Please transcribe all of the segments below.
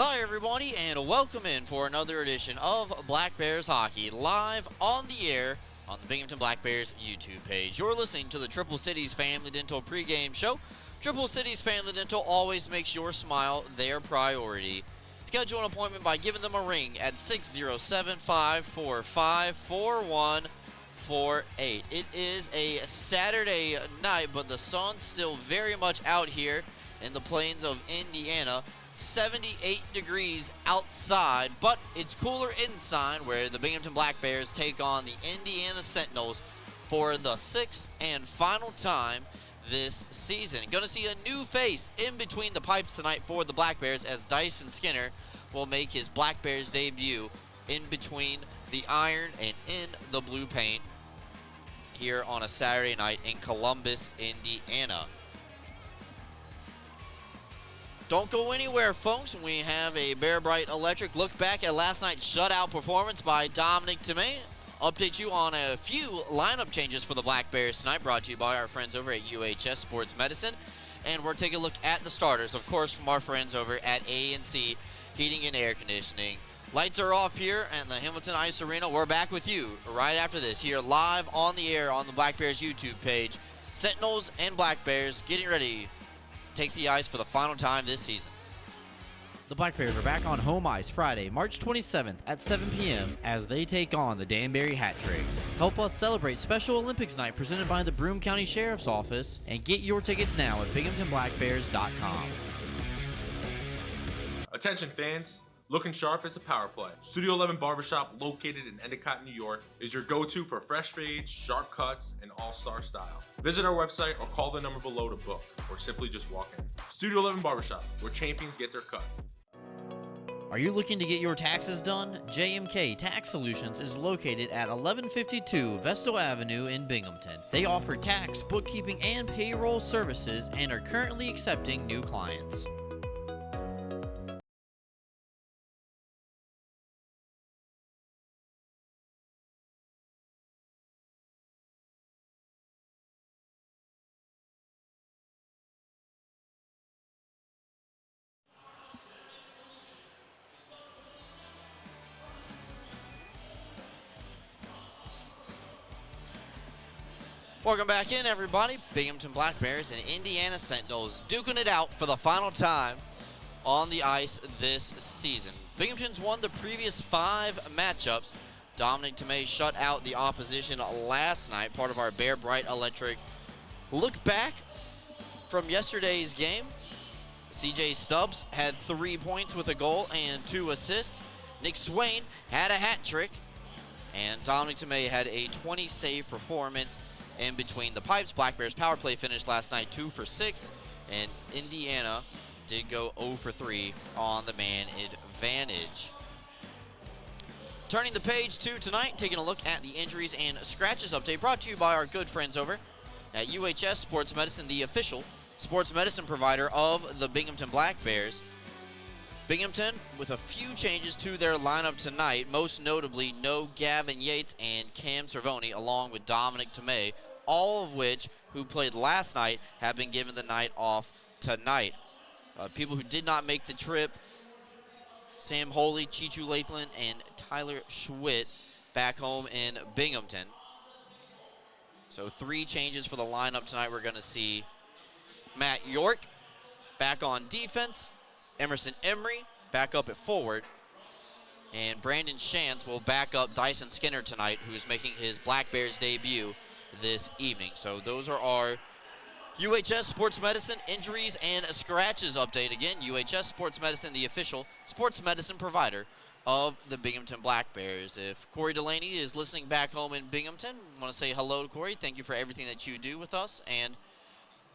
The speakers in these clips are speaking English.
Hi everybody, and welcome in for another edition of Black Bears Hockey, live on the air on the Binghamton Black Bears YouTube page. You're listening to the Triple Cities Family Dental pregame show. Triple Cities Family Dental always makes your smile their priority. Schedule an appointment by giving them a ring at 607-545-4148. It is a Saturday night, but the sun's still very much out here in the plains of Indiana. 78 degrees outside, but it's cooler inside, where the Binghamton Black Bears take on the Indiana Sentinels for the sixth and final time this season. Going to see a new face in between the pipes tonight for the Black Bears, as Dyson Skinner will make his Black Bears debut in between the iron and in the blue paint here on a Saturday night in Columbus, Indiana. Don't go anywhere, folks. We have a Bear Bright Electric look back at last night's shutout performance by Dominic Tomei. Update you on a few lineup changes for the Black Bears tonight, brought to you by our friends over at UHS Sports Medicine. And we're taking a look at the starters, of course, from our friends over at A&C Heating and Air Conditioning. Lights are off here at the Hamilton Ice Arena. We're back with you right after this, here live on the air on the Black Bears YouTube page. Sentinels and Black Bears getting ready take the ice for the final time this season. The Black Bears are back on home ice Friday, March 27th at 7 p.m. as they take on the Danbury Hat Tricks. Help us celebrate Special Olympics Night presented by the Broome County Sheriff's Office, and get your tickets now at binghamtonblackbears.com. Attention fans, looking sharp is a power play. Studio 11 Barbershop, located in Endicott, New York, is your go-to for fresh fades, sharp cuts, and all-star style. Visit our website or call the number below to book, or simply just walk in. Studio 11 Barbershop, where champions get their cut. Are you looking to get your taxes done? JMK Tax Solutions is located at 1152 Vestal Avenue in Binghamton. They offer tax, bookkeeping, and payroll services and are currently accepting new clients. Welcome back in, everybody. Binghamton Black Bears and Indiana Sentinels duking it out for the final time on the ice this season. Binghamton's won the previous 5 matchups. Dominic Tomei shut out the opposition last night, part of our Bear Bright Electric look back from yesterday's game. CJ Stubbs had 3 points with a goal and 2 assists. Nick Swain had a hat trick, and Dominic Tomei had a 20-save performance in between the pipes. Black Bears power play finished last night 2 for 6, and Indiana did go 0 for 3 on the man advantage. Turning the page to tonight, taking a look at the injuries and scratches update, brought to you by our good friends over at UHS Sports Medicine, the official sports medicine provider of the Binghamton Black Bears. Binghamton with a few changes to their lineup tonight, most notably no Gavin Yates and Cam Cervoni, along with Dominic Tomei, all of which who played last night have been given the night off tonight. People who did not make the trip: Sam Holy, Chichu Lathland, and Tyler Schwitt back home in Binghamton. So 3 changes for the lineup tonight. We're going to see Matt York back on defense, Emerson Emery back up at forward, and Brandon Shantz will back up Dyson Skinner tonight, who's making his Black Bears debut this evening. So those are our UHS Sports Medicine injuries and scratches update. Again, UHS Sports Medicine, the official sports medicine provider of the Binghamton Black Bears. If Corey Delaney is listening back home in Binghamton, I want to say hello to Corey. Thank you for everything that you do with us and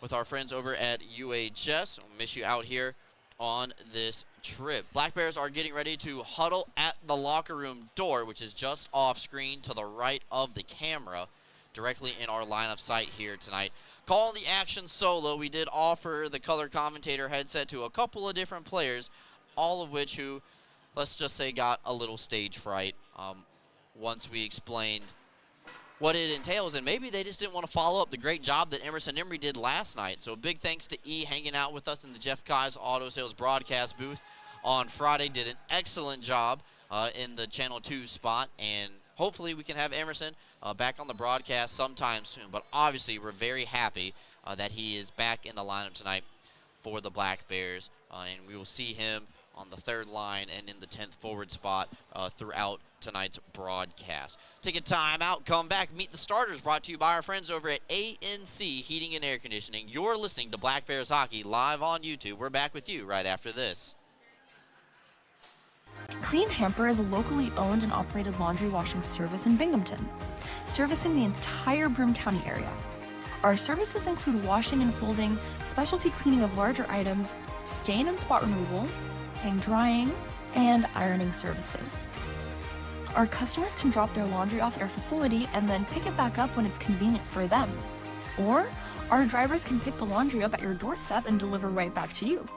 with our friends over at UHS. We'll miss you out here on this trip. Black Bears are getting ready to huddle at the locker room door, which is just off screen to the right of the camera, directly in our line of sight here tonight. Calling the action solo, we did offer the color commentator headset to a couple of different players, all of which who, let's just say, got a little stage fright once we explained what it entails, and maybe they just didn't want to follow up the great job that Emerson Emery did last night. So big thanks to E hanging out with us in the Jeff Kai's Auto Sales broadcast booth on Friday. Did an excellent job in the Channel 2 spot, and hopefully we can have Emerson back on the broadcast sometime soon. But obviously we're very happy that he is back in the lineup tonight for the Black Bears, and we will see him on the third line and in the 10th forward spot throughout tonight's broadcast. Take a time out, come back, meet the starters, brought to you by our friends over at ANC Heating and Air Conditioning. You're listening to Black Bears Hockey live on YouTube. We're back with you right after this. Clean Hamper is a locally owned and operated laundry washing service in Binghamton, servicing the entire Broome County area. Our services include washing and folding, specialty cleaning of larger items, stain and spot removal, hang drying, and ironing services. Our customers can drop their laundry off at our facility and then pick it back up when it's convenient for them. Or our drivers can pick the laundry up at your doorstep and deliver right back to you.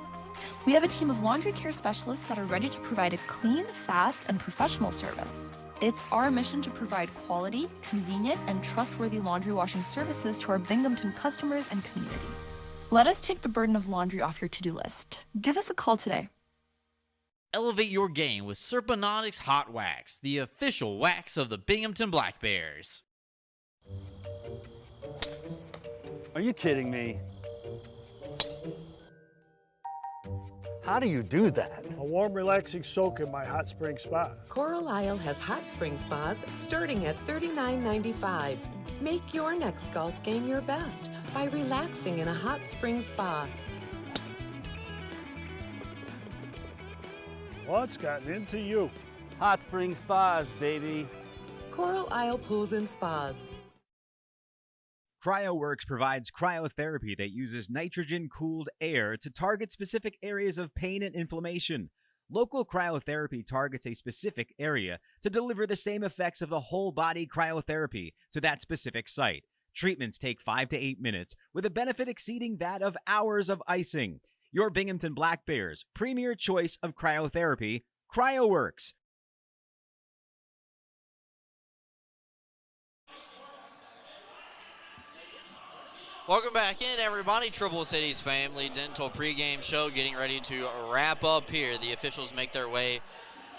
We have a team of laundry care specialists that are ready to provide a clean, fast, and professional service. It's our mission to provide quality, convenient, and trustworthy laundry washing services to our Binghamton customers and community. Let us take the burden of laundry off your to-do list. Give us a call today. Elevate your game with Serponautics Hot Wax, the official wax of the Binghamton Black Bears. Are you kidding me? How do you do that? A warm, relaxing soak in my hot spring spa. Coral Isle has hot spring spas starting at $39.95. Make your next golf game your best by relaxing in a hot spring spa. What's gotten into you? Hot spring spas, baby. Coral Isle Pools and Spas. CryoWorks provides cryotherapy that uses nitrogen-cooled air to target specific areas of pain and inflammation. Local cryotherapy targets a specific area to deliver the same effects of the whole-body cryotherapy to that specific site. Treatments take 5 to 8 minutes, with a benefit exceeding that of hours of icing. Your Binghamton Black Bears' premier choice of cryotherapy, CryoWorks. Welcome back in, everybody. Triple Cities Family Dental pregame show getting ready to wrap up here. The officials make their way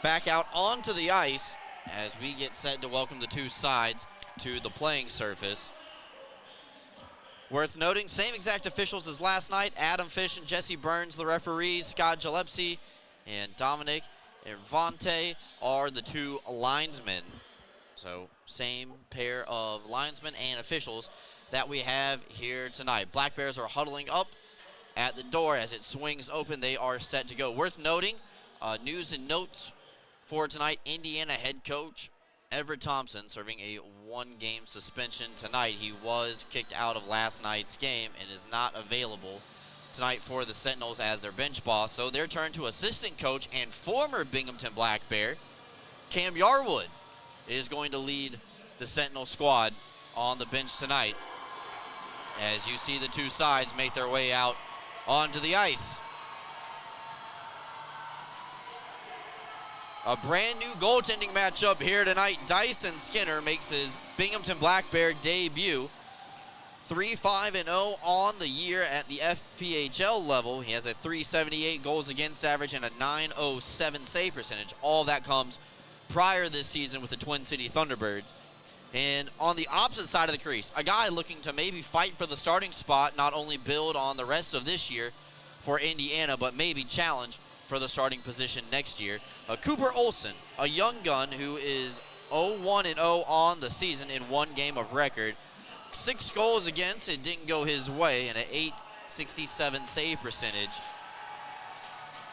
back out onto the ice as we get set to welcome the two sides to the playing surface. Worth noting, same exact officials as last night. Adam Fish and Jesse Burns, the referees. Scott Gillespie and Dominic Invante are the two linesmen. So same pair of linesmen and officials that we have here tonight. Black Bears are huddling up at the door as it swings open. They are set to go. Worth noting, news and notes for tonight, Indiana head coach Everett Thompson serving a 1-game suspension tonight. He was kicked out of last night's game and is not available tonight for the Sentinels as their bench boss. So their turn to assistant coach and former Binghamton Black Bear, Cam Yarwood, is going to lead the Sentinel squad on the bench tonight as you see the two sides make their way out onto the ice. A brand new goaltending matchup here tonight. Dyson Skinner makes his Binghamton Black Bear debut. 3-5-0 on the year at the FPHL level. He has a .378 goals against average and a .907 save percentage. All that comes prior this season with the Twin City Thunderbirds. And on the opposite side of the crease, a guy looking to maybe fight for the starting spot, not only build on the rest of this year for Indiana, but maybe challenge for the starting position next year. Cooper Olsen, a young gun who is 0-1-0 on the season in 1 game of record. 6 goals against, it didn't go his way, and an .867 save percentage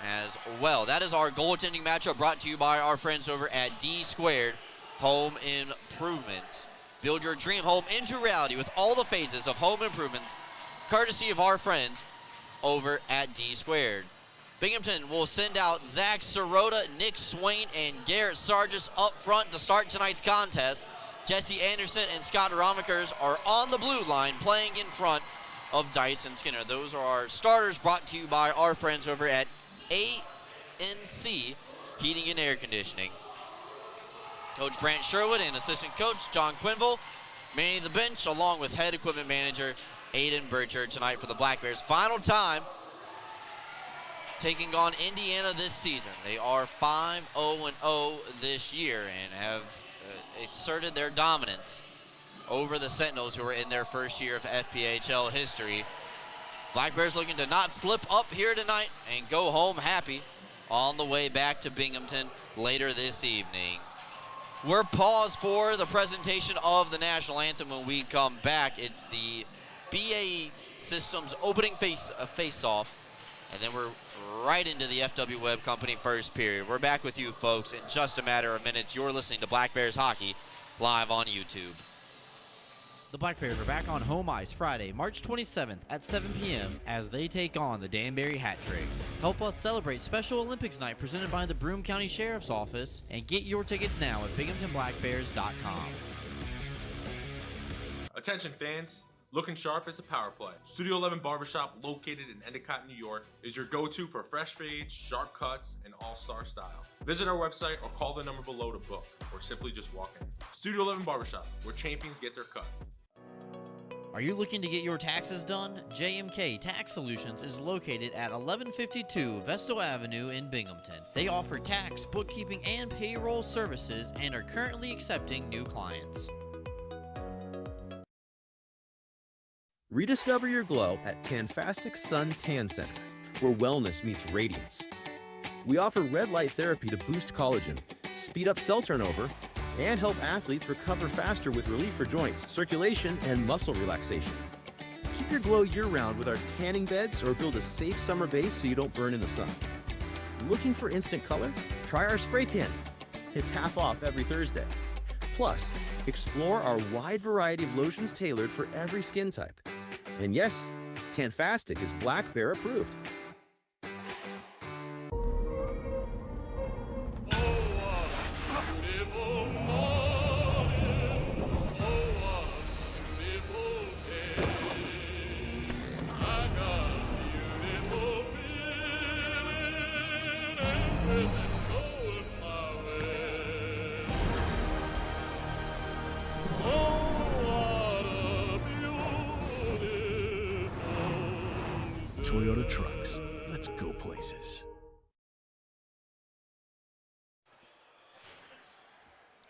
as well. That is our goaltending matchup brought to you by our friends over at D2 Home Improvements. Build your dream home into reality with all the phases of home improvements, courtesy of our friends over at D2. Binghamton will send out Zach Sirota, Nick Swain, and Garrett Sargis up front to start tonight's contest. Jesse Anderson and Scott Romikers are on the blue line playing in front of Dyson Skinner. Those are our starters brought to you by our friends over at ANC Heating and Air Conditioning. Coach Brant Sherwood and assistant coach John Quinville manning the bench along with head equipment manager Aiden Burchard tonight for the Black Bears. Final time taking on Indiana this season. They are 5-0-0 this year and have asserted their dominance over the Sentinels, who are in their first year of FPHL history. Black Bears looking to not slip up here tonight and go home happy on the way back to Binghamton later this evening. We're paused for the presentation of the national anthem. When we come back, it's the BAE Systems opening face-off, and then we're right into the FW Web Company first period. We're back with you folks in just a matter of minutes. You're listening to Black Bears Hockey live on YouTube. The Black Bears are back on home ice Friday, March 27th at 7 p.m. as they take on the Danbury Hat Tricks. Help us celebrate Special Olympics Night presented by the Broome County Sheriff's Office, and get your tickets now at BinghamtonBlackBears.com. Attention fans, looking sharp is a power play. Studio 11 Barbershop, located in Endicott, New York, is your go-to for fresh fades, sharp cuts, and all-star style. Visit our website or call the number below to book, or simply just walk in. Studio 11 Barbershop, where champions get their cut. Are you looking to get your taxes done? JMK Tax Solutions is located at 1152 Vestal Avenue in Binghamton. They offer tax, bookkeeping, and payroll services and are currently accepting new clients. Rediscover your glow at Tanfastic Sun Tan Center, where wellness meets radiance. We offer red light therapy to boost collagen, speed up cell turnover, and help athletes recover faster with relief for joints, circulation, and muscle relaxation. Keep your glow year-round with our tanning beds or build a safe summer base so you don't burn in the sun. Looking for instant color? Try our spray tan. It's half off every Thursday. Plus, explore our wide variety of lotions tailored for every skin type. And yes, Tanfastic is Black Bear approved. Toyota Trucks. Let's go places.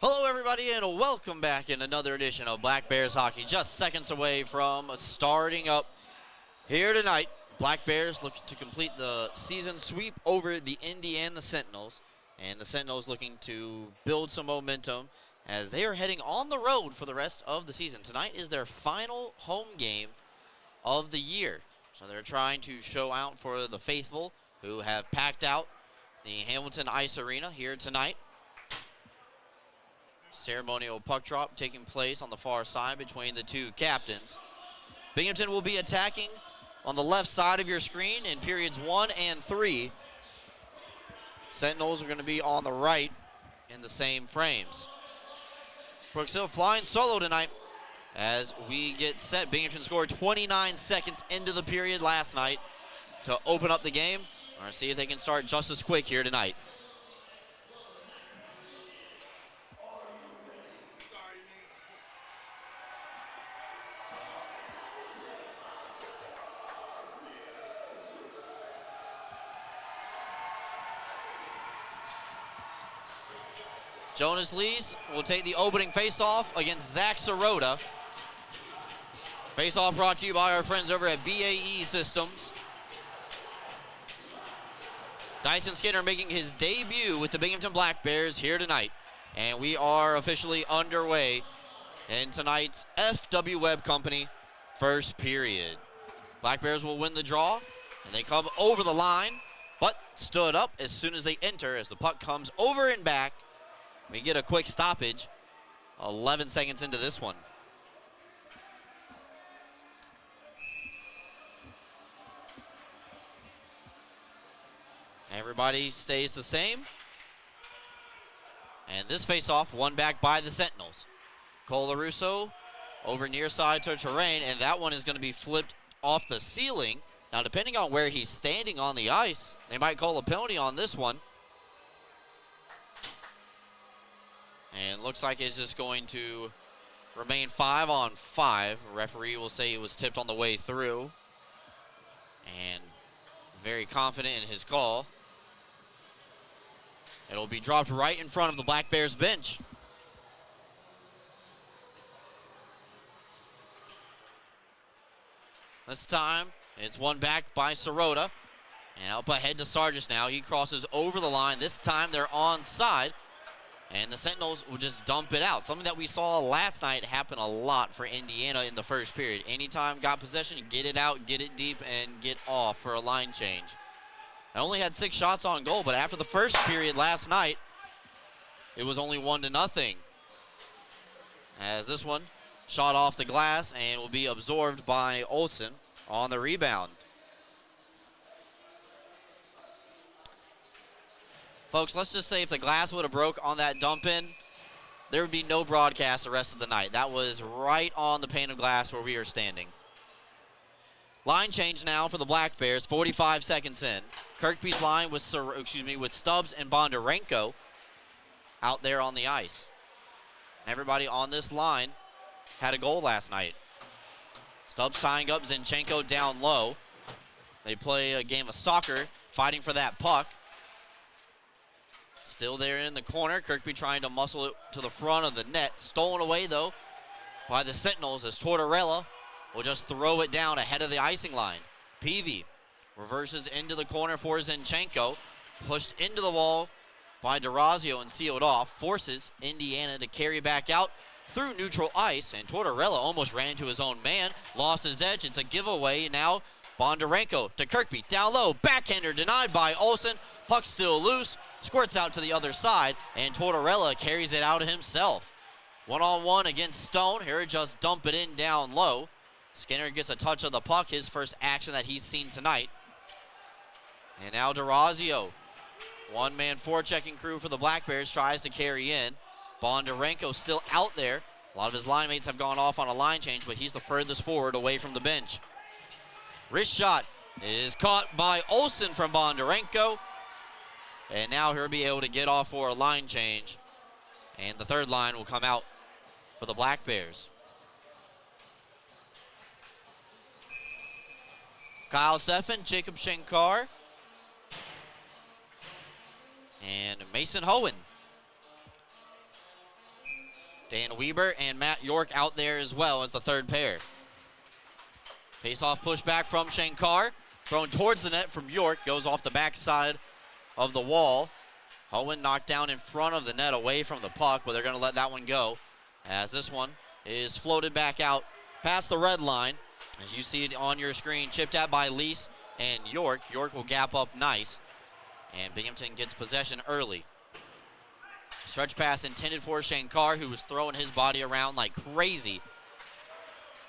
Hello everybody and welcome back in another edition of Black Bears Hockey. Just seconds away from starting up here tonight. Black Bears looking to complete the season sweep over the Indiana Sentinels. And the Sentinels looking to build some momentum as they are heading on the road for the rest of the season. Tonight is their final home game of the year. So they're trying to show out for the faithful who have packed out the Hamilton Ice Arena here tonight. Ceremonial puck drop taking place on the far side between the two captains. Binghamton will be attacking on the left side of your screen in periods 1 and 3. Sentinels are going to be on the right in the same frames. Brooks Hill flying solo tonight as we get set. Binghamton scored 29 seconds into the period last night to open up the game. We're going to see if they can start just as quick here tonight. Jonas Lees will take the opening faceoff against Zach Sirota. Faceoff brought to you by our friends over at BAE Systems. Dyson Skinner making his debut with the Binghamton Black Bears here tonight. And we are officially underway in tonight's FW Web Company first period. Black Bears will win the draw, and they come over the line, but stood up as soon as they enter as the puck comes over and back. We get a quick stoppage 11 seconds into this one. Everybody stays the same. And this face-off won back by the Sentinels. Cole LaRusso over near side to Terrain, and that one is going to be flipped off the ceiling. Now, depending on where he's standing on the ice, they might call a penalty on this one. And looks like it's just going to remain 5-on-5. Referee will say it was tipped on the way through. And very confident in his call. It'll be dropped right in front of the Black Bears bench. This time, it's won back by Sirota. And up ahead to Sargis now. He crosses over the line. This time they're onside. And the Sentinels will just dump it out. Something that we saw last night happen a lot for Indiana in the first period. Anytime got possession, get it out, get it deep, and get off for a line change. I only had 6 shots on goal, but after the first period last night, it was only 1-0. As this one shot off the glass and will be absorbed by Olsen on the rebound. Folks, let's just say if the glass would have broke on that dump in, there would be no broadcast the rest of the night. That was right on the pane of glass where we are standing. Line change now for the Black Bears, 45 seconds in. Kirkby's line with Stubbs and Bondarenko out there on the ice. Everybody on this line had a goal last night. Stubbs tying up Zinchenko down low. They play a game of soccer, fighting for that puck. Still there in the corner. Kirkby trying to muscle it to the front of the net. Stolen away, though, by the Sentinels as Tortorella will just throw it down ahead of the icing line. Peavy reverses into the corner for Zinchenko. Pushed into the wall by DeRazio and sealed off. Forces Indiana to carry back out through neutral ice. And Tortorella almost ran into his own man. Lost his edge. It's a giveaway. Now Bondarenko to Kirkby. Down low. Backhander denied by Olsen. Puck still loose. Squirts out to the other side. And Tortorella carries it out himself. One-on-one against Stone. Here, just dump it in down low. Skinner gets a touch of the puck. His first action that he's seen tonight. And now DeRazio. One-man forechecking crew for the Black Bears tries to carry in. Bondarenko still out there. A lot of his line mates have gone off on a line change, but he's the furthest forward away from the bench. Wrist shot is caught by Olsen from Bondarenko. And now he'll be able to get off for a line change. And the third line will come out for the Black Bears. Kyle Steffen, Jacob Shankar, and Mason Hohen. Dan Weber and Matt York out there as well as the third pair. Face-off pushback from Shankar. Thrown towards the net from York. Goes off the backside of the wall. Hohen knocked down in front of the net away from the puck, but they're going to let that one go as this one is floated back out past the red line. As you see it on your screen, chipped at by Lease and York. York will gap up nice, and Binghamton gets possession early. Stretch pass intended for Shankar, who was throwing his body around like crazy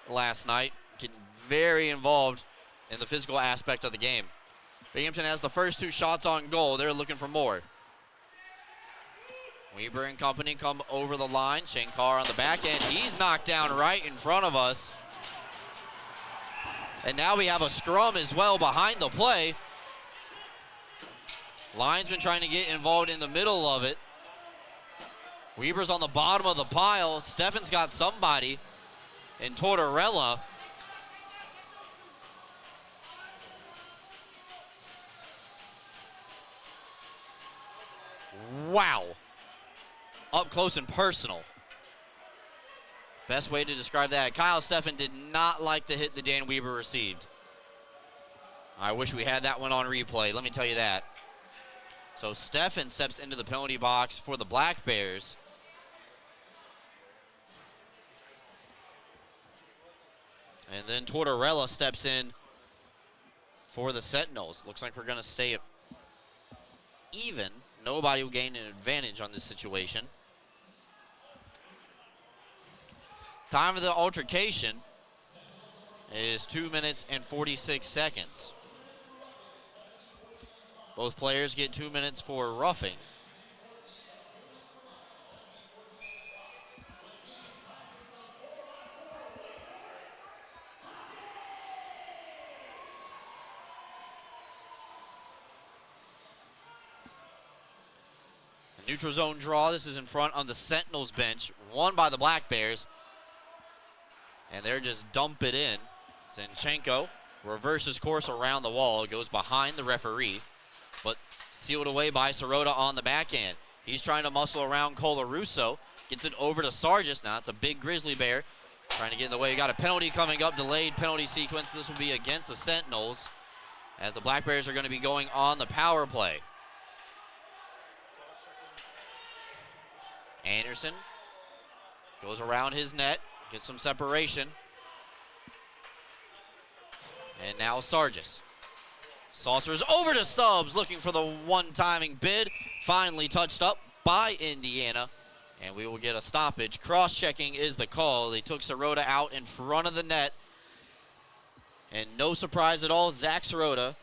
last night, getting very involved in the physical aspect of the game. Binghamton has the first 2 shots on goal. They're looking for more. Weber and company come over the line. Shankar on the back end. He's knocked down right in front of us. And now we have a scrum as well behind the play. Linesman trying to get involved in the middle of it. Weber's on the bottom of the pile. Steffen's got somebody in Tortorella. Wow. Up close and personal. Best way to describe that. Kyle Steffen did not like the hit that Dan Weber received. I wish we had that one on replay, let me tell you that. So Steffen steps into the penalty box for the Black Bears. And then Tortorella steps in for the Sentinels. Looks like we're going to stay even. Nobody will gain an advantage on this situation. Time of the altercation is 2 minutes and 46 seconds. Both players get 2 minutes for roughing. The neutral zone draw. This is in front of the Sentinels bench, won by the Black Bears. And they're just dump it in. Zinchenko reverses course around the wall, goes behind the referee, but sealed away by Sirota on the backhand. He's trying to muscle around Colarusso, gets it over to Sargis. Now it's a big Grizzly Bear trying to get in the way. Got a penalty coming up, delayed penalty sequence. This will be against the Sentinels, as the Black Bears are going to be going on the power play. Anderson goes around his net, gets some separation. And now Sargis. Saucers over to Stubbs, looking for the one-timing bid. Finally touched up by Indiana, and we will get a stoppage. Cross-checking is the call. They took Sirota out in front of the net. And no surprise at all, Zach Sirota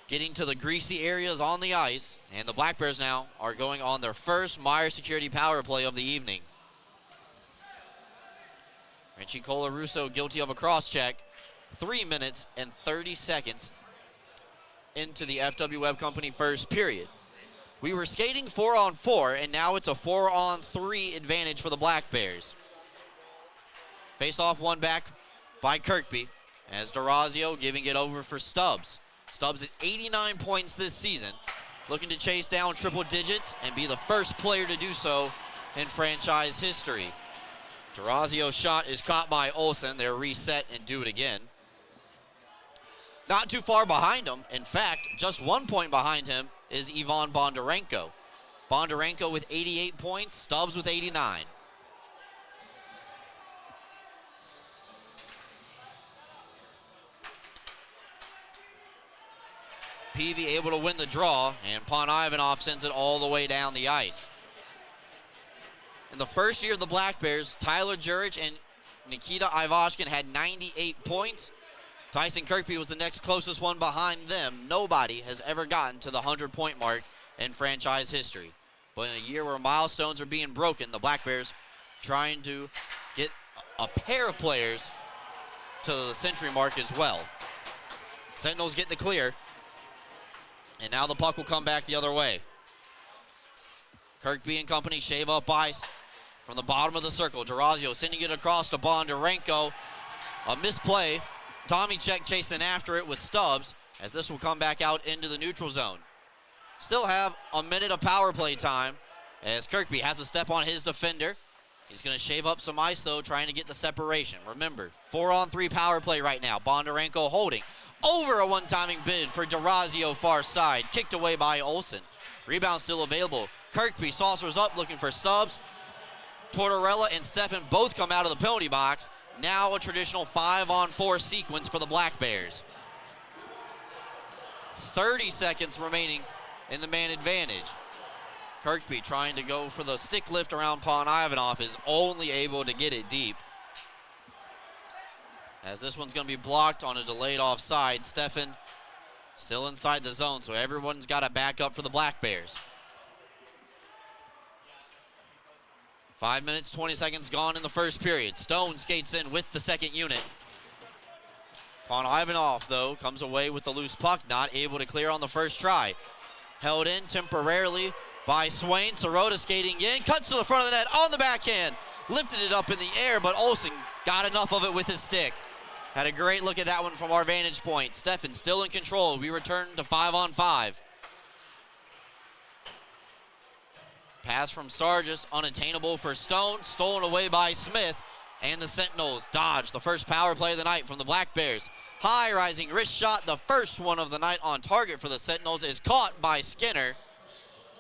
getting to the greasy areas on the ice. And the Black Bears now are going on their first Meyer Security power play of the evening. Richie Colarusso guilty of a cross-check. 3 minutes and 30 seconds into the FW Web Company first period. We were skating 4-on-4, and now it's a 4-on-3 advantage for the Black Bears. Face-off won back by Kirkby, as D'Orazio giving it over for Stubbs. Stubbs at 89 points this season, looking to chase down triple digits and be the first player to do so in franchise history. D'Orazio's shot is caught by Olsen. They'll reset and do it again. Not too far behind him. In fact, just 1 point behind him is Ivan Bondarenko. Bondarenko with 88 points, Stubbs with 89. Peavy able to win the draw, and Pon-Ivanov sends it all the way down the ice. In the first year of the Black Bears, Tyler Jurich and Nikita Ivashkin had 98 points. Tyson Kirkby was the next closest one behind them. Nobody has ever gotten to the 100-point mark in franchise history. But in a year where milestones are being broken, the Black Bears trying to get a pair of players to the century mark as well. Sentinels get the clear, and now the puck will come back the other way. Kirkby and company shave up ice from the bottom of the circle. D'Orazio sending it across to Bondarenko. A misplay. Tommy Check chasing after it with Stubbs, as this will come back out into the neutral zone. Still have a minute of power play time, as Kirkby has a step on his defender. He's going to shave up some ice, though, trying to get the separation. Remember, 4-on-3 power play right now. Bondarenko holding. Over a one-timing bid for D'Orazio far side. Kicked away by Olsen. Rebound still available. Kirkby saucers up looking for Stubbs. Tortorella and Steffen both come out of the penalty box. Now a traditional 5-on-4 sequence for the Black Bears. 30 seconds remaining in the man advantage. Kirkby trying to go for the stick lift around Pon-Ivanov is only able to get it deep, as this one's going to be blocked on a delayed offside. Steffen still inside the zone, so everyone's got to back up for the Black Bears. 5 minutes, 20 seconds gone in the first period. Stone skates in with the second unit. Pon-Ivanov, though, comes away with the loose puck, not able to clear on the first try. Held in temporarily by Swain. Sirota skating in, cuts to the front of the net on the backhand. Lifted it up in the air, but Olsen got enough of it with his stick. Had a great look at that one from our vantage point. Steffen still in control. We return to 5-on-5. Pass from Sargis, unattainable for Stone. Stolen away by Smith. And the Sentinels dodge the first power play of the night from the Black Bears. High rising wrist shot, the first one of the night on target for the Sentinels, is caught by Skinner,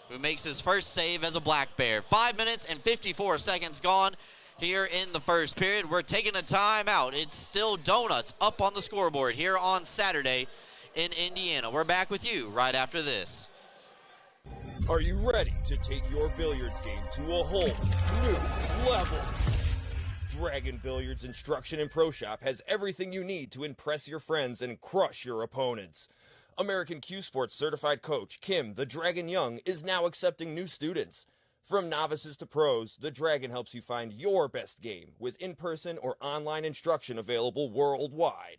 who makes his first save as a Black Bear. 5 minutes and 54 seconds gone here in the first period. We're taking a timeout. It's still donuts up on the scoreboard here on Saturday in Indiana. We're back with you right after this. Are you ready to take your billiards game to a whole new level? Dragon Billiards Instruction and Pro Shop has everything you need to impress your friends and crush your opponents. American Q Sports certified coach Kim the Dragon Young is now accepting new students. From novices to pros, the Dragon helps you find your best game with in-person or online instruction available worldwide.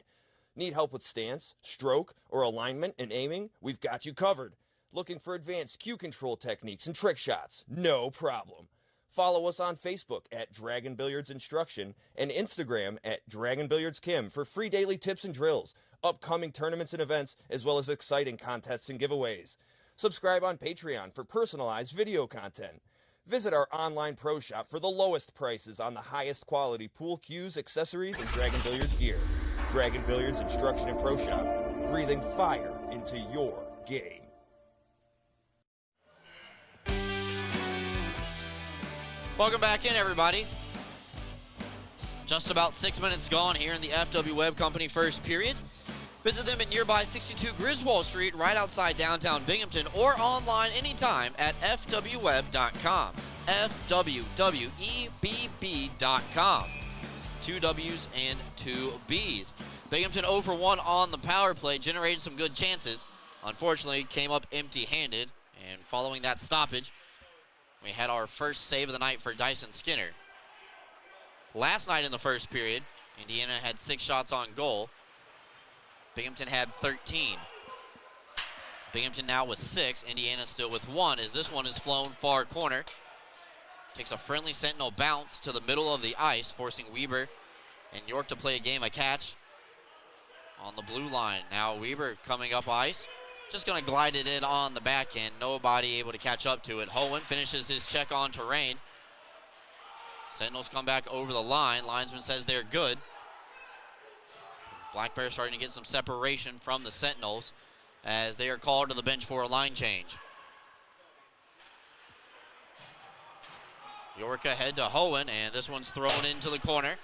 Need help with stance, stroke, or alignment and aiming? We've got you covered. Looking for advanced cue control techniques and trick shots? No problem. Follow us on Facebook at Dragon Billiards Instruction and Instagram at Dragon Billiards Kim for free daily tips and drills, upcoming tournaments and events, as well as exciting contests and giveaways. Subscribe on Patreon for personalized video content. Visit our online pro shop for the lowest prices on the highest quality pool cues, accessories, and Dragon Billiards gear. Dragon Billiards Instruction and Pro Shop, breathing fire into your game. Welcome back in, everybody. Just about 6 minutes gone here in the FW Web Company first period. Visit them at nearby 62 Griswold Street, right outside downtown Binghamton, or online anytime at fwweb.com. FWWEBB.com. 2 W's and 2 B's. Binghamton 0 for 1 on the power play, generated some good chances. Unfortunately, came up empty-handed, and following that stoppage, we had our first save of the night for Dyson Skinner. Last night in the first period, Indiana had 6 shots on goal. Binghamton had 13. Binghamton now with 6. Indiana still with 1 as this one is flown far corner. Takes a friendly Sentinel bounce to the middle of the ice, forcing Weber and York to play a game of catch on the blue line. Now Weber coming up ice. Just going to glide it in on the back end. Nobody able to catch up to it. Hohen finishes his check on terrain. Sentinels come back over the line. Linesman says they're good. Black Bears starting to get some separation from the Sentinels as they are called to the bench for a line change. York ahead to Hohen, and this one's thrown into the corner.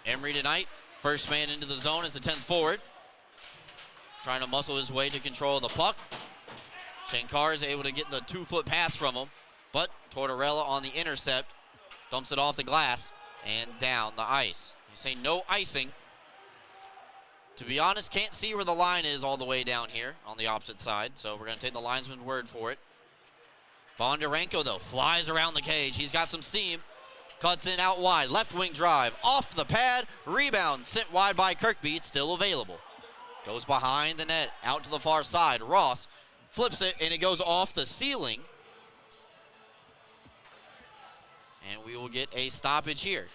Emery tonight, first man into the zone as the 10th forward. Trying to muscle his way to control the puck. Shankar is able to get the 2-foot pass from him, but Tortorella on the intercept dumps it off the glass and down the ice. They say no icing. To be honest, can't see where the line is all the way down here on the opposite side, so we're going to take the linesman's word for it. Bondarenko, though, flies around the cage. He's got some steam. Cuts in out wide. Left wing drive. Off the pad. Rebound. Sent wide by Kirkby. It's still available. Goes behind the net. Out to the far side. Ross flips it, and it goes off the ceiling. And we will get a stoppage here.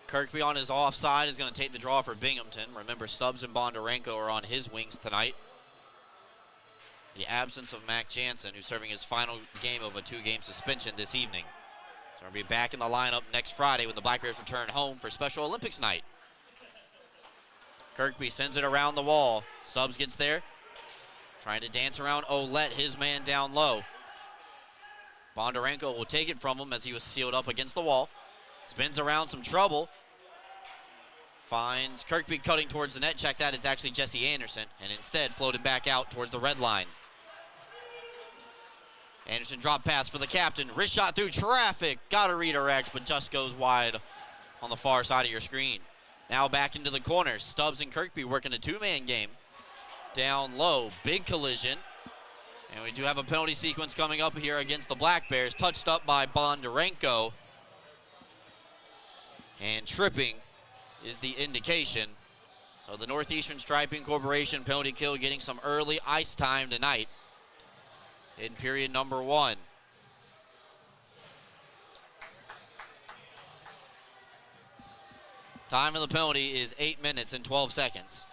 Kirkby on his offside is going to take the draw for Binghamton. Remember, Stubbs and Bondarenko are on his wings tonight. The absence of Mac Jansen, who's serving his final game of a 2-game suspension this evening. So he'll be back in the lineup next Friday when the Black Bears return home for Special Olympics night. Kirkby sends it around the wall. Stubbs gets there. Trying to dance around Olette, his man down low. Bondarenko will take it from him as he was sealed up against the wall. Spins around some trouble. Finds Kirkby cutting towards the net. Check that, it's actually Jesse Anderson. And instead floated back out towards the red line. Anderson drop pass for the captain. Wrist shot through traffic. Got to redirect, but just goes wide on the far side of your screen. Now back into the corner. Stubbs and Kirkby working a 2-man game. Down low. Big collision. And we do have a penalty sequence coming up here against the Black Bears. Touched up by Bondarenko. And tripping is the indication. So the Northeastern Striping Corporation penalty kill getting some early ice time tonight in period number 1. Time of the penalty is 8 minutes and 12 seconds.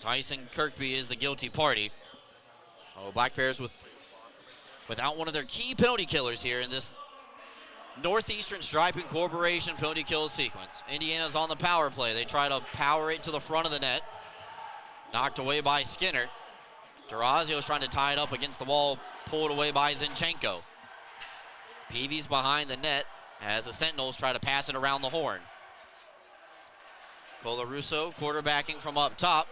Tyson Kirkby is the guilty party. Oh, Black Bears without one of their key penalty killers here in this Northeastern Striping Corporation penalty kill sequence. Indiana's on the power play. They try to power it to the front of the net. Knocked away by Skinner. Durazio's trying to tie it up against the wall, pulled away by Zinchenko. Peavy's behind the net as the Sentinels try to pass it around the horn. Colarusso quarterbacking from up top.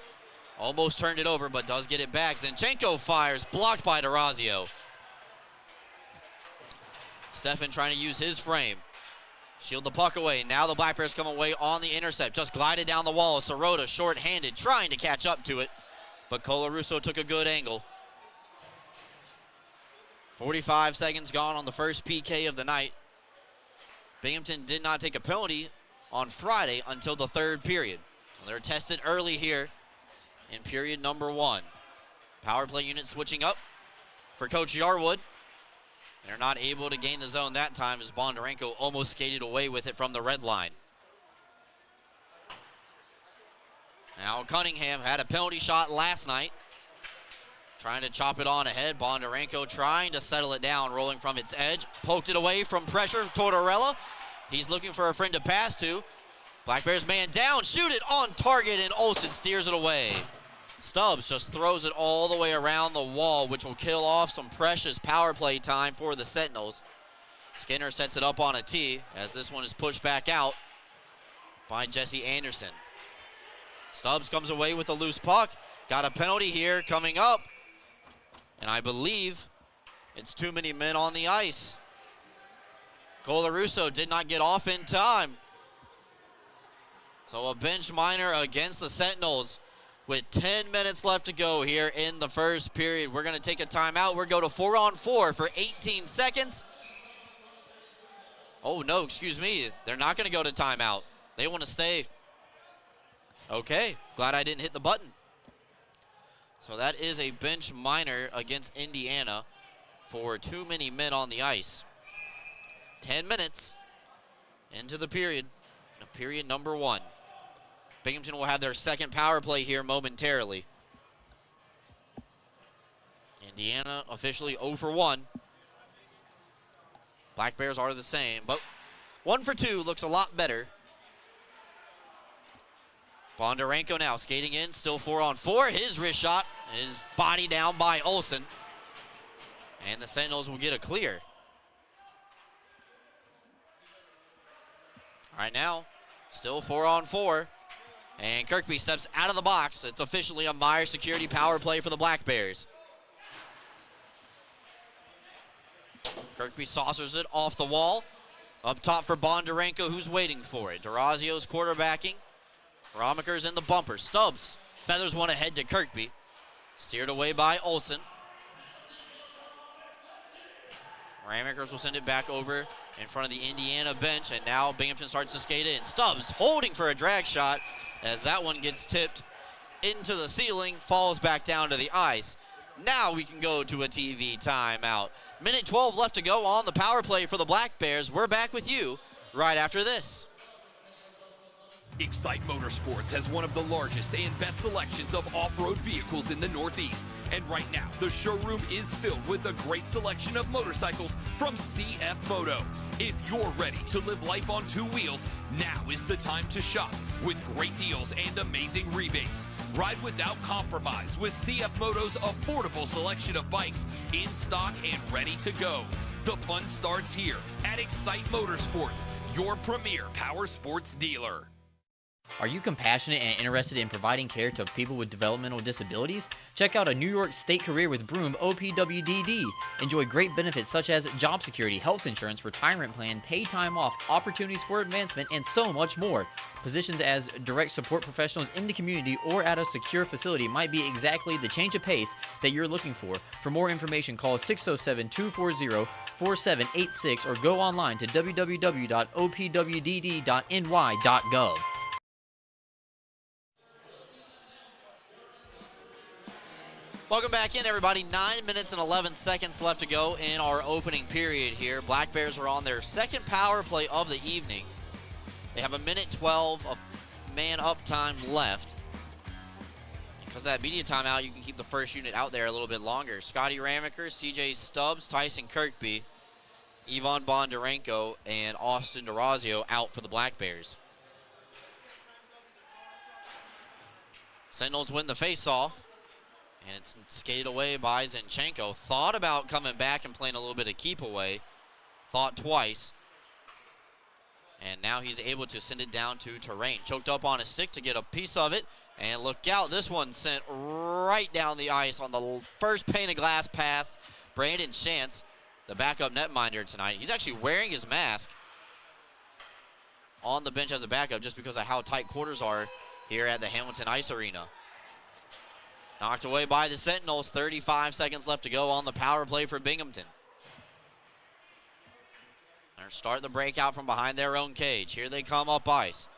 Almost turned it over, but does get it back. Zinchenko fires, blocked by Durazio. Stefan trying to use his frame. Shield the puck away. Now the Black Bears come away on the intercept. Just glided down the wall. Sirota short-handed, trying to catch up to it. But Colarusso took a good angle. 45 seconds gone on the first PK of the night. Binghamton did not take a penalty on Friday until the third period. So they're tested early here in period number 1. Power play unit switching up for Coach Yarwood. They're not able to gain the zone that time as Bondarenko almost skated away with it from the red line. Now Cunningham had a penalty shot last night. Trying to chop it on ahead. Bondarenko trying to settle it down, rolling from its edge. Poked it away from pressure. Tortorella. He's looking for a friend to pass to. Black Bears man down. Shoot it on target, and Olsen steers it away. Stubbs just throws it all the way around the wall, which will kill off some precious power play time for the Sentinels. Skinner sets it up on a tee as this one is pushed back out by Jesse Anderson. Stubbs comes away with a loose puck. Got a penalty here coming up. And I believe it's too many men on the ice. Colarusso did not get off in time. So a bench minor against the Sentinels with 10 minutes left to go here in the first period. We're going to take a timeout. We're going to 4-on-4 for 18 seconds. Oh, no, excuse me. They're not going to go to timeout. They want to stay. Okay, glad I didn't hit the button. So that is a bench minor against Indiana for too many men on the ice. 10 minutes into the period, period number 1. Binghamton will have their second power play here momentarily. Indiana officially 0 for 1. Black Bears are the same, but 1 for 2 looks a lot better. Bondarenko now skating in, still 4-on-4. His wrist shot is body down by Olsen. And the Sentinels will get a clear. All right, now, still 4-on-4. And Kirkby steps out of the box. It's officially a Meyer security power play for the Black Bears. Kirkby saucers it off the wall. Up top for Bondarenko, who's waiting for it. Durazio's quarterbacking. Ramaker's in the bumper. Stubbs feathers one ahead to Kirkby. Steered away by Olsen. Ramakers will send it back over in front of the Indiana bench, and now Binghamton starts to skate in. Stubbs holding for a drag shot as that one gets tipped into the ceiling, falls back down to the ice. Now we can go to a TV timeout. Minute 12 left to go on the power play for the Black Bears. We're back with you right after this. Excite Motorsports has one of the largest and best selections of off-road vehicles in the Northeast. And right now, the showroom is filled with a great selection of motorcycles from CF Moto. If you're ready to live life on 2 wheels, now is the time to shop with great deals and amazing rebates. Ride without compromise with CF Moto's affordable selection of bikes in stock and ready to go. The fun starts here at Excite Motorsports, your premier power sports dealer. Are you compassionate and interested in providing care to people with developmental disabilities? Check out a New York State career with Broom OPWDD. Enjoy great benefits such as job security, health insurance, retirement plan, paid time off, opportunities for advancement, and so much more. Positions as direct support professionals in the community or at a secure facility might be exactly the change of pace that you're looking for. For more information, call 607-240-4786 or go online to www.opwdd.ny.gov. Welcome back in, everybody. 9 minutes and 11 seconds left to go in our opening period here. Black Bears are on their second power play of the evening. They have a minute 12 of man-up time left. Because of that media timeout, you can keep the first unit out there a little bit longer. Scotty Ramaker, CJ Stubbs, Tyson Kirkby, Ivan Bondarenko, and Austin Durazio out for the Black Bears. Sentinels win the face-off. And it's skated away by Zinchenko. Thought about coming back and playing a little bit of keep away. Thought twice. And now he's able to send it down to Terrain. Choked up on his stick to get a piece of it. And look out, this one sent right down the ice on the first pane of glass pass. Brandon Chance, the backup netminder tonight. He's actually wearing his mask. on the bench as a backup just because of how tight quarters are here at the Hamilton Ice Arena. Knocked away by the Sentinels. 35 seconds left to go on the power play for Binghamton. They're starting the breakout from behind their own cage. Here they come up ice.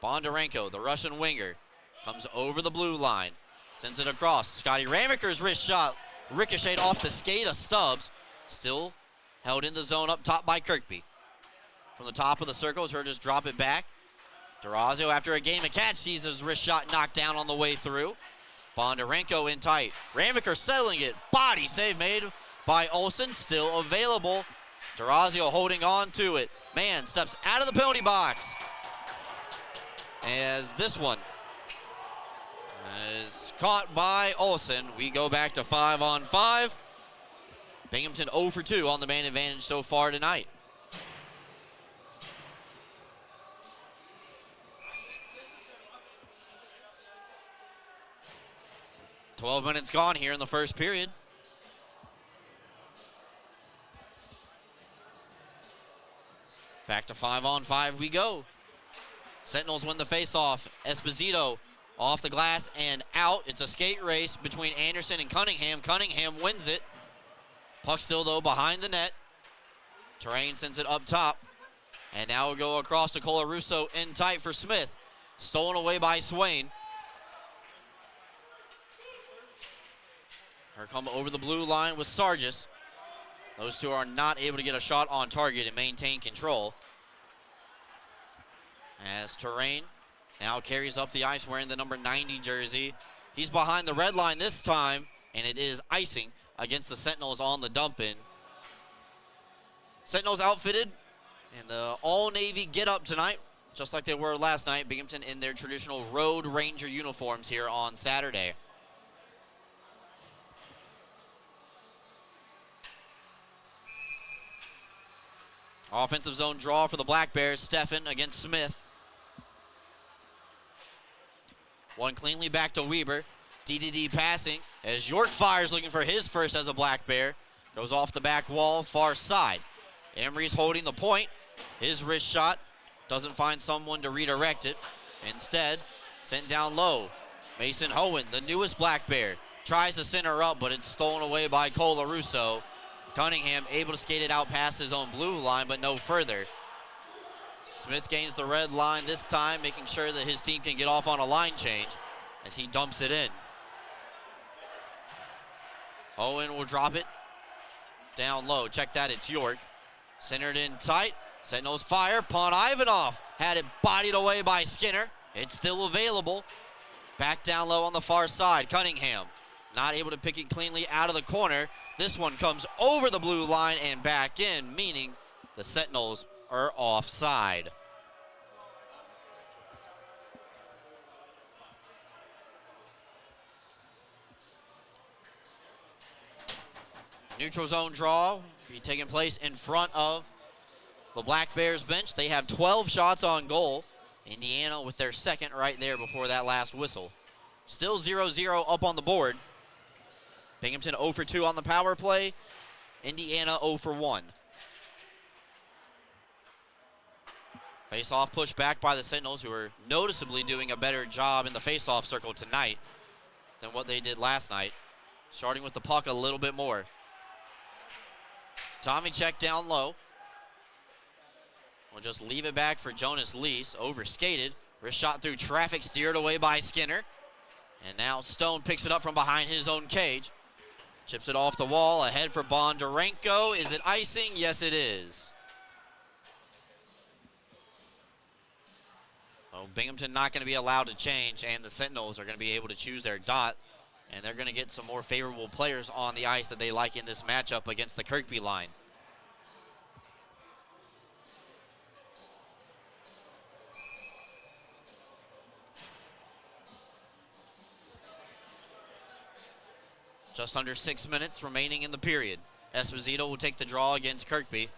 Bondarenko, the Russian winger, comes over the blue line. Sends it across. Scotty Ramaker's wrist shot ricocheted off the skate of Stubbs. Still held in the zone up top by Kirkby. From the top of the circle, as her just drop it back. Durazio, after a game of catch, sees his wrist shot knocked down on the way through. Bondarenko in tight. Ramaker settling it. Body save made by Olsen. Still available. Durazio holding on to it. Man steps out of the penalty box. As this one is caught by Olsen. We go back to 5-on-5. Binghamton 0 for 2 on the man advantage so far tonight. "12 minutes gone here in the first period. Back to 5-on-5 we go. Sentinels win the faceoff. Esposito off the glass and out. It's a skate race between Anderson and Cunningham. Cunningham wins it. Puck still, though, behind the net. Terrain sends it up top. And now we'll go across to Colarusso in tight for Smith. Stolen away by Swain. Here come over the blue line with Sargis. Those two are not able to get a shot on target and maintain control. As Terrain now carries up the ice wearing the number 90 jersey. He's behind the red line this time, and it is icing against the Sentinels on the dump-in. Sentinels outfitted in the all-navy get-up tonight, just like they were last night. Binghamton in their traditional Road Ranger uniforms here on Saturday. Offensive zone draw for the Black Bears. Steffen against Smith. One cleanly back to Weber. DDD passing as York fires, looking for his first as a Black Bear. Goes off the back wall, far side. Emery's holding the point. His wrist shot doesn't find someone to redirect it. Instead, sent down low. Mason Hohen, the newest Black Bear, tries to center up, but it's stolen away by Colarusso. Cunningham able to skate it out past his own blue line, but no further. Smith gains the red line this time, making sure that his team can get off on a line change as he dumps it in. Owen will drop it down low. Check that, it's York. Centered in tight. Sentinels fire. Pon Ivanov had it bodied away by Skinner. It's still available. Back down low on the far side. Cunningham not able to pick it cleanly out of the corner. This one comes over the blue line and back in, meaning the Sentinels are offside. Neutral zone draw will be taking place in front of the Black Bears bench. They have 12 shots on goal. Indiana with their second right there before that last whistle. Still 0-0 up on the board. Binghamton 0 for 2 on the power play. Indiana 0 for 1. Face-off push back by the Sentinels, who are noticeably doing a better job in the face-off circle tonight than what they did last night. Starting with the puck a little bit more. Tommy check down low. We'll just leave it back for Jonas Lees. Overskated. Wrist shot through traffic, steered away by Skinner. And now Stone picks it up from behind his own cage. Chips it off the wall, ahead for Bondarenko. Is it icing? Yes, it is. Oh, Binghamton not going to be allowed to change, and the Sentinels are going to be able to choose their dot. And they're going to get some more favorable players on the ice that they like in this matchup against the Kirkby line. Just under 6 minutes remaining in the period. Esposito will take the draw against Kirkby.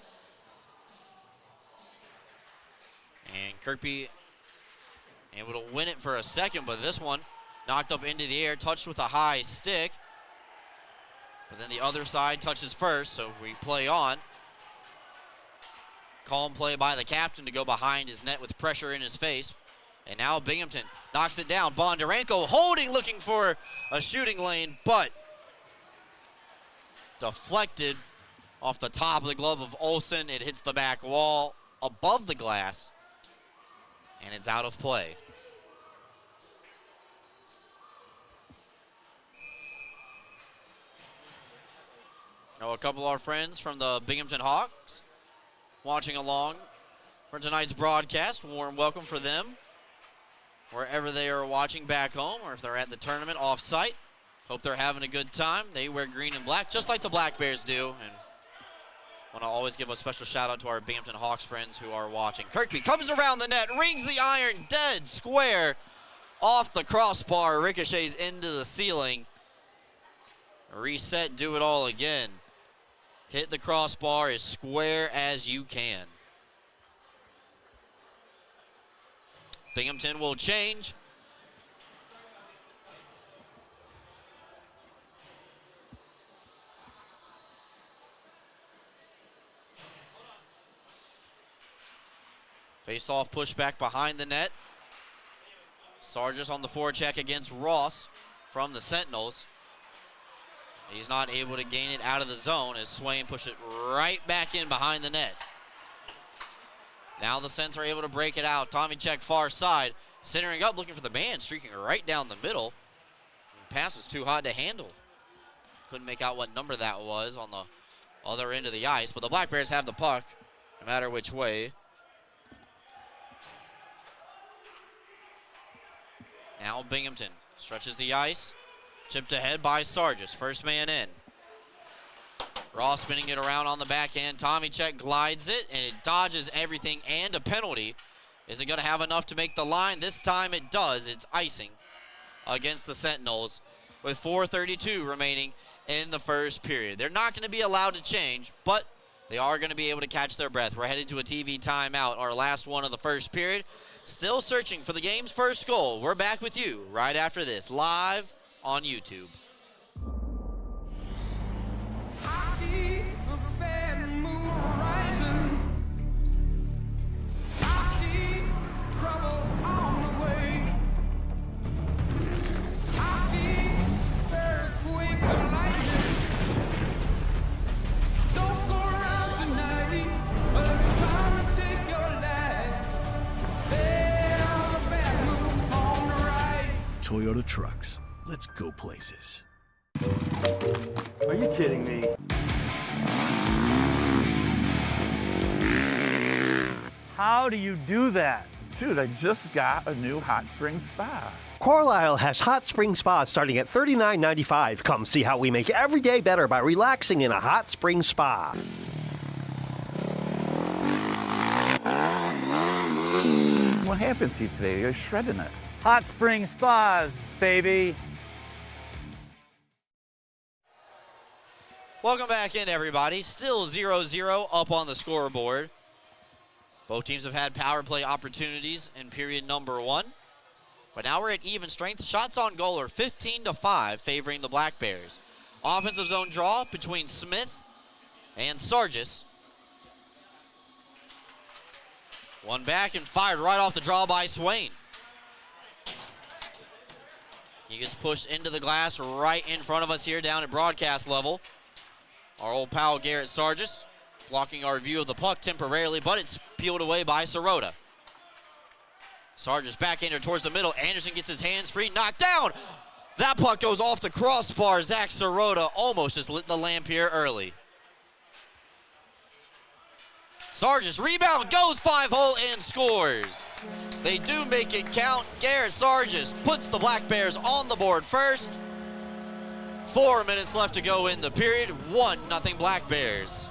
And Kirkby able to win it for a second, but this one knocked up into the air, touched with a high stick. But then the other side touches first, so we play on. Calm play by the captain to go behind his net with pressure in his face. And now Binghamton knocks it down. Bondarenko holding, looking for a shooting lane, but deflected off the top of the glove of Olsen. It hits the back wall above the glass, and it's out of play. Now a couple of our friends from the Binghamton Hawks watching along for tonight's broadcast. Warm welcome for them, wherever they are watching back home or if they're at the tournament off-site. Hope they're having a good time. They wear green and black, just like the Black Bears do. And want to always give a special shout-out to our Binghamton Hawks friends who are watching. Kirkby comes around the net, rings the iron dead square off the crossbar, ricochets into the ceiling. Reset, do it all again. Hit the crossbar as square as you can. Binghamton will change. Face-off pushback behind the net. Sargis on the forecheck against Ross from the Sentinels. He's not able to gain it out of the zone as Swain pushes it right back in behind the net. Now the Sens are able to break it out. Tommy check far side, centering up, looking for the man, streaking right down the middle. The pass was too hot to handle. Couldn't make out what number that was on the other end of the ice, but the Black Bears have the puck, no matter which way. Now Binghamton stretches the ice. Chipped ahead by Sargis. First man in. Ross spinning it around on the backhand. Tommy check glides it, and it dodges everything and a penalty. Is it going to have enough to make the line? This time it does. It's icing against the Sentinels with 4:32 remaining in the first period. They're not going to be allowed to change, but they are going to be able to catch their breath. We're headed to a TV timeout, our last one of the first period. Still searching for the game's first goal. We're back with you right after this, live on YouTube. Toyota trucks. Let's go places. Are you kidding me? How do you do that? Dude, I just got a new hot spring spa. Carlisle has hot spring spas starting at $39.95. Come see how we make every day better by relaxing in a hot spring spa. What happened to you today? You're shredding it. Hot spring spas, baby. Welcome back in, everybody. Still 0-0 up on the scoreboard. Both teams have had power play opportunities in period number one. But now we're at even strength. Shots on goal are 15-5, favoring the Black Bears. Offensive zone draw between Smith and Sargis. One back and fired right off the draw by Swain. He gets pushed into the glass right in front of us here down at broadcast level. Our old pal Garrett Sargis blocking our view of the puck temporarily, but it's peeled away by Sirota. Sargis backhander towards the middle. Anderson gets his hands free, knocked down. That puck goes off the crossbar. Zach Sirota almost just lit the lamp here early. Sargis rebound, goes 5-hole and scores. They do make it count. Garrett Sargis puts the Black Bears on the board first. 4 minutes left to go in the period. 1-0 Black Bears.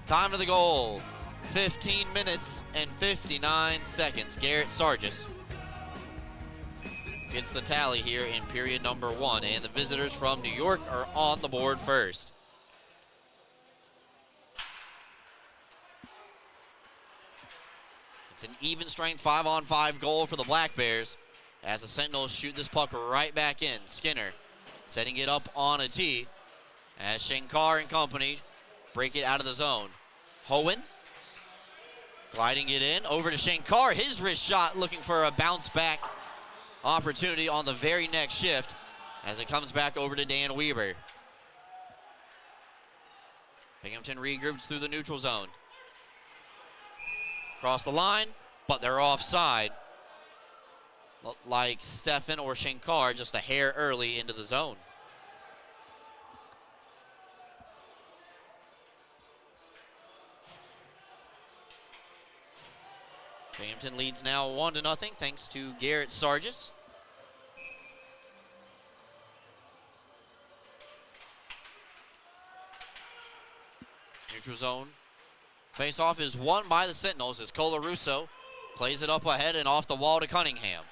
Time to the goal. 15 minutes and 59 seconds. Garrett Sargis gets the tally here in period number one, and the visitors from New York are on the board first. It's an even strength 5-on-5 goal for the Black Bears, as the Sentinels shoot this puck right back in. Skinner setting it up on a tee as Shankar and company break it out of the zone. Hohen gliding it in over to Shankar. His wrist shot looking for a bounce back opportunity on the very next shift as it comes back over to Dan Weber. Binghamton regroups through the neutral zone. Across the line, but they're offside. Looked like Stefan or Shankar just a hair early into the zone. Binghamton leads now 1-0 thanks to Garrett Sargis. Neutral zone. Face-off is won by the Sentinels as Colarusso plays it up ahead and off the wall to Cunningham.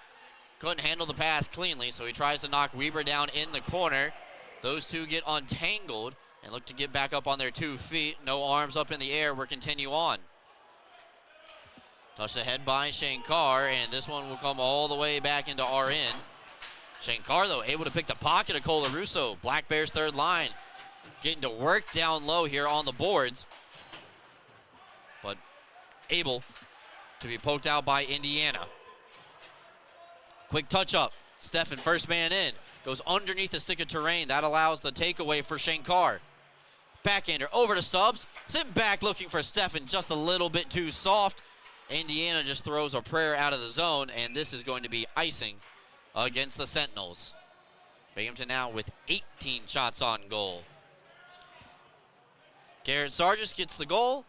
Couldn't handle the pass cleanly, so he tries to knock Weber down in the corner. Those two get untangled and look to get back up on their 2 feet. No arms up in the air. We'll continue on. Touched ahead by Shankar, and this one will come all the way back into RN. Shankar, though, able to pick the pocket of Colarusso. Black Bears third line getting to work down low here on the boards, but able to be poked out by Indiana. Quick touch up. Stefan, first man in, goes underneath the stick of terrain. That allows the takeaway for Shankar. Backhander over to Stubbs. Sitting back looking for Stefan, just a little bit too soft. Indiana just throws a prayer out of the zone, and this is going to be icing against the Sentinels. Binghamton now with 18 shots on goal. Garrett Sargis gets the goal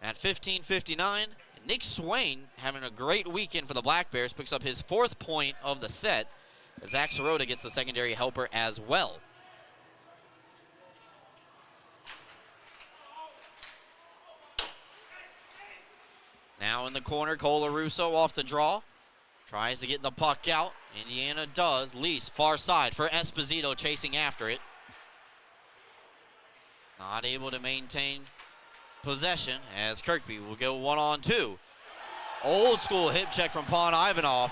at 15:59. Nick Swain, having a great weekend for the Black Bears, picks up his 4th point of the set. Zach Sirota gets the secondary helper as well. Now in the corner, Colarusso off the draw. Tries to get the puck out. Indiana does. Lease, far side for Esposito chasing after it. Not able to maintain possession as Kirkby will go 1-on-2. Old school hip check from Pon Ivanov.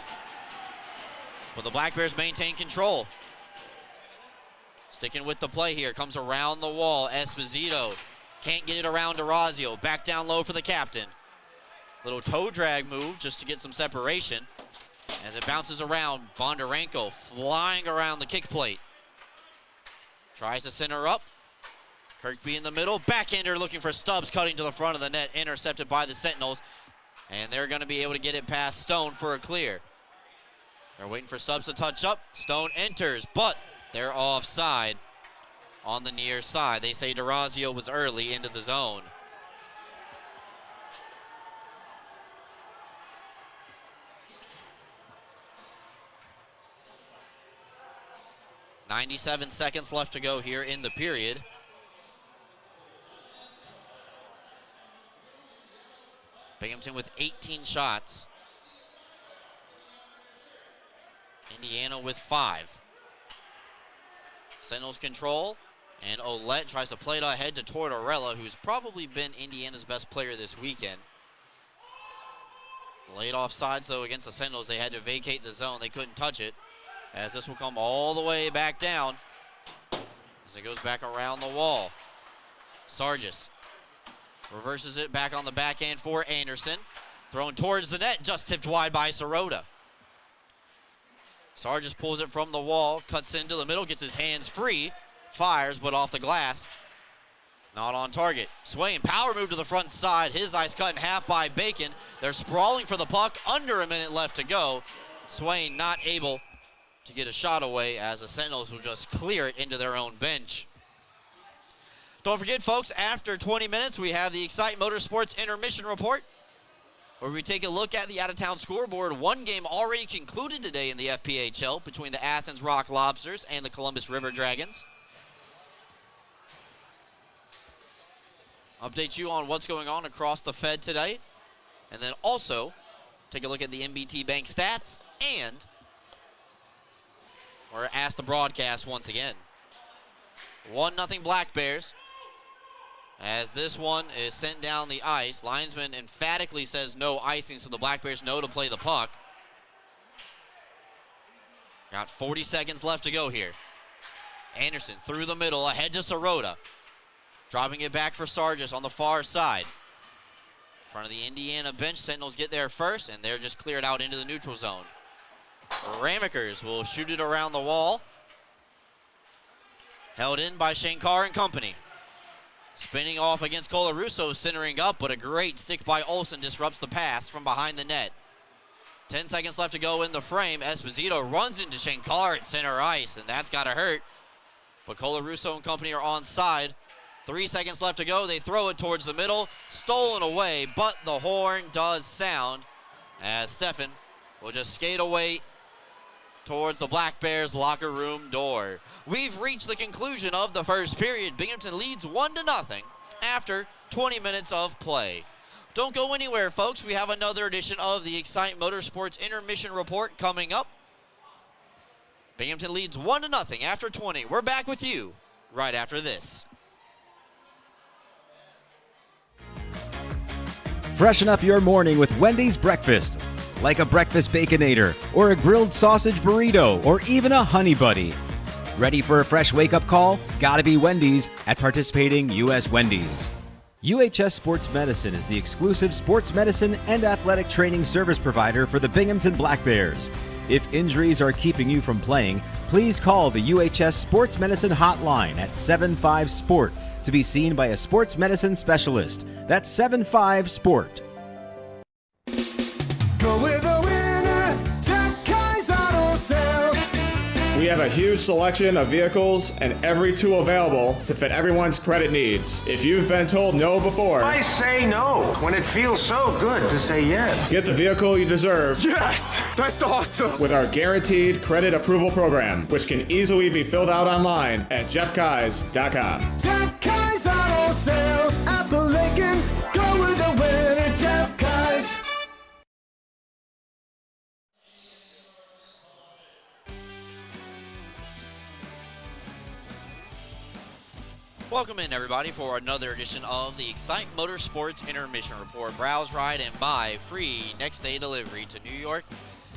But the Black Bears maintain control. Sticking with the play here. Comes around the wall. Esposito can't get it around D'Orazio. Back down low for the captain. Little toe drag move just to get some separation. As it bounces around, Bondarenko flying around the kick plate. Tries to center up. Kirkby in the middle. Backhander looking for Stubbs, cutting to the front of the net. Intercepted by the Sentinels. And they're going to be able to get it past Stone for a clear. They're waiting for Stubbs to touch up. Stone enters, but they're offside on the near side. They say D'Orazio was early into the zone. .97 seconds left to go here in the period. Binghamton with 18 shots. Indiana with 5. Sentinels control, and Ouellette tries to play it ahead to Tortorella, who's probably been Indiana's best player this weekend. Laid off sides, though, against the Sentinels. They had to vacate the zone. They couldn't touch it, as this will come all the way back down as it goes back around the wall. Sargis reverses it back on the backhand for Anderson. Thrown towards the net, just tipped wide by Sirota. Sargis pulls it from the wall, cuts into the middle, gets his hands free, fires, but off the glass. Not on target. Swain, power move to the front side. His ice cut in half by Bacon. They're sprawling for the puck, under a minute left to go. Swain not able to get a shot away as the Sentinels will just clear it into their own bench. Don't forget, folks, after 20 minutes, we have the Excite Motorsports Intermission Report, where we take a look at the out-of-town scoreboard. One game already concluded today in the FPHL between the Athens Rock Lobsters and the Columbus River Dragons. Update you on what's going on across the Fed today, and then also take a look at the MBT Bank stats, and we're asked the broadcast once again. 1-0 Black Bears. As this one is sent down the ice, linesman emphatically says no icing, so the Black Bears know to play the puck. Got 40 seconds left to go here. Anderson through the middle, ahead to Sirota. Dropping it back for Sargis on the far side. In front of the Indiana bench, Sentinels get there first, and they're just cleared out into the neutral zone. Ramekers will shoot it around the wall. Held in by Shankar and company. Spinning off against Colarusso, centering up, but a great stick by Olsen disrupts the pass from behind the net. 10 seconds left to go in the frame. Esposito runs into Shankar at center ice, and that's got to hurt. But Colarusso and company are onside. 3 seconds left to go. They throw it towards the middle. Stolen away, but the horn does sound as Stefan will just skate away towards the Black Bears locker room door. We've reached the conclusion of the first period. Binghamton leads 1-0 after 20 minutes of play. Don't go anywhere, folks. We have another edition of the Excite Motorsports Intermission Report coming up. Binghamton leads 1-0 after 20. We're back with you right after this. Freshen up your morning with Wendy's breakfast. Like a breakfast Baconator, or a grilled sausage burrito, or even a Honey Buddy. Ready for a fresh wake-up call? Gotta be Wendy's at participating U.S. Wendy's. UHS Sports Medicine is the exclusive sports medicine and athletic training service provider for the Binghamton Black Bears. If injuries are keeping you from playing, please call the UHS Sports Medicine hotline at 75-SPORT to be seen by a sports medicine specialist. That's 75-SPORT. Go with the winner, Jeff Kai's Auto Sales. We have a huge selection of vehicles and every tool available to fit everyone's credit needs. If you've been told no before, I say no when it feels so good to say yes. Get the vehicle you deserve. Yes, that's awesome. With our guaranteed credit approval program, which can easily be filled out online at jeffkais.com. Jeff Kai's Auto Sales, Apple Lincoln. Go with the winner, Jeff Kai's. Welcome in, everybody, for another edition of the Excite Motorsports Intermission Report. Browse, ride, and buy free next-day delivery to New York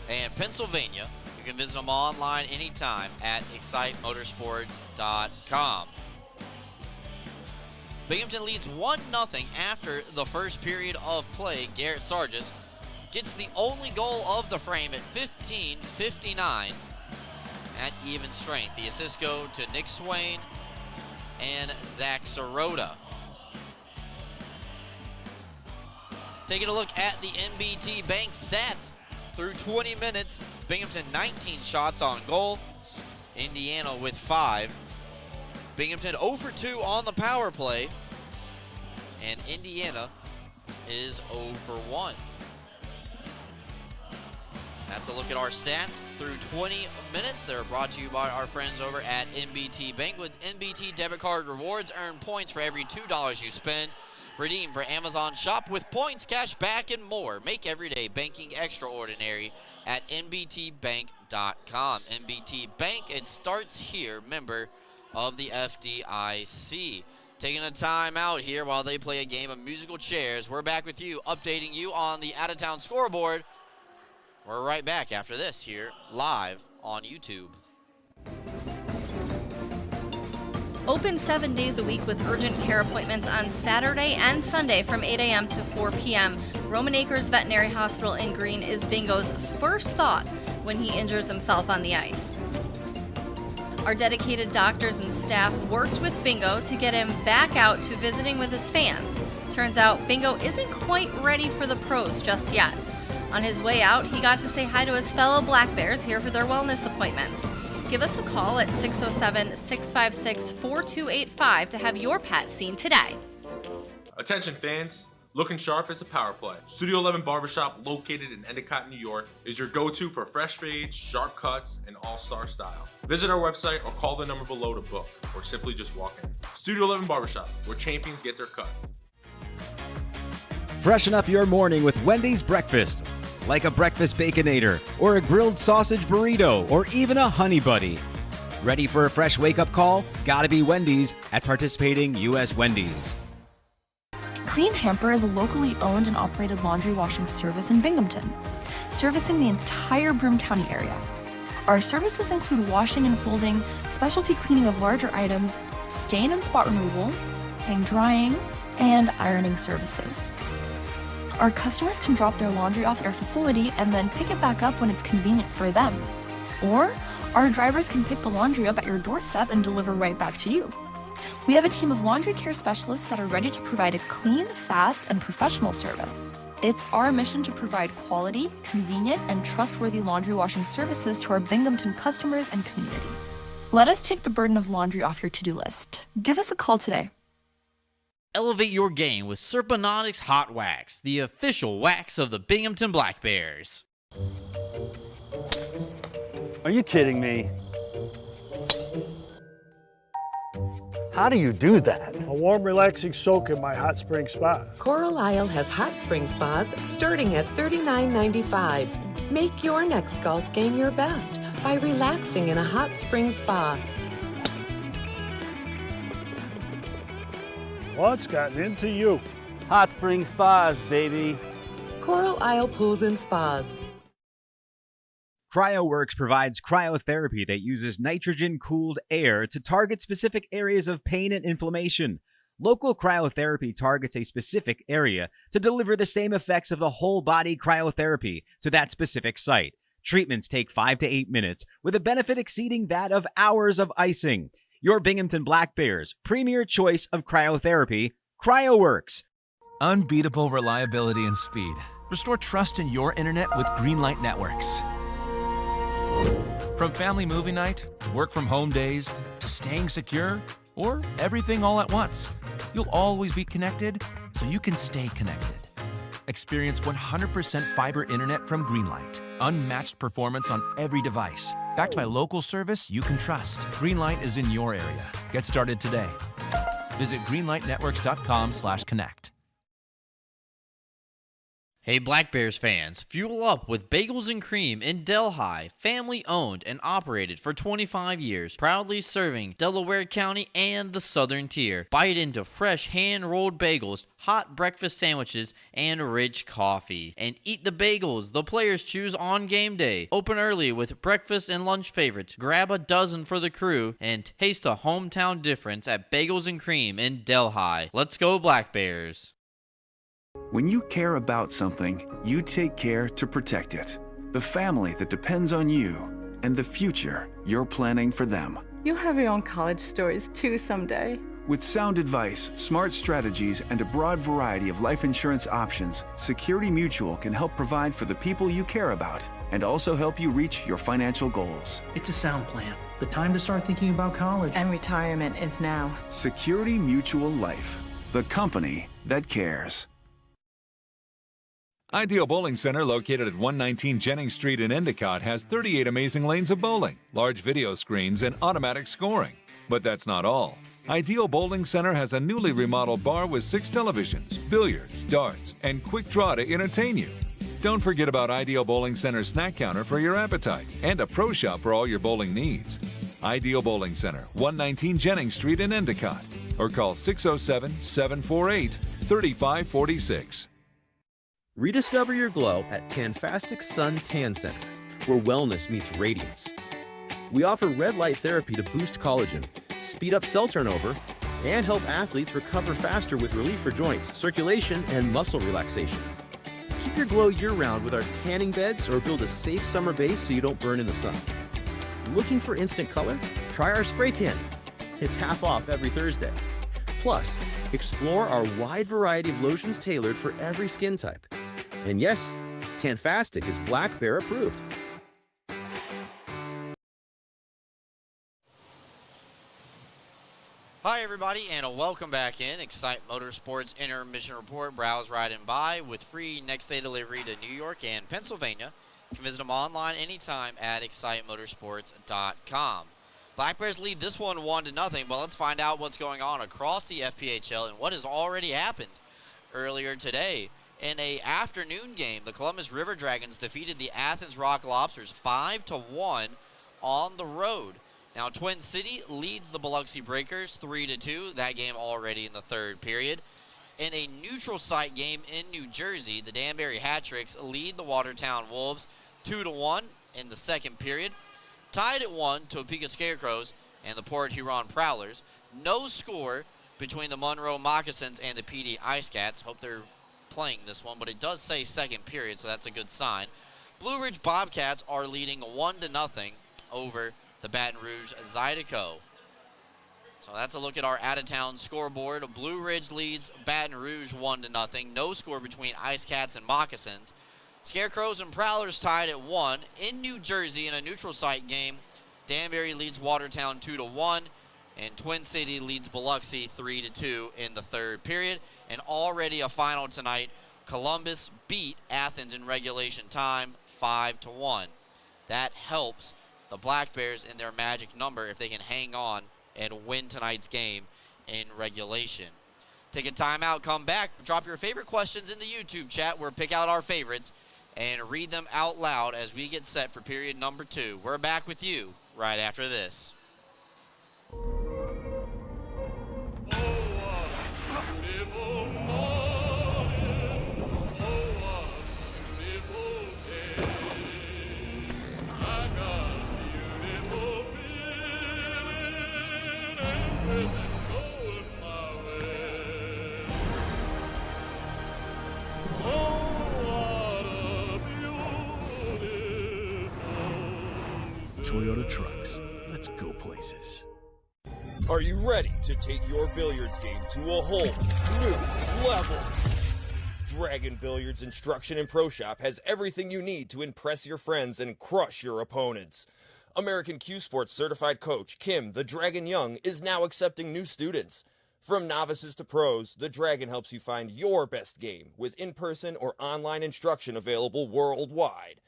and Pennsylvania. You can visit them online anytime at excitemotorsports.com. Binghamton leads 1-0 after the first period of play. Garrett Sargis gets the only goal of the frame at 15:59 at even strength. The assists go to Nick Swain and Zach Sirota. Taking a look at the NBT Bank stats through 20 minutes. Binghamton 19 shots on goal. Indiana with 5. Binghamton 0 for 2 on the power play. And Indiana is 0 for 1. That's a look at our stats through 20 minutes. They're brought to you by our friends over at NBT Bank. With NBT debit card rewards, earn points for every $2 you spend. Redeem for Amazon Shop with points, cash back, and more. Make everyday banking extraordinary at nbtbank.com. NBT Bank, it starts here. Member of the FDIC. Taking a time out here while they play a game of musical chairs. We're back with you, updating you on the out-of-town scoreboard. We're right back after this here, live on YouTube. Open 7 days a week with urgent care appointments on Saturday and Sunday from 8 a.m. to 4 p.m. Roman Acres Veterinary Hospital in Green is Bingo's first thought when he injures himself on the ice. Our dedicated doctors and staff worked with Bingo to get him back out to visiting with his fans. Turns out Bingo isn't quite ready for the pros just yet. On his way out, he got to say hi to his fellow Black Bears here for their wellness appointments. Give us a call at 607-656-4285 to have your pet seen today. Attention fans, looking sharp is a power play. Studio 11 Barbershop, located in Endicott, New York, is your go-to for fresh fades, sharp cuts, and all-star style. Visit our website or call the number below to book, or simply just walk in. Studio 11 Barbershop, where champions get their cut. Freshen up your morning with Wendy's breakfast. Like a breakfast Baconator, or a grilled sausage burrito, or even a Honey Buddy. Ready for a fresh wake-up call? Gotta be Wendy's at participating U.S. Wendy's. Clean Hamper is a locally owned and operated laundry washing service in Binghamton, servicing the entire Broome County area. Our services include washing and folding, specialty cleaning of larger items, stain and spot removal, hang drying, and ironing services. Our customers can drop their laundry off at our facility and then pick it back up when it's convenient for them. Or our drivers can pick the laundry up at your doorstep and deliver right back to you. We have a team of laundry care specialists that are ready to provide a clean, fast, and professional service. It's our mission to provide quality, convenient, and trustworthy laundry washing services to our Binghamton customers and community. Let us take the burden of laundry off your to-do list. Give us a call today. Elevate your game with Serponautics Hot Wax, the official wax of the Binghamton Black Bears. Are you kidding me? How do you do that? A warm, relaxing soak in my hot spring spa. Coral Isle has hot spring spas starting at $39.95. Make your next golf game your best by relaxing in a hot spring spa. What's gotten into you? Hot spring spas, baby. Coral Isle Pools and Spas. CryoWorks provides cryotherapy that uses nitrogen-cooled air to target specific areas of pain and inflammation. Local cryotherapy targets a specific area to deliver the same effects of the whole-body cryotherapy to that specific site. Treatments take 5 to 8 minutes, with a benefit exceeding that of hours of icing. Your Binghamton Black Bears' premier choice of cryotherapy, CryoWorks. Unbeatable reliability and speed. Restore trust in your internet with Greenlight Networks. From family movie night, to work from home days, to staying secure, or everything all at once, you'll always be connected so you can stay connected. Experience 100% fiber internet from Greenlight. Unmatched performance on every device. Backed by local service you can trust. Greenlight is in your area. Get started today. Visit greenlightnetworks.com/connect. Hey Black Bears fans, fuel up with Bagels and Cream in Delhi, family owned and operated for 25 years, proudly serving Delaware County and the Southern Tier. Bite into fresh hand-rolled bagels, hot breakfast sandwiches, and rich coffee. And eat the bagels the players choose on game day. Open early with breakfast and lunch favorites. Grab a dozen for the crew and taste the hometown difference at Bagels and Cream in Delhi. Let's go Black Bears. When you care about something, you take care to protect it. The family that depends on you, and the future you're planning for them. You'll have your own college stories too someday. With sound advice, smart strategies, and a broad variety of life insurance options, Security Mutual can help provide for the people you care about and also help you reach your financial goals. It's a sound plan. The time to start thinking about college. And retirement is now. Security Mutual Life, the company that cares. Ideal Bowling Center, located at 119 Jennings Street in Endicott, has 38 amazing lanes of bowling, large video screens, and automatic scoring. But that's not all. Ideal Bowling Center has a newly remodeled bar with 6 televisions, billiards, darts, and quick draw to entertain you. Don't forget about Ideal Bowling Center's snack counter for your appetite and a pro shop for all your bowling needs. Ideal Bowling Center, 119 Jennings Street in Endicott, or call 607-748-3546. Rediscover your glow at Tanfastic Sun Tan Center, where wellness meets radiance. We offer red light therapy to boost collagen, speed up cell turnover, and help athletes recover faster with relief for joints, circulation, and muscle relaxation. Keep your glow year-round with our tanning beds or build a safe summer base so you don't burn in the sun. Looking for instant color? Try our spray tan. It's half off every Thursday. Plus, explore our wide variety of lotions tailored for every skin type. And yes, Tanfastic is Black Bear approved. Hi everybody, and welcome back in Excite Motorsports Intermission Report. Browse right and buy with free next day delivery to New York and Pennsylvania. You can visit them online anytime at excitemotorsports.com. Black Bears lead this one 1-0, but let's find out what's going on across the FPHL and what has already happened earlier today. In an afternoon game, the Columbus River Dragons defeated the Athens Rock Lobsters 5-1 on the road. Now, Twin City leads the Biloxi Breakers 3-2. That game already in the third period. In a neutral site game in New Jersey, the Danbury Hat Tricks lead the Watertown Wolves 2-1 in the second period. Tied at 1, Topeka Scarecrows and the Port Huron Prowlers. No score between the Monroe Moccasins and the PD Ice Cats. Hope they're playing this one, but it does say second period, so that's a good sign. Blue Ridge Bobcats are leading 1-0 over the Baton Rouge Zydeco. So that's a look at our out-of-town scoreboard. Blue Ridge leads Baton Rouge 1-0. No score between Ice Cats and Moccasins. Scarecrows and Prowlers tied at 1. In New Jersey, in a neutral site game, Danbury leads Watertown 2-1, and Twin City leads Biloxi 3-2 in the third period. And already a final tonight, Columbus beat Athens in regulation time 5-1. That helps the Black Bears in their magic number if they can hang on and win tonight's game in regulation. Take a timeout, come back, drop your favorite questions in the YouTube chat. We'll pick out our favorites and read them out loud as we get set for period number 2. We're back with you right after this. Toyota Trucks. Let's go places. Are you ready to take your billiards game to a whole new level? Dragon Billiards Instruction and Pro Shop has everything you need to impress your friends and crush your opponents. American Q Sports certified coach Kim the Dragon Young is now accepting new students. From novices to pros, the Dragon helps you find your best game with in-person or online instruction available worldwide.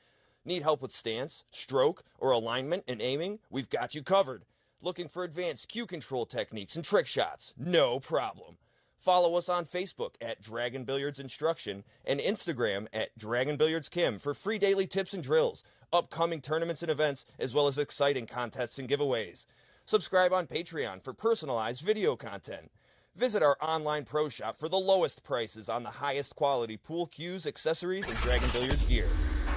Need help with stance, stroke, or alignment and aiming? We've got you covered. Looking for advanced cue control techniques and trick shots? No problem. Follow us on Facebook at Dragon Billiards Instruction and Instagram at Dragon Billiards Kim for free daily tips and drills, upcoming tournaments and events, as well as exciting contests and giveaways. Subscribe on Patreon for personalized video content. Visit our online pro shop for the lowest prices on the highest quality pool cues, accessories, and Dragon Billiards gear.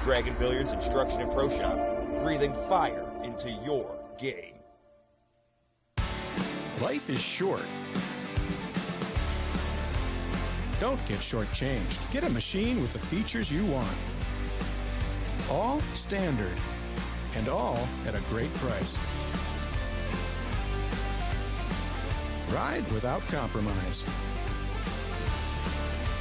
Dragon Billiards Instruction and Pro Shop, breathing fire into your game. Life is short. Don't get shortchanged. Get a machine with the features you want. All standard, and all at a great price. Ride without compromise.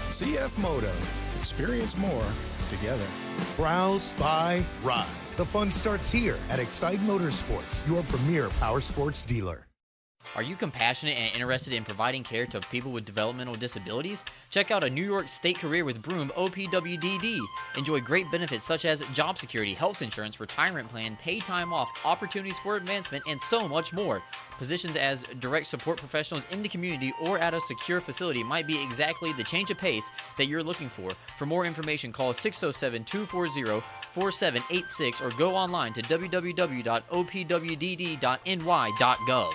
CF Moto. Experience more together. Browse, buy, ride. The fun starts here at Excite Motorsports, your premier power sports dealer. Are you compassionate and interested in providing care to people with developmental disabilities? Check out a New York State Career with Broom OPWDD. Enjoy great benefits such as job security, health insurance, retirement plan, paid time off, opportunities for advancement, and so much more. Positions as direct support professionals in the community or at a secure facility might be exactly the change of pace that you're looking for. For more information, call 607-240-4786 or go online to www.opwdd.ny.gov.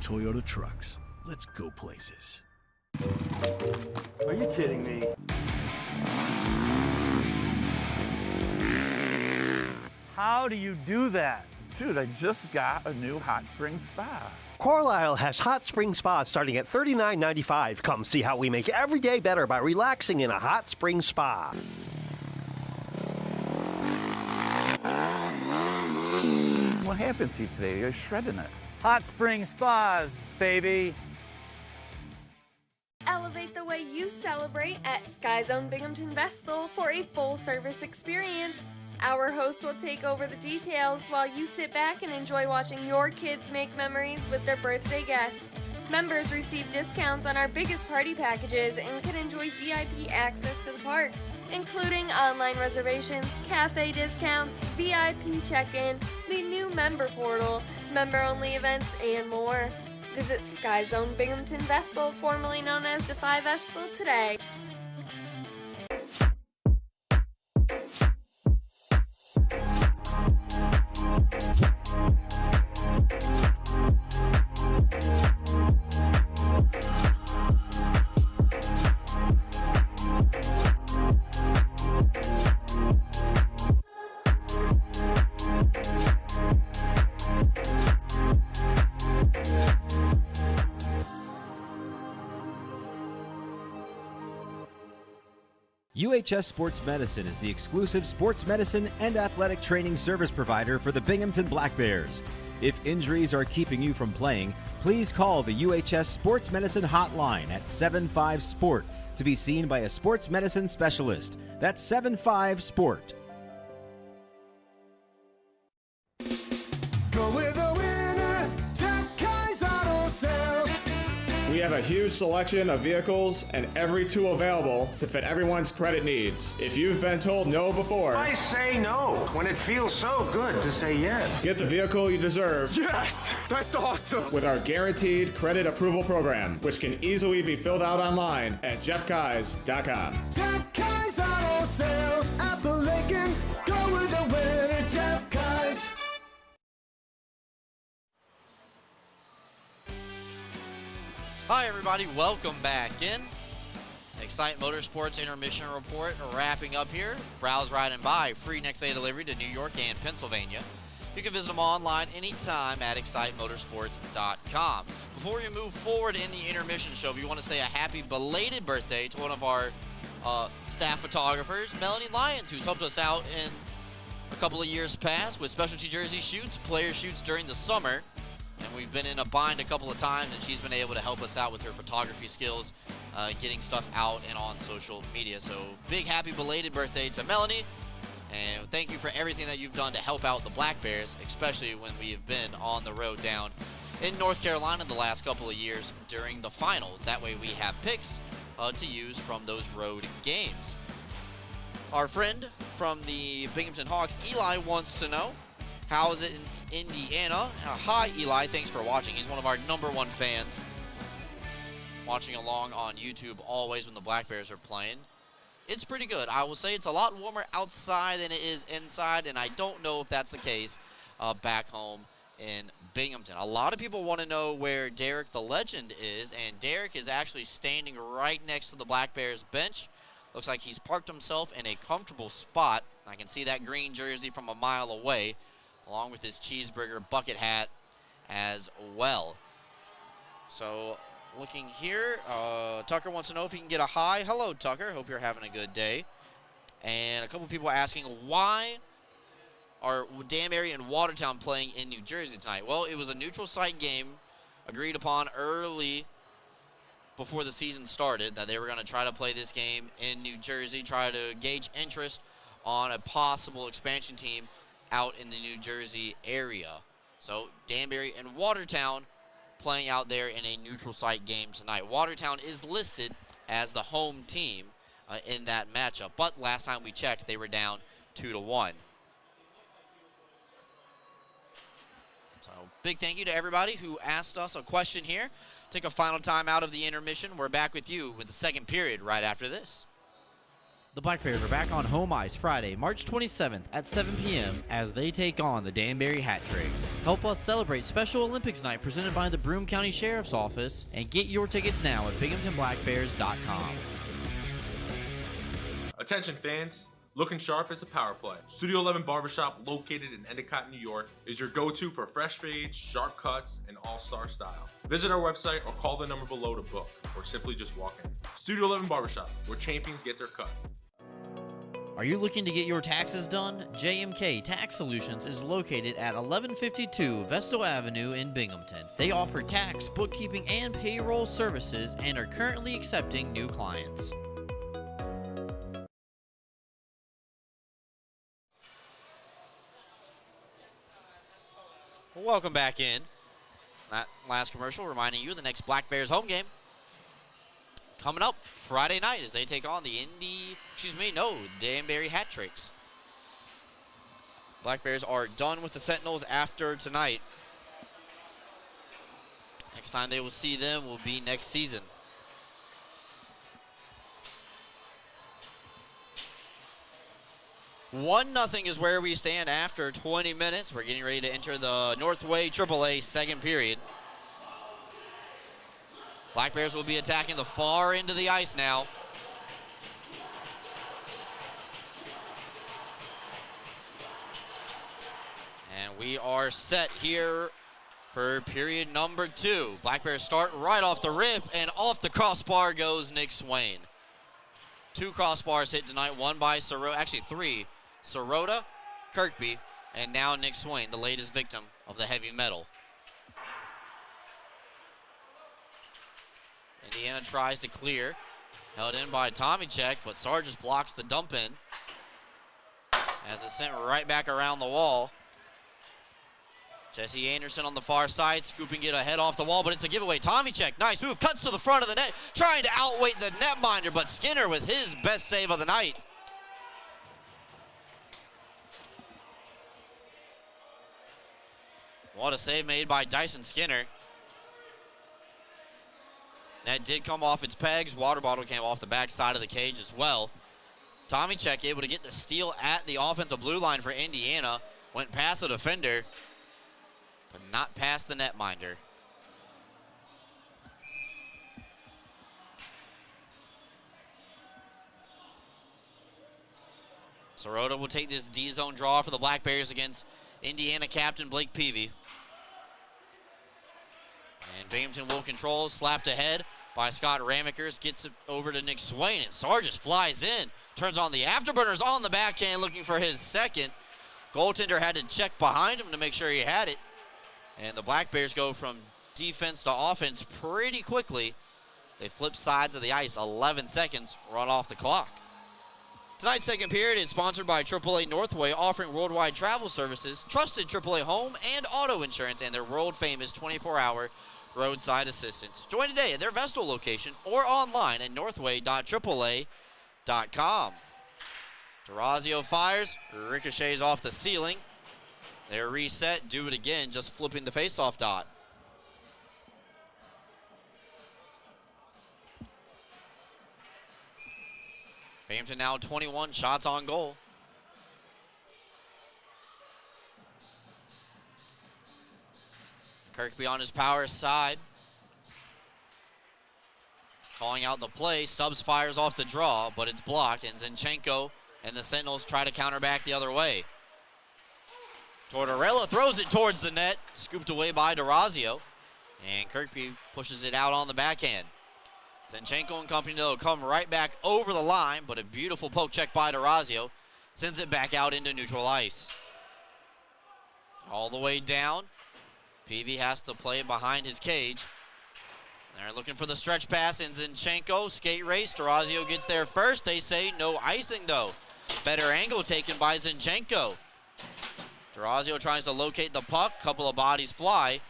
Toyota Trucks. Let's go places. Are you kidding me? How do you do that? Dude, I just got a new hot spring spa. Carlisle has hot spring spas starting at $39.95. Come see how we make every day better by relaxing in a hot spring spa. What happened to you today? You're shredding it. Hot Spring Spas, baby. Elevate the way you celebrate at Sky Zone Binghamton Vestal for a full-service experience. Our hosts will take over the details while you sit back and enjoy watching your kids make memories with their birthday guests. Members receive discounts on our biggest party packages and can enjoy VIP access to the park, including online reservations, cafe discounts, VIP check-in, the new member portal, member-only events, and more. Visit Sky Zone Binghamton Vestal, formerly known as Defy Vestal, today. UHS Sports Medicine is the exclusive sports medicine and athletic training service provider for the Binghamton Black Bears. If injuries are keeping you from playing, please call the UHS Sports Medicine hotline at 75-SPORT to be seen by a sports medicine specialist. That's 75-SPORT. Go with the winner, Jeff Kai's Auto Sales. We have a huge selection of vehicles and every tool available to fit everyone's credit needs. If you've been told no before, I say no when it feels so good to say yes. Get the vehicle you deserve. Yes, that's awesome. With our guaranteed credit approval program, which can easily be filled out online at jeffkais.com. Jeff Kai's Auto Sales, Appalachian. Go with the winner, Jeff Kai's. Hi everybody, welcome back in. Excite Motorsports Intermission Report wrapping up here. Browse, ride, and buy. Free next day delivery to New York and Pennsylvania. You can visit them online anytime at excitemotorsports.com. Before we move forward in the intermission show, we want to say a happy belated birthday to one of our staff photographers, Melanie Lyons, who's helped us out in a couple of years past with specialty jersey shoots, player shoots during the summer. And we've been in a bind a couple of times, and she's been able to help us out with her photography skills, getting stuff out and on social media. So big happy belated birthday to Melanie, and thank you for everything that you've done to help out the Black Bears, especially when we have been on the road down in North Carolina the last couple of years during the finals. That way we have picks to use from those road games. Our friend from the Binghamton Hawks, Eli, wants to know, how is it in Indiana? Hi, Eli. Thanks for watching. He's one of our #1 fans. Watching along on YouTube always when the Black Bears are playing. It's pretty good. I will say it's a lot warmer outside than it is inside, and I don't know if that's the case back home in Binghamton. A lot of people want to know where Derek the Legend is, and Derek is actually standing right next to the Black Bears bench. Looks like he's parked himself in a comfortable spot. I can see that green jersey from a mile away, along with his cheeseburger bucket hat as well. So looking here, Tucker wants to know if he can get a hi. Hello, Tucker. Hope you're having a good day. And a couple people asking, why are Danbury and Watertown playing in New Jersey tonight? Well, it was a neutral site game agreed upon early before the season started, that they were going to try to play this game in New Jersey, try to gauge interest on a possible expansion team out in the New Jersey area. So Danbury and Watertown playing out there in a neutral site game tonight. Watertown is listed as the home team in that matchup, but last time we checked, they were down 2-1. So big thank you to everybody who asked us a question here. Take a final time out of the intermission. We're back with you with the second period right after this. The Black Bears are back on home ice Friday, March 27th at 7 p.m. as they take on the Danbury Hat Tricks. Help us celebrate Special Olympics Night presented by the Broome County Sheriff's Office, and get your tickets now at binghamtonblackbears.com. Attention fans, looking sharp is a power play. Studio 11 Barbershop, located in Endicott, New York, is your go-to for fresh fades, sharp cuts, and all-star style. Visit our website or call the number below to book, or simply just walk in. Studio 11 Barbershop, where champions get their cut. Are you looking to get your taxes done? JMK Tax Solutions is located at 1152 Vestal Avenue in Binghamton. They offer tax, bookkeeping, and payroll services and are currently accepting new clients. Welcome back in. That last commercial reminding you the next Black Bears home game coming up Friday night as they take on the Danbury Hat Tricks. Black Bears are done with the Sentinels after tonight. Next time they will see them will be next season. 1-0 is where we stand after 20 minutes. We're getting ready to enter the Northway AAA second period. Black Bears will be attacking the far end of the ice now. And we are set here for period number 2. Black Bears start right off the rip, and off the crossbar goes Nick Swain. 2 crossbars hit tonight, one by Sirota, actually 3. Sirota, Kirkby, and now Nick Swain, the latest victim of the heavy metal. Indiana tries to clear. Held in by Tomicek, but Sargis blocks the dump in as it's sent right back around the wall. Jesse Anderson on the far side, scooping it ahead off the wall, but it's a giveaway. Tomicek, nice move, cuts to the front of the net, trying to outweight the netminder, but Skinner with his best save of the night. What a save made by Dyson Skinner. Net did come off its pegs. Water bottle came off the back side of the cage as well. Tomicek able to get the steal at the offensive blue line for Indiana. Went past the defender, but not past the netminder. Sirota will take this D-zone draw for the Black Bears against Indiana captain Blake Peavy. And Binghamton will control, slapped ahead by Scott Ramekers, gets it over to Nick Swain, and Sargis flies in, turns on the afterburners on the backhand, looking for his second. Goaltender had to check behind him to make sure he had it. And the Black Bears go from defense to offense pretty quickly. They flip sides of the ice, 11 seconds run off the clock. Tonight's second period is sponsored by AAA Northway, offering worldwide travel services, trusted AAA home and auto insurance, and their world-famous 24-hour roadside assistance. Join today at their Vestal location or online at northway.aaa.com. DeRazio fires, ricochets off the ceiling. They're reset, do it again, just flipping the faceoff dot. Binghamton now 21 shots on goal. Kirkby on his power side. Calling out the play. Stubbs fires off the draw, but it's blocked, and Zinchenko and the Sentinels try to counter back the other way. Tortorella throws it towards the net, scooped away by DeRazio, and Kirkby pushes it out on the backhand. Zinchenko and company, though, come right back over the line, but a beautiful poke check by DeRazio sends it back out into neutral ice. All the way down. Peavy has to play it behind his cage. They're looking for the stretch pass, and Zinchenko, skate race. DeRazio gets there first. They say no icing, though. Better angle taken by Zinchenko. DeRazio tries to locate the puck. Couple of bodies fly.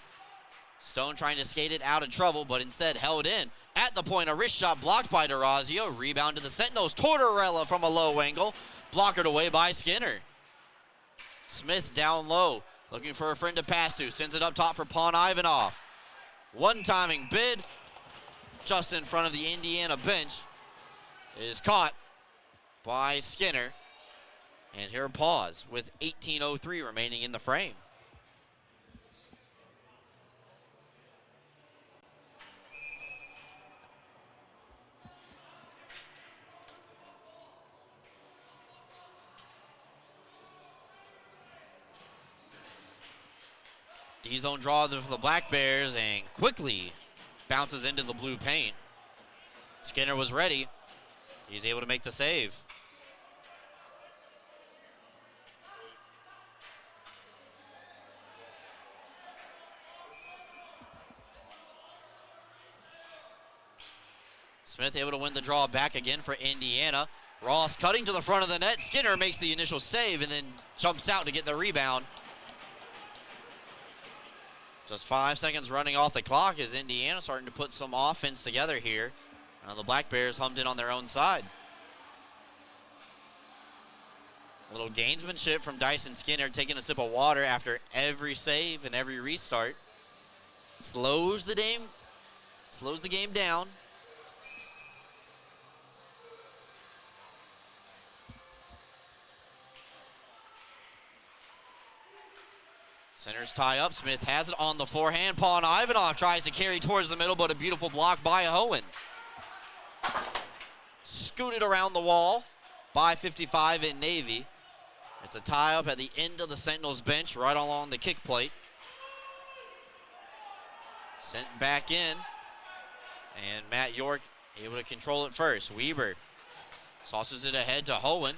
Stone trying to skate it out of trouble, but instead held in. At the point, a wrist shot blocked by DeRazio. Rebound to the Sentinels. Tortorella from a low angle. Blockered away by Skinner. Smith down low, looking for a friend to pass to. Sends it up top for Pon Ivanov. One-timing bid, just in front of the Indiana bench, is caught by Skinner. And here pause with 18:03 remaining in the frame. D-zone draw for the Black Bears and quickly bounces into the blue paint. Skinner was ready. He's able to make the save. Smith able to win the draw back again for Indiana. Ross cutting to the front of the net. Skinner makes the initial save and then jumps out to get the rebound. Just 5 seconds running off the clock as Indiana starting to put some offense together here. The Black Bears hummed in on their own side. A little gamesmanship from Dyson Skinner, taking a sip of water after every save and every restart. slows the game down. Centers tie up. Smith has it on the forehand. Pawn Ivanov tries to carry towards the middle, but a beautiful block by Hohen. Scooted around the wall by 55 in Navy. It's a tie up at the end of the Sentinels bench, right along the kick plate. Sent back in, and Matt York able to control it first. Weber sauces it ahead to Hohen.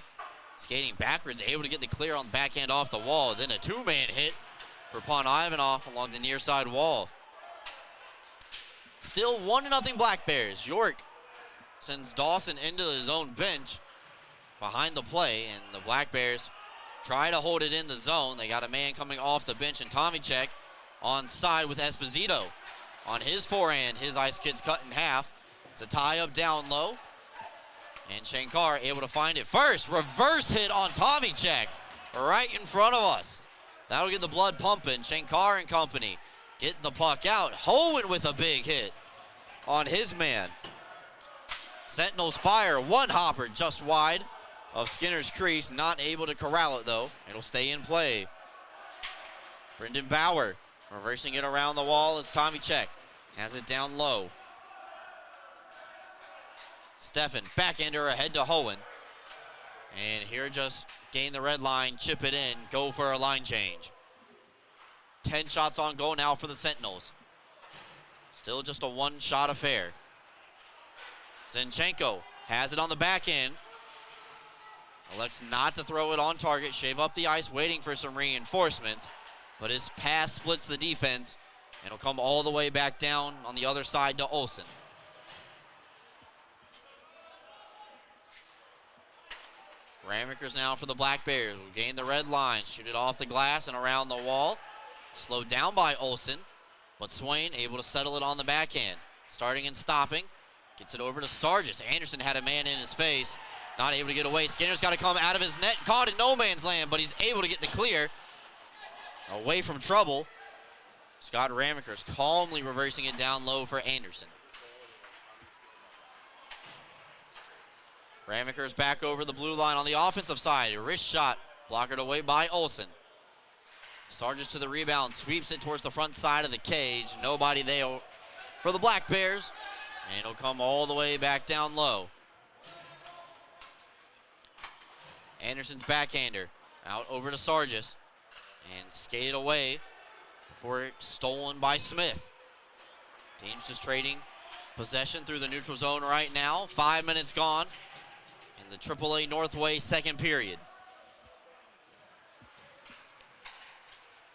Skating backwards, able to get the clear on the backhand off the wall. Then a two-man hit for Pawn Ivanov along the near side wall. Still 1-0 Black Bears. York sends Dawson into his own bench behind the play, and the Black Bears try to hold it in the zone. They got a man coming off the bench, and Tomicek on side with Esposito. On his forehand, his ice kid's cut in half. It's a tie-up down low, and Shankar able to find it first. Reverse hit on Tomicek right in front of us. That'll get the blood pumping. Shankar and company get the puck out. Hohen with a big hit on his man. Sentinels fire. One hopper just wide of Skinner's crease. Not able to corral it, though. It'll stay in play. Brendan Bauer reversing it around the wall as Tomicek has it down low. Steffen, backhander ahead to Hohen. And here just gain the red line, chip it in, go for a line change. 10 shots on goal now for the Sentinels. Still just a one-shot affair. Zinchenko has it on the back end. Elects not to throw it on target, shave up the ice, waiting for some reinforcements. But his pass splits the defense, and it'll come all the way back down on the other side to Olsen. Ramickers now for the Black Bears. Will gain the red line, shoot it off the glass and around the wall. Slowed down by Olsen, but Swain able to settle it on the backhand. Starting and stopping. Gets it over to Sargis. Anderson had a man in his face. Not able to get away. Skinner's got to come out of his net. Caught in no man's land, but he's able to get the clear. Away from trouble. Scott Ramickers calmly reversing it down low for Anderson. Ramickers back over the blue line on the offensive side. A wrist shot. Blockered away by Olsen. Sargis to the rebound. Sweeps it towards the front side of the cage. Nobody there for the Black Bears. And it'll come all the way back down low. Anderson's backhander. Out over to Sargis. And skated away before it's stolen by Smith. Teams just trading possession through the neutral zone right now. 5 minutes gone in the AAA Northway second period.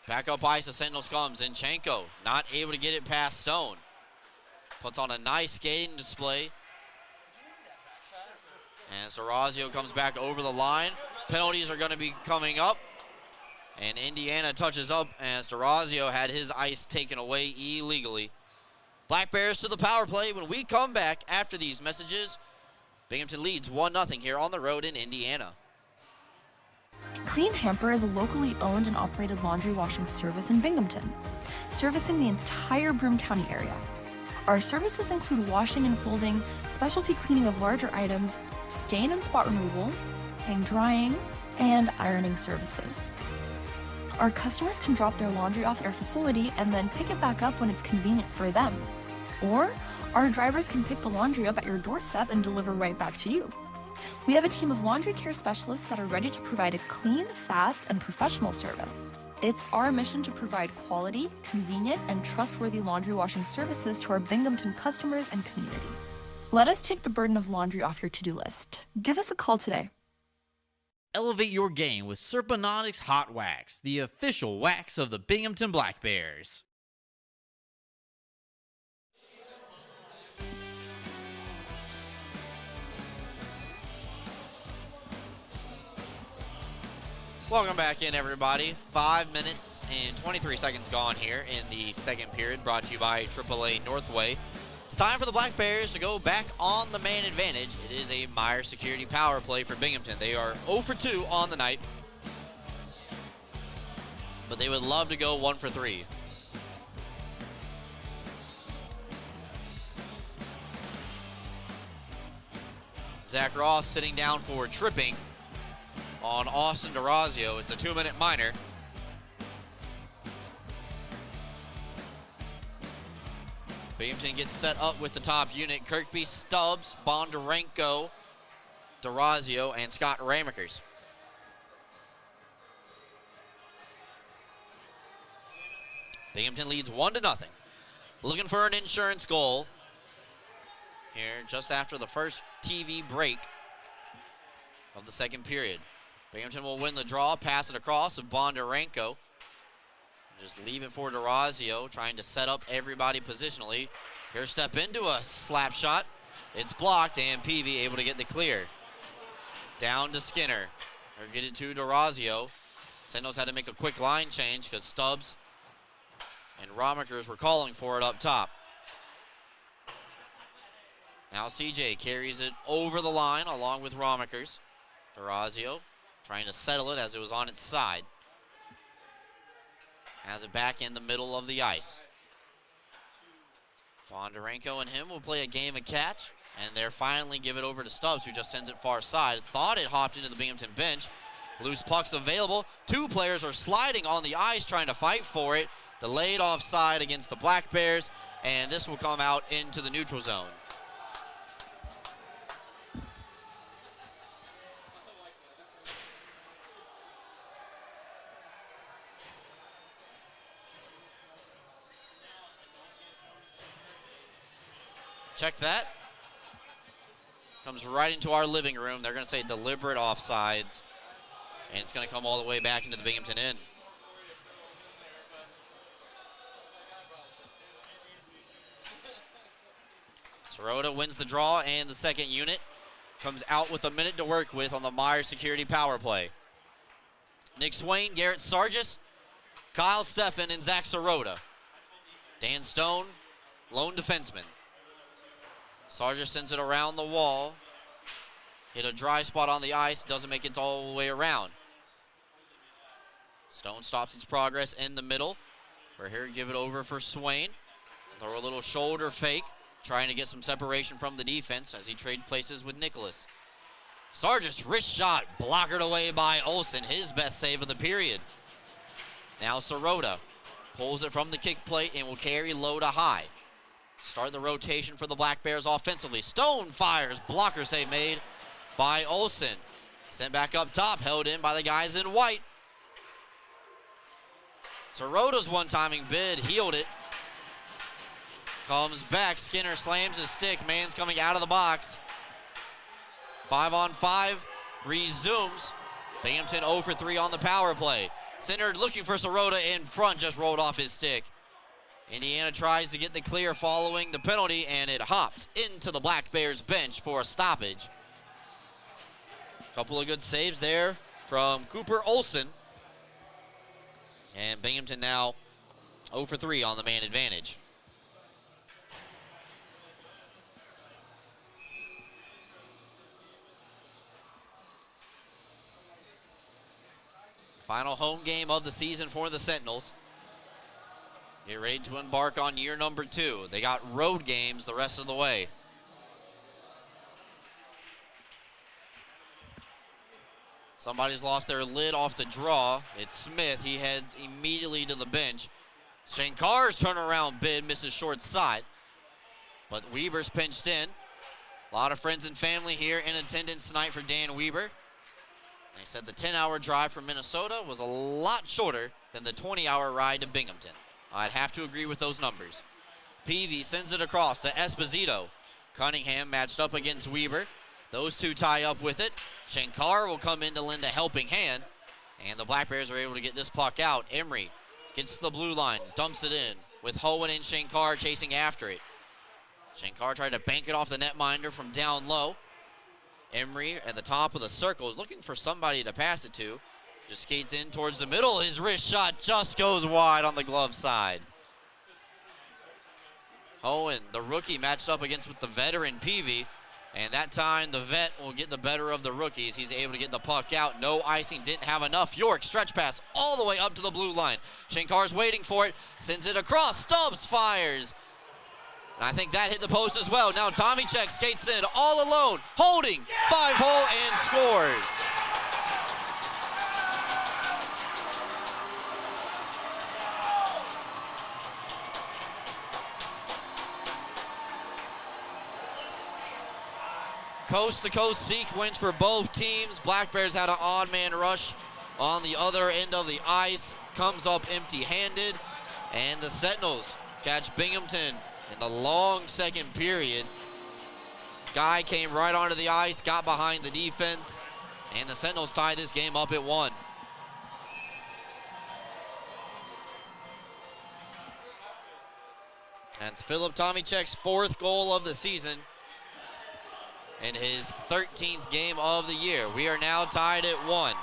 Back up ice, the Sentinels comes. Zinchenko not able to get it past Stone. Puts on a nice skating display. And Storazio comes back over the line. Penalties are going to be coming up. And Indiana touches up as Storazio had his ice taken away illegally. Black Bears to the power play when we come back after these messages. Binghamton leads 1-0 here on the road in Indiana. Clean Hamper is a locally owned and operated laundry washing service in Binghamton, servicing the entire Broome County area. Our services include washing and folding, specialty cleaning of larger items, stain and spot removal, hang drying, and ironing services. Our customers can drop their laundry off at our facility and then pick it back up when it's convenient for them. Or our drivers can pick the laundry up at your doorstep and deliver right back to you. We have a team of laundry care specialists that are ready to provide a clean, fast, and professional service. It's our mission to provide quality, convenient, and trustworthy laundry washing services to our Binghamton customers and community. Let us take the burden of laundry off your to-do list. Give us a call today. Elevate your game with Serponautics Hot Wax, the official wax of the Binghamton Black Bears. Welcome back in, everybody. 5 minutes and 23 seconds gone here in the second period, brought to you by AAA Northway. It's time for the Black Bears to go back on the man advantage. It is a Meyer Security power play for Binghamton. They are 0 for 2 on the night, but they would love to go 1 for 3. Zach Ross sitting down for tripping on Austin DeRazio. It's a 2-minute minor. Binghamton gets set up with the top unit. Kirkby, Stubbs, Bondarenko, DeRazio, and Scott Ramakers. Binghamton leads 1-0. Looking for an insurance goal here just after the first TV break of the second period. Binghamton will win the draw, pass it across with Bondarenko. Just leave it for DeRazio, trying to set up everybody positionally. Here, step into a slap shot. It's blocked, and Peavy able to get the clear. Down to Skinner. Or get it to DeRazio. Sentinels had to make a quick line change because Stubbs and Ramakers were calling for it up top. Now CJ carries it over the line along with Ramakers. DeRazio trying to settle it as it was on its side. Has it back in the middle of the ice. Bondarenko and him will play a game of catch, and they're finally give it over to Stubbs, who just sends it far side. Thought it hopped into the Binghamton bench. Loose puck's available. Two players are sliding on the ice trying to fight for it. Delayed offside against the Black Bears, and this will come out into the neutral zone. Check that. Comes right into our living room. They're going to say deliberate offsides, and it's going to come all the way back into the Binghamton end. Sirota wins the draw, and the second unit comes out with a minute to work with on the Myers Security power play. Nick Swain, Garrett Sargis, Kyle Steffen, and Zach Sirota. Dan Stone, lone defenseman. Sargis sends it around the wall. Hit a dry spot on the ice, doesn't make it all the way around. Stone stops its progress in the middle. We're here to give it over for Swain. Throw a little shoulder fake, trying to get some separation from the defense as he trades places with Nicholas. Sargis, wrist shot, blockered away by Olsen, his best save of the period. Now Sirota pulls it from the kick plate and will carry low to high. Start the rotation for the Black Bears offensively. Stone fires, blocker save made by Olsen. Sent back up top, held in by the guys in white. Sirota's one-timing bid, healed it. Comes back, Skinner slams his stick, man's coming out of the box. 5-on-5 resumes. Binghamton 0 for 3 on the power play. Center looking for Sirota in front, just rolled off his stick. Indiana tries to get the clear following the penalty, and it hops into the Black Bears bench for a stoppage. Couple of good saves there from Cooper Olsen. And Binghamton now 0 for 3 on the man advantage. Final home game of the season for the Sentinels. Get ready to embark on year number 2. They got road games the rest of the way. Somebody's lost their lid off the draw. It's Smith. He heads immediately to the bench. Shankar's turnaround bid misses short side, but Weber's pinched in. A lot of friends and family here in attendance tonight for Dan Weber. They said the 10-hour drive from Minnesota was a lot shorter than the 20-hour ride to Binghamton. I'd have to agree with those numbers. Peavy sends it across to Esposito. Cunningham matched up against Weber. Those two tie up with it. Shankar will come in to lend a helping hand, and the Black Bears are able to get this puck out. Emery gets to the blue line, dumps it in, with Hohen and Shankar chasing after it. Shankar tried to bank it off the netminder from down low. Emery at the top of the circle is looking for somebody to pass it to. Just skates in towards the middle. His wrist shot just goes wide on the glove side. Hohen, the rookie, matched up against with the veteran Peavy. And that time, the vet will get the better of the rookies. He's able to get the puck out. No icing, didn't have enough. York, stretch pass all the way up to the blue line. Shankar's waiting for it, sends it across. Stubbs fires. And I think that hit the post as well. Now Tomicek skates in all alone, holding 5-hole and scores. Coast-to-coast sequence for both teams. Black Bears had an odd man rush on the other end of the ice. Comes up empty-handed. And the Sentinels catch Binghamton in the long second period. Guy came right onto the ice, got behind the defense, and the Sentinels tie this game up at 1. That's Philip Tomicek's 4th goal of the season and his 13th game of the year. We are now tied at 1.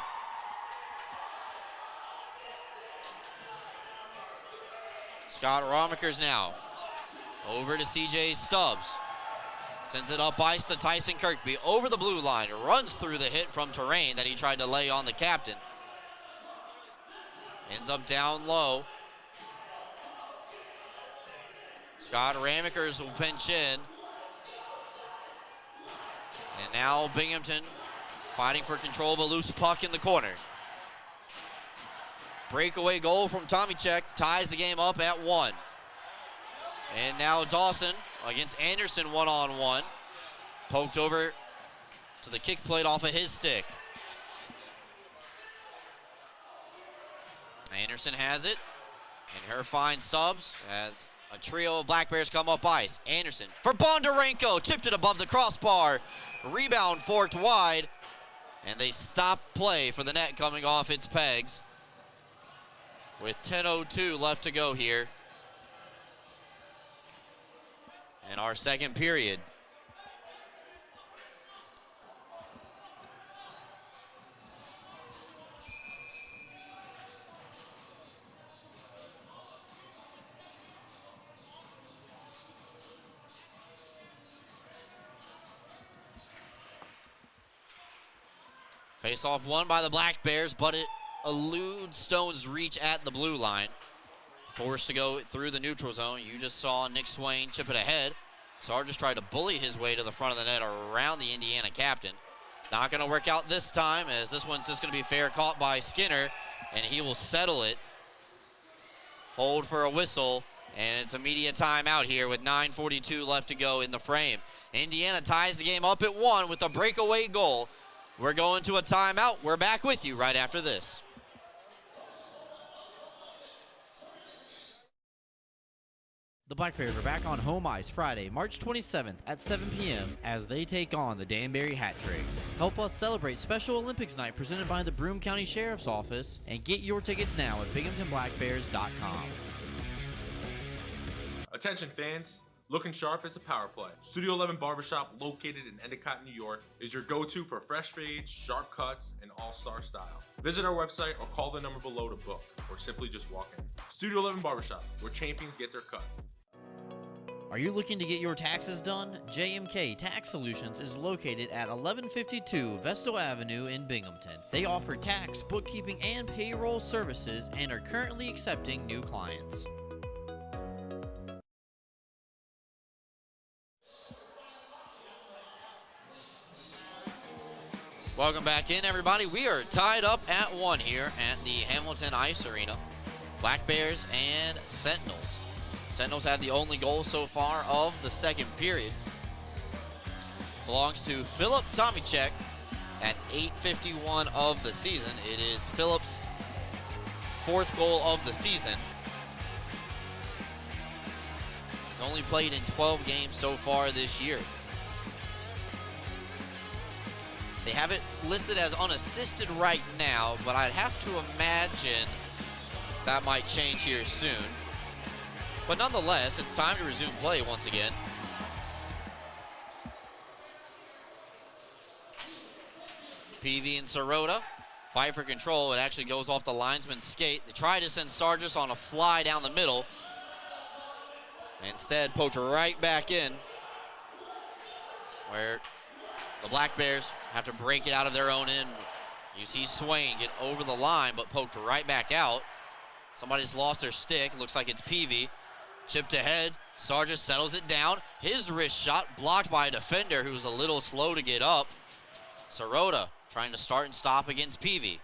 Scott Romakers now over to CJ Stubbs. Sends it up ice to Tyson Kirkby over the blue line. Runs through the hit from Terrain that he tried to lay on the captain. Ends up down low. Scott Romakers will pinch in. And now Binghamton fighting for control of a loose puck in the corner. Breakaway goal from Tomicek ties the game up at 1. And now Dawson against Anderson one-on-one. Poked over to the kick plate off of his stick. Anderson has it. And her finds Stubbs as a trio of Black Bears come up ice. Anderson for Bondarenko. Tipped it above the crossbar. Rebound forked wide. And they stop play for the net coming off its pegs. With 10:02 left to go here in our second period. Face-off won by the Black Bears, but it eludes Stone's reach at the blue line. Forced to go through the neutral zone. You just saw Nick Swain chip it ahead. Sargis tried to bully his way to the front of the net around the Indiana captain. Not going to work out this time, as this one's just going to be fair caught by Skinner, and he will settle it. Hold for a whistle, and it's immediate timeout here with 9:42 left to go in the frame. Indiana ties the game up at 1 with a breakaway goal. We're going to a timeout. We're back with you right after this. The Black Bears are back on home ice Friday, March 27th at 7 p.m. as they take on the Danbury Hat Tricks. Help us celebrate Special Olympics Night presented by the Broome County Sheriff's Office and get your tickets now at BinghamtonBlackBears.com. Attention fans, looking sharp is a power play. Studio 11 Barbershop, located in Endicott, New York, is your go-to for fresh fades, sharp cuts, and all-star style. Visit our website or call the number below to book, or simply just walk in. Studio 11 Barbershop, where champions get their cut. Are you looking to get your taxes done? JMK Tax Solutions is located at 1152 Vestal Avenue in Binghamton. They offer tax, bookkeeping, and payroll services and are currently accepting new clients. Welcome back in, everybody. We are tied up at 1 here at the Hamilton Ice Arena. Black Bears and Sentinels. Sentinels had the only goal so far of the second period. Belongs to Philip Tomicek at 8:51 of the season. It is Philip's 4th goal of the season. He's only played in 12 games so far this year. They have it listed as unassisted right now, but I'd have to imagine that might change here soon. But nonetheless, it's time to resume play once again. PV and Sirota fight for control. It actually goes off the linesman's skate. They try to send Sargis on a fly down the middle. Instead, poked right back in, where the Black Bears have to break it out of their own end. You see Swain get over the line, but poked right back out. Somebody's lost their stick. Looks like it's Peavy. Chipped ahead Sargis settles it down. His wrist shot blocked by a defender who was a little slow to get up. Sirota trying to start and stop against Peavy.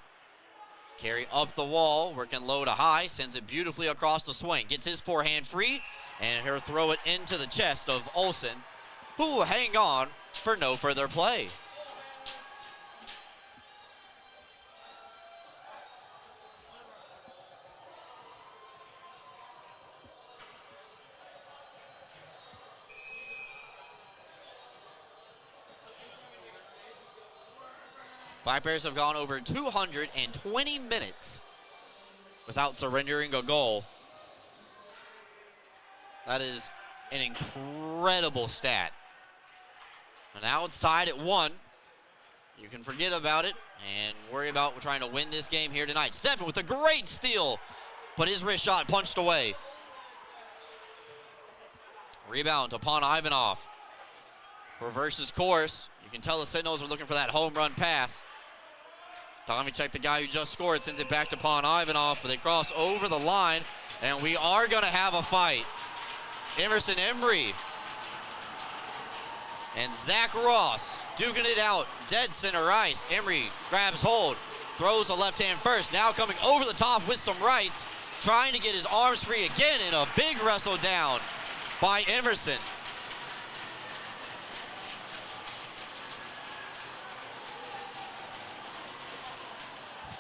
Carry up the wall, working low to high, sends it beautifully across the swing. Gets his forehand free, and he'll throw it into the chest of Olsen, who will hang on for no further play. Black Bears have gone over 220 minutes without surrendering a goal. That is an incredible stat. And now it's tied at 1. You can forget about it and worry about trying to win this game here tonight. Steffen with a great steal, but his wrist shot punched away. Rebound upon Ivanov. Reverses course. You can tell the Sentinels are looking for that home run pass. Tomicek, the guy who just scored, sends it back to Pon Ivanov, but they cross over the line, and we are going to have a fight. Emerson Embry and Zach Ross duking it out, dead center ice. Embry grabs hold, throws a left hand first, now coming over the top with some rights, trying to get his arms free again, and a big wrestle down by Emerson.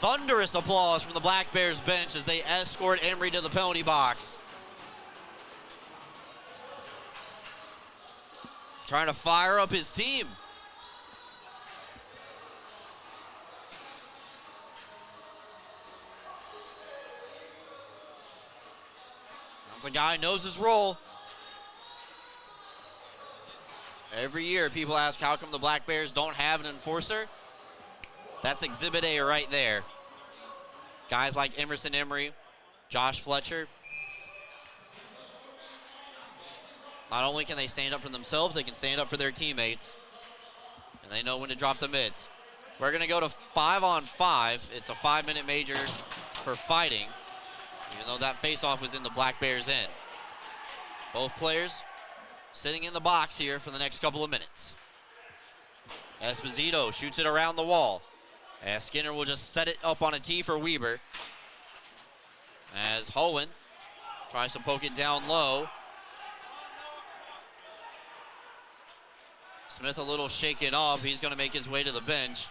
Thunderous applause from the Black Bears bench as they escort Embry to the penalty box. Trying to fire up his team. That's a guy who knows his role. Every year people ask how come the Black Bears don't have an enforcer. That's Exhibit A right there. Guys like Emerson Embry, Josh Fletcher. Not only can they stand up for themselves, they can stand up for their teammates. And they know when to drop the mids. We're going to go to 5-on-5. It's a 5-minute major for fighting, even though that faceoff was in the Black Bears' end. Both players sitting in the box here for the next couple of minutes. Esposito shoots it around the wall. As Skinner will just set it up on a tee for Weber. As Hohen tries to poke it down low. Smith a little shaken up. He's going to make his way to the bench.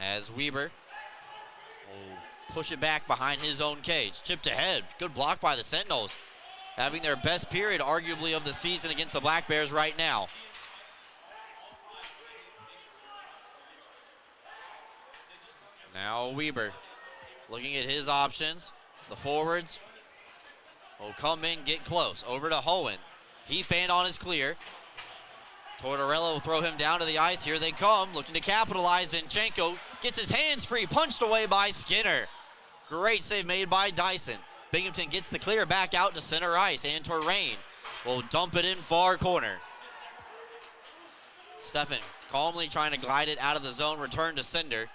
As Weber will push it back behind his own cage. Chipped ahead. Good block by the Sentinels. Having their best period, arguably, of the season against the Black Bears right now. Now Weber looking at his options. The forwards will come in, get close. Over to Hohen. He fanned on his clear. Tortorella will throw him down to the ice. Here they come, looking to capitalize. Zinchenko gets his hands free, punched away by Skinner. Great save made by Dyson. Binghamton gets the clear back out to center ice, and Terrain will dump it in far corner. Steffen calmly trying to glide it out of the zone, return to Cinder.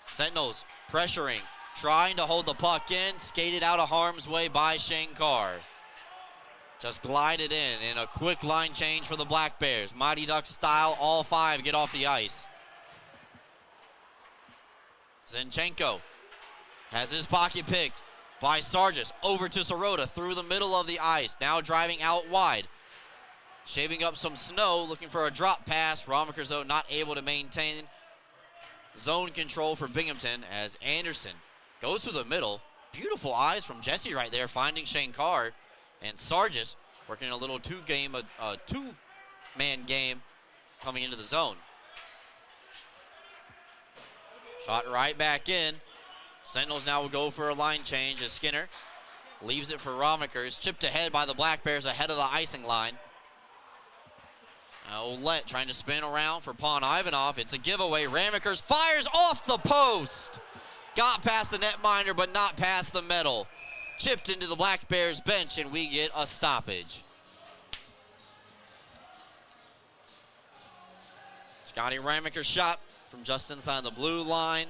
Sentinels pressuring, trying to hold the puck in, skated out of harm's way by Shankar. Just glided in a quick line change for the Black Bears. Mighty Ducks style, all 5 get off the ice. Zinchenko has his pocket picked by Sargis. Over to Sirota through the middle of the ice. Now driving out wide. Shaving up some snow, looking for a drop pass. Romakers, though, not able to maintain zone control for Binghamton as Anderson goes through the middle. Beautiful eyes from Jesse right there, finding Shankar. And Sargis working a little two-man game coming into the zone. Shot right back in. Sentinels now will go for a line change as Skinner leaves it for Romakers. Chipped ahead by the Black Bears ahead of the icing line. Ouellette trying to spin around for Pon Ivanov. It's a giveaway. Ramakers fires off the post. Got past the netminder, but not past the metal. Chipped into the Black Bears bench, and we get a stoppage. Scotty Ramaker's shot from just inside the blue line.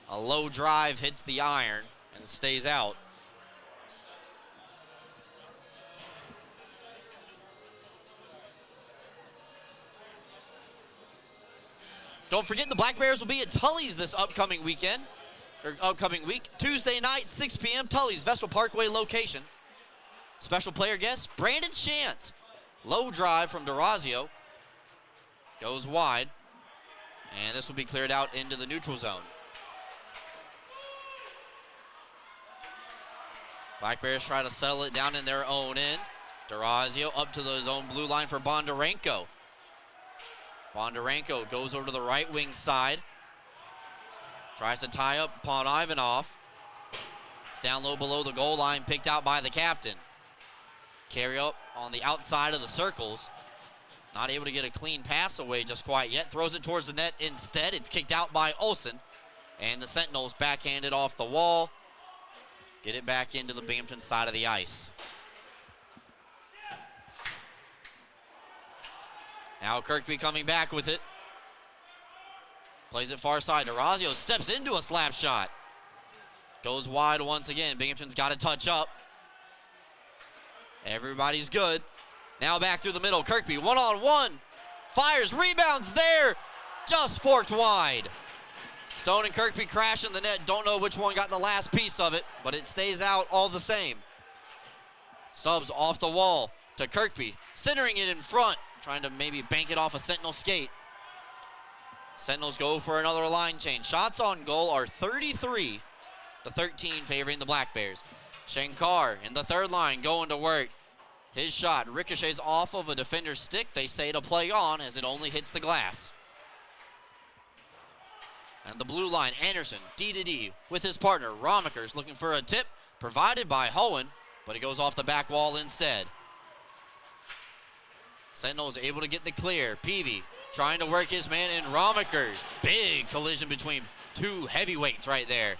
A low drive hits the iron and stays out. Don't forget the Black Bears will be at Tully's this upcoming week. Tuesday night, 6 p.m., Tully's Vestal Parkway location. Special player guest, Brandon Shantz. Low drive from DeRazio. Goes wide. And this will be cleared out into the neutral zone. Black Bears try to settle it down in their own end. DeRazio up to the zone blue line for Bondarenko. Bondarenko goes over to the right wing side. Tries to tie up upon Ivanov. It's down low below the goal line, picked out by the captain. Carry up on the outside of the circles. Not able to get a clean pass away just quite yet. Throws it towards the net instead. It's kicked out by Olsen. And the Sentinels backhanded off the wall. Get it back into the Binghamton side of the ice. Now Kirkby coming back with it. Plays it far side. DeRazio steps into a slap shot. Goes wide once again. Binghamton's got to touch up. Everybody's good. Now back through the middle. Kirkby one-on-one. Fires, rebounds there. Just forked wide. Stone and Kirkby crash in the net. Don't know which one got the last piece of it, but it stays out all the same. Stubbs off the wall to Kirkby. Centering it in front. Trying to maybe bank it off a Sentinel skate. Sentinels go for another line change. Shots on goal are 33-13 favoring the Black Bears. Shankar in the third line going to work. His shot ricochets off of a defender's stick. They say to play on as it only hits the glass. And the blue line, Anderson, D-to-D with his partner. Romiker's looking for a tip provided by Hohen, but it goes off the back wall instead. Sentinels able to get the clear. Peavy trying to work his man in Romiker. Big collision between two heavyweights right there.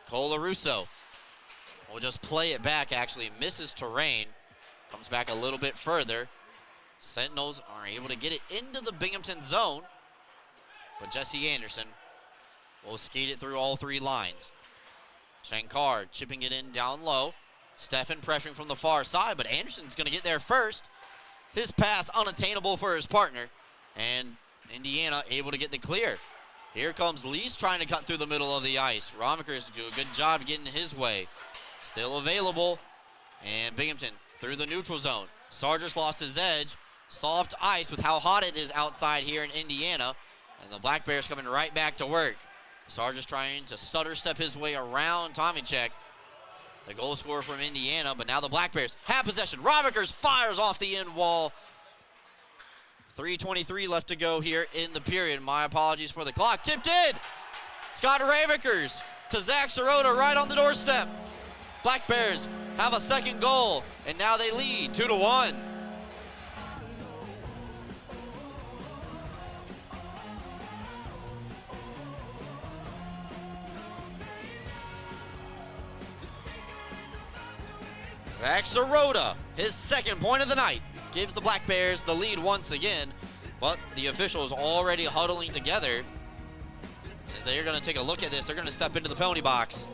Colarusso will just play it back, actually misses terrain. Comes back a little bit further. Sentinels are able to get it into the Binghamton zone, but Jesse Anderson will skate it through all three lines. Shankar chipping it in down low. Steffen pressuring from the far side, but Anderson's going to get there first. His pass unattainable for his partner, and Indiana able to get the clear. Here comes Lees trying to cut through the middle of the ice. Romiker's do a good job getting his way. Still available, and Binghamton through the neutral zone. Sargis lost his edge. Soft ice with how hot it is outside here in Indiana, and the Black Bears coming right back to work. Sargis trying to stutter step his way around Tomicek, the goal scorer from Indiana, but now the Black Bears have possession. Romiker's fires off the end wall. 3:23 left to go here in the period. My apologies for the clock. Tipped in. Scott Ravikers to Zach Sirota right on the doorstep. Black Bears have a second goal, and now they lead 2-1. Zach Sirota, his second point of the night, gives the Black Bears the lead once again, but the officials already huddling together. As they're going to take a look at this, they're going to step into the penalty box.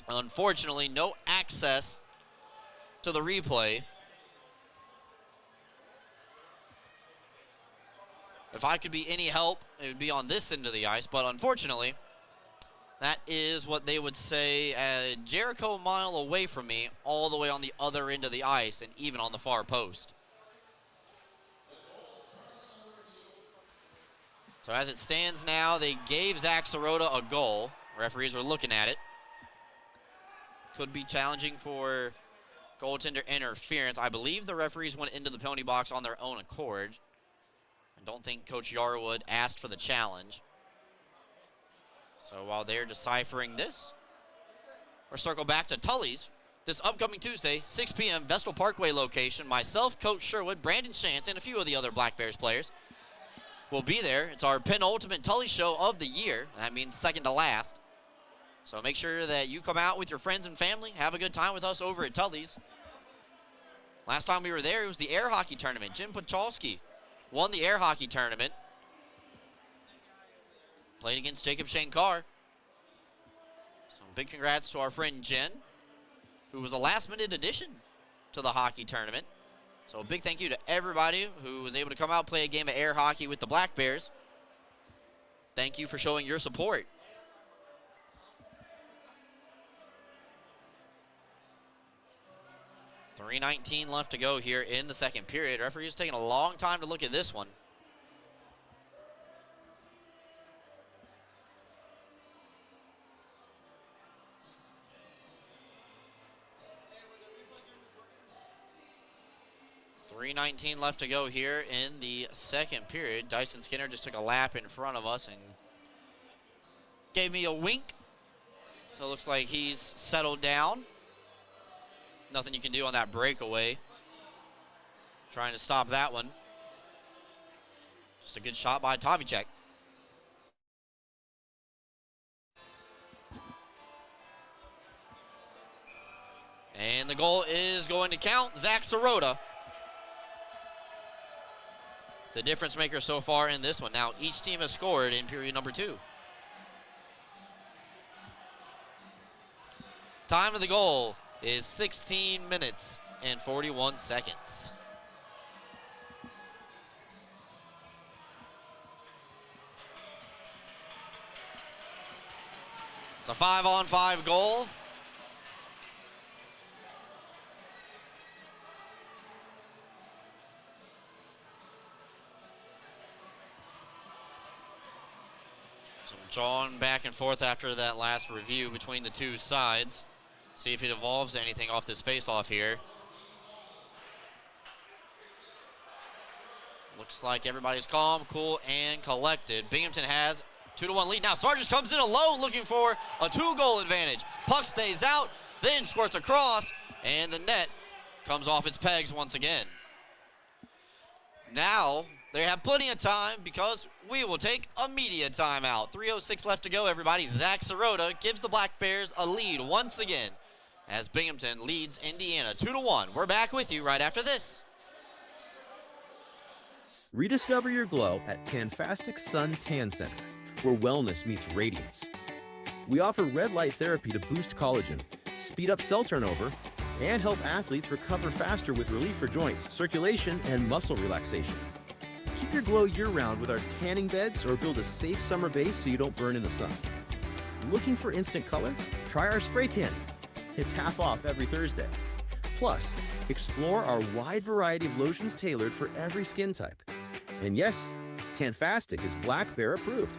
Unfortunately, no access to the replay. If I could be any help, it would be on this end of the ice, but unfortunately, that is what they would say a Jericho mile away from me, all the way on the other end of the ice and even on the far post. So as it stands now, they gave Zach Sirota a goal. Referees are looking at it. Could be challenging for goaltender interference. I believe the referees went into the penalty box on their own accord. I don't think Coach Yarwood asked for the challenge. So while they're deciphering this, we'll circle back to Tully's this upcoming Tuesday, 6 p.m., Vestal Parkway location. Myself, Coach Sherwood, Brandon Shantz, and a few of the other Black Bears players will be there. It's our penultimate Tully show of the year. That means second to last. So make sure that you come out with your friends and family. Have a good time with us over at Tully's. Last time we were there, it was the air hockey tournament. Jim Pachalski won the air hockey tournament. Played against Jacob Shankar. So big congrats to our friend Jen, who was a last-minute addition to the hockey tournament. So a big thank you to everybody who was able to come out, play a game of air hockey with the Black Bears. Thank you for showing your support. .319 left to go here in the second period. Referee's taking a long time to look at this one. .319 left to go here in the second period. Dyson Skinner just took a lap in front of us and gave me a wink. So it looks like he's settled down. Nothing you can do on that breakaway. Trying to stop that one. Just a good shot by Tovicek. And the goal is going to count. Zach Sirota, the difference maker so far in this one. Now each team has scored in period number 2. Time of the goal is 16 minutes and 41 seconds. It's a 5-on-5 goal. Some jawing back and forth after that last review between the two sides. See if it evolves anything off this face-off here. Looks like everybody's calm, cool, and collected. Binghamton has 2-1 lead. Now Sargent comes in alone looking for a 2-goal advantage. Puck stays out, then squirts across, and the net comes off its pegs once again. Now they have plenty of time because we will take a media timeout. 3:06 left to go, everybody. Zach Sirota gives the Black Bears a lead once again as Binghamton leads Indiana 2-1. We're back with you right after this. Rediscover your glow at Tanfastic Sun Tan Center, where wellness meets radiance. We offer red light therapy to boost collagen, speed up cell turnover, and help athletes recover faster with relief for joints, circulation, and muscle relaxation. Keep your glow year-round with our tanning beds or build a safe summer base so you don't burn in the sun. Looking for instant color? Try our spray tan. It's half off every Thursday. Plus, explore our wide variety of lotions tailored for every skin type. And yes, Tanfastic is Black Bear approved.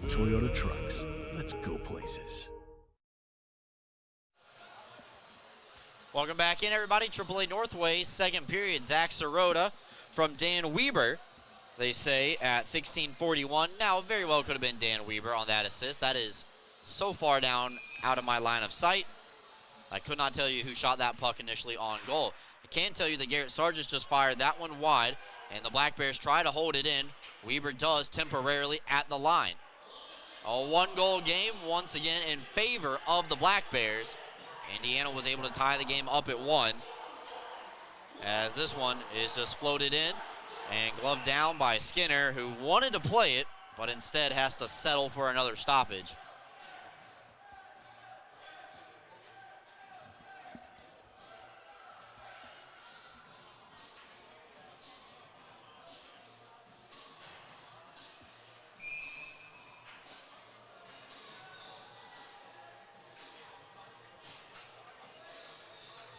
Toyota Trucks. Let's go places. Welcome back in, everybody. AAA Northway, second period. Zach Sirota from Dan Weber, they say, at 16:41. Now, very well could have been Dan Weber on that assist. That is so far down out of my line of sight. I could not tell you who shot that puck initially on goal. I can tell you that Garrett Sargent just fired that one wide, and the Black Bears try to hold it in. Weber does temporarily at the line. A one-goal game, once again, in favor of the Black Bears. Indiana was able to tie the game up at 1, as this one is just floated in and gloved down by Skinner, who wanted to play it, but instead has to settle for another stoppage.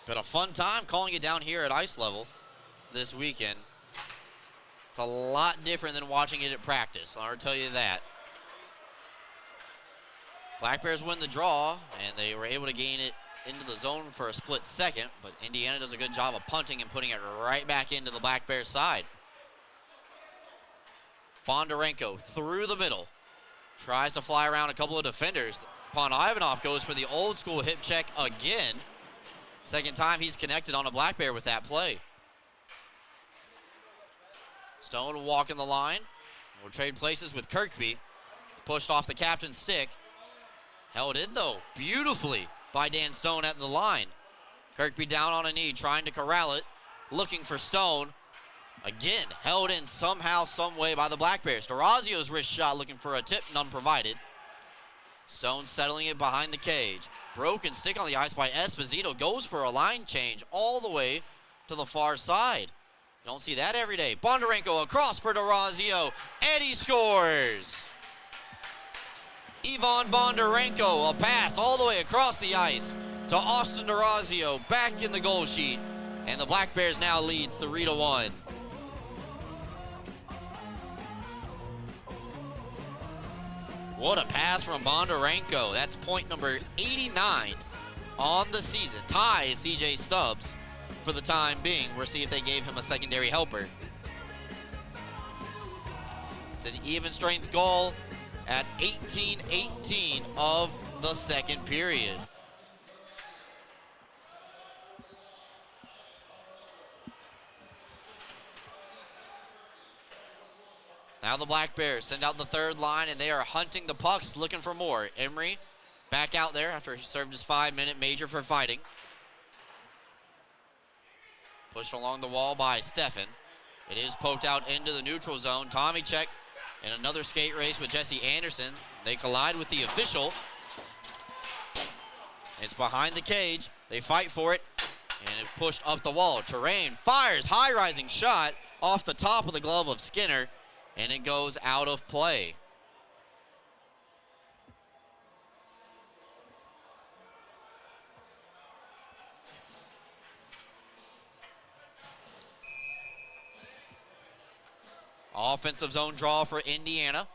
Been a fun time calling it down here at ice level this weekend. It's a lot different than watching it at practice, I'll tell you that. Black Bears win the draw, and they were able to gain it into the zone for a split second, but Indiana does a good job of punting and putting it right back into the Black Bears side. Bondarenko through the middle. Tries to fly around a couple of defenders. Ivanov goes for the old school hip check again. Second time he's connected on a Black Bear with that play. Stone walking the line. Will trade places with Kirkby. Pushed off the captain's stick. Held in, though, beautifully by Dan Stone at the line. Kirkby down on a knee, trying to corral it. Looking for Stone. Again, held in somehow, some way by the Black Bears. D'Orazio's wrist shot looking for a tip, none provided. Stone settling it behind the cage. Broken stick on the ice by Esposito. Goes for a line change all the way to the far side. You don't see that every day. Bondarenko across for D'Orazio, and he scores. Ivan Bondarenko, a pass all the way across the ice to Austin D'Orazio, back in the goal sheet, and the Black Bears now lead 3-1. What a pass from Bondarenko. That's point number 89 on the season. Ties CJ Stubbs for the time being. We'll see if they gave him a secondary helper. It's an even strength goal at 18-18 of the second period. Now the Black Bears send out the third line, and they are hunting the pucks, looking for more. Emery back out there after he served his 5-minute major for fighting. Pushed along the wall by Steffen. It is poked out into the neutral zone. Tommy Check in another skate race with Jesse Anderson. They collide with the official. It's behind the cage. They fight for it, and it pushed up the wall. Terrain fires, high rising shot off the top of the glove of Skinner, and it goes out of play. Offensive zone draw for Indiana.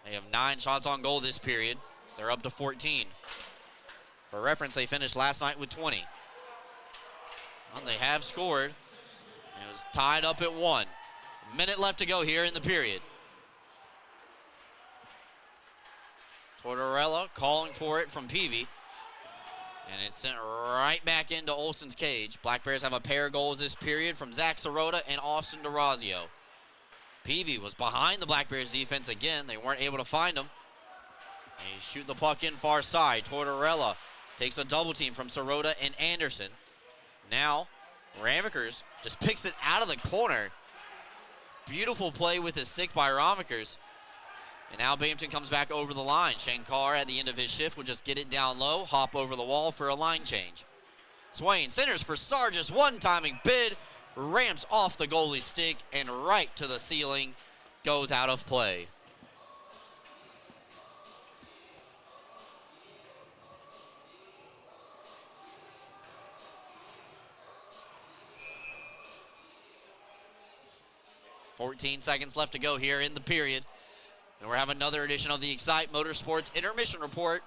They have 9 shots on goal this period. They're up to 14. For reference, they finished last night with 20. Well, they have scored. It was tied up at 1. Minute left to go here in the period. Tortorella calling for it from Peavy. And it's sent right back into Olsen's cage. Black Bears have a pair of goals this period from Zach Sirota and Austin D'Orazio. Peavy was behind the Black Bears defense again. They weren't able to find him. And he shoot the puck in far side. Tortorella takes a double team from Sirota and Anderson. Now, Ramekers just picks it out of the corner. Beautiful play with his stick by Ramekers. And now Binghamton comes back over the line. Shankar at the end of his shift will just get it down low, hop over the wall for a line change. Swain centers for Sargis, one-timing bid, ramps off the goalie stick and right to the ceiling, goes out of play. .14 seconds left to go here in the period. And we're having another edition of the Excite Motorsports Intermission Report.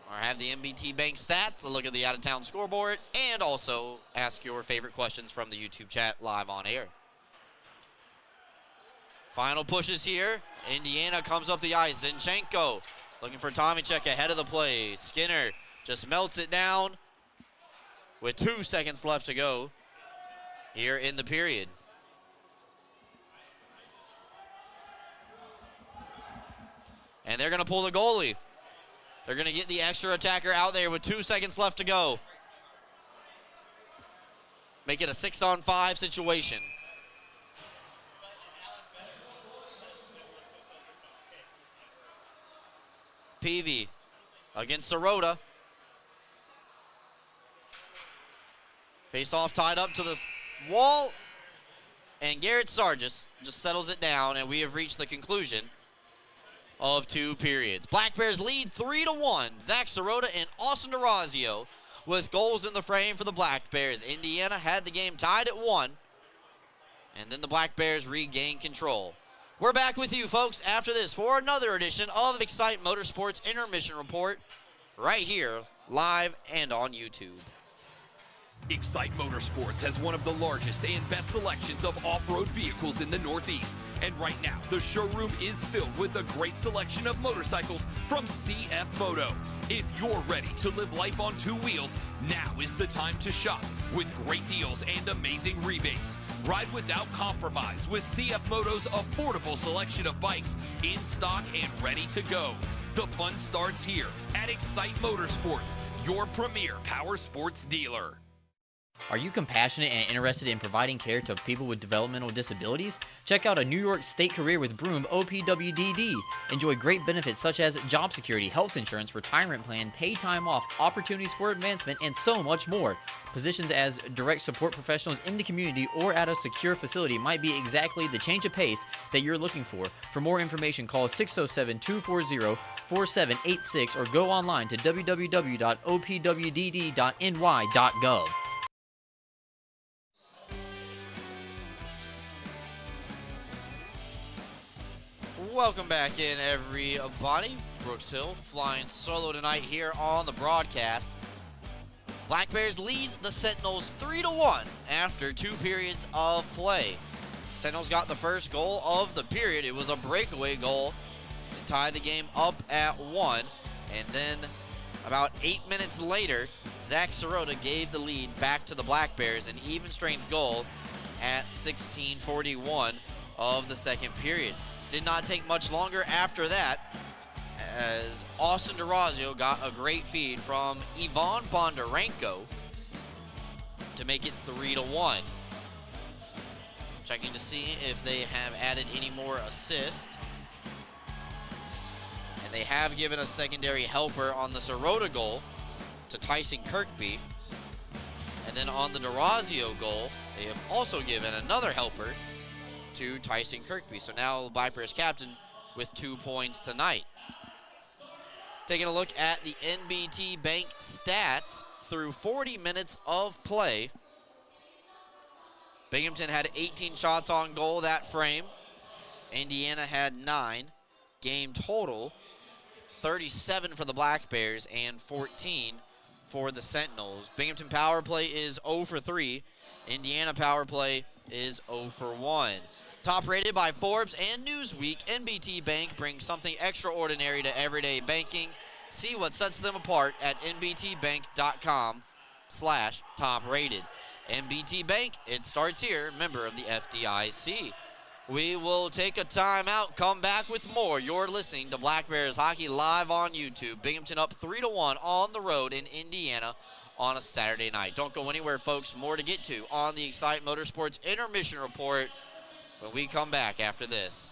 We'll have the MBT Bank stats, a look at the out-of-town scoreboard, and also ask your favorite questions from the YouTube chat live on air. Final pushes here. Indiana comes up the ice. Zinchenko looking for Tomicek ahead of the play. Skinner just melts it down with 2 seconds left to go here in the period. And they're going to pull the goalie. They're going to get the extra attacker out there with 2 seconds left to go. Make it a 6-on-5 situation. Peavy against Sirota. Face-off tied up to the wall. And Garrett Sargis just settles it down, and we have reached the conclusion of 2 periods. Black Bears lead 3-1. Zach Sirota and Austin D'Orazio with goals in the frame for the Black Bears. Indiana had the game tied at 1, and then the Black Bears regained control. We're back with you folks after this for another edition of Excite Motorsports Intermission Report right here, live and on YouTube. Excite Motorsports has one of the largest and best selections of off-road vehicles in the Northeast. And right now, the showroom is filled with a great selection of motorcycles from CF Moto. If you're ready to live life on two wheels, now is the time to shop with great deals and amazing rebates. Ride without compromise with CF Moto's affordable selection of bikes in stock and ready to go. The fun starts here at Excite Motorsports, your premier power sports dealer. Are you compassionate and interested in providing care to people with developmental disabilities? Check out a New York State career with Broome OPWDD. Enjoy great benefits such as job security, health insurance, retirement plan, paid time off, opportunities for advancement, and so much more. Positions as direct support professionals in the community or at a secure facility might be exactly the change of pace that you're looking for. For more information, call 607-240-4786 or go online to www.opwdd.ny.gov. Welcome back in, everybody. Brooks Hill flying solo tonight here on the broadcast. Black Bears lead the Sentinels 3-1 after 2 periods of play. Sentinels got the first goal of the period. It was a breakaway goal to tie the game up at 1. And then about 8 minutes later, Zach Sirota gave the lead back to the Black Bears, an even strength goal at 16:41 of the second period. Did not take much longer after that, as Austin DeRazio got a great feed from Ivan Bondarenko to make it 3-1. Checking to see if they have added any more assists. And they have given a secondary helper on the Sirota goal to Tyson Kirkby. And then on the DeRazio goal, they have also given another helper to Tyson Kirkby. So now the Black Bears captain with 2 points tonight. Taking a look at the NBT Bank stats through 40 minutes of play. Binghamton had 18 shots on goal that frame. Indiana had 9. Game total, 37 for the Black Bears and 14 for the Sentinels. Binghamton power play is 0 for 3. Indiana power play is 0 for 1. Top rated by Forbes and Newsweek, NBT Bank brings something extraordinary to everyday banking. See what sets them apart at nbtbank.com/top rated. NBT Bank, it starts here, member of the FDIC. We will take a timeout, come back with more. You're listening to Black Bears Hockey live on YouTube. Binghamton up 3-1 on the road in Indiana on a Saturday night. Don't go anywhere, folks. More to get to on the Excite Motorsports Intermission Report when we come back after this.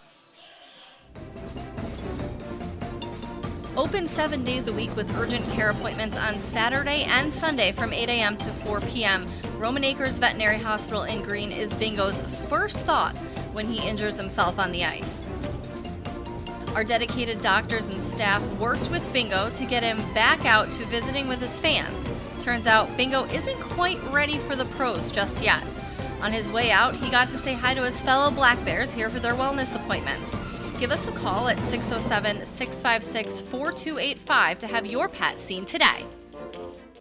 Open 7 days a week with urgent care appointments on Saturday and Sunday from 8 a.m. to 4 p.m. Roman Acres Veterinary Hospital in Green is Bingo's first thought when he injures himself on the ice. Our dedicated doctors and staff worked with Bingo to get him back out to visiting with his fans. Turns out Bingo isn't quite ready for the pros just yet. On his way out, he got to say hi to his fellow Black Bears here for their wellness appointments. Give us a call at 607-656-4285 to have your pet seen today.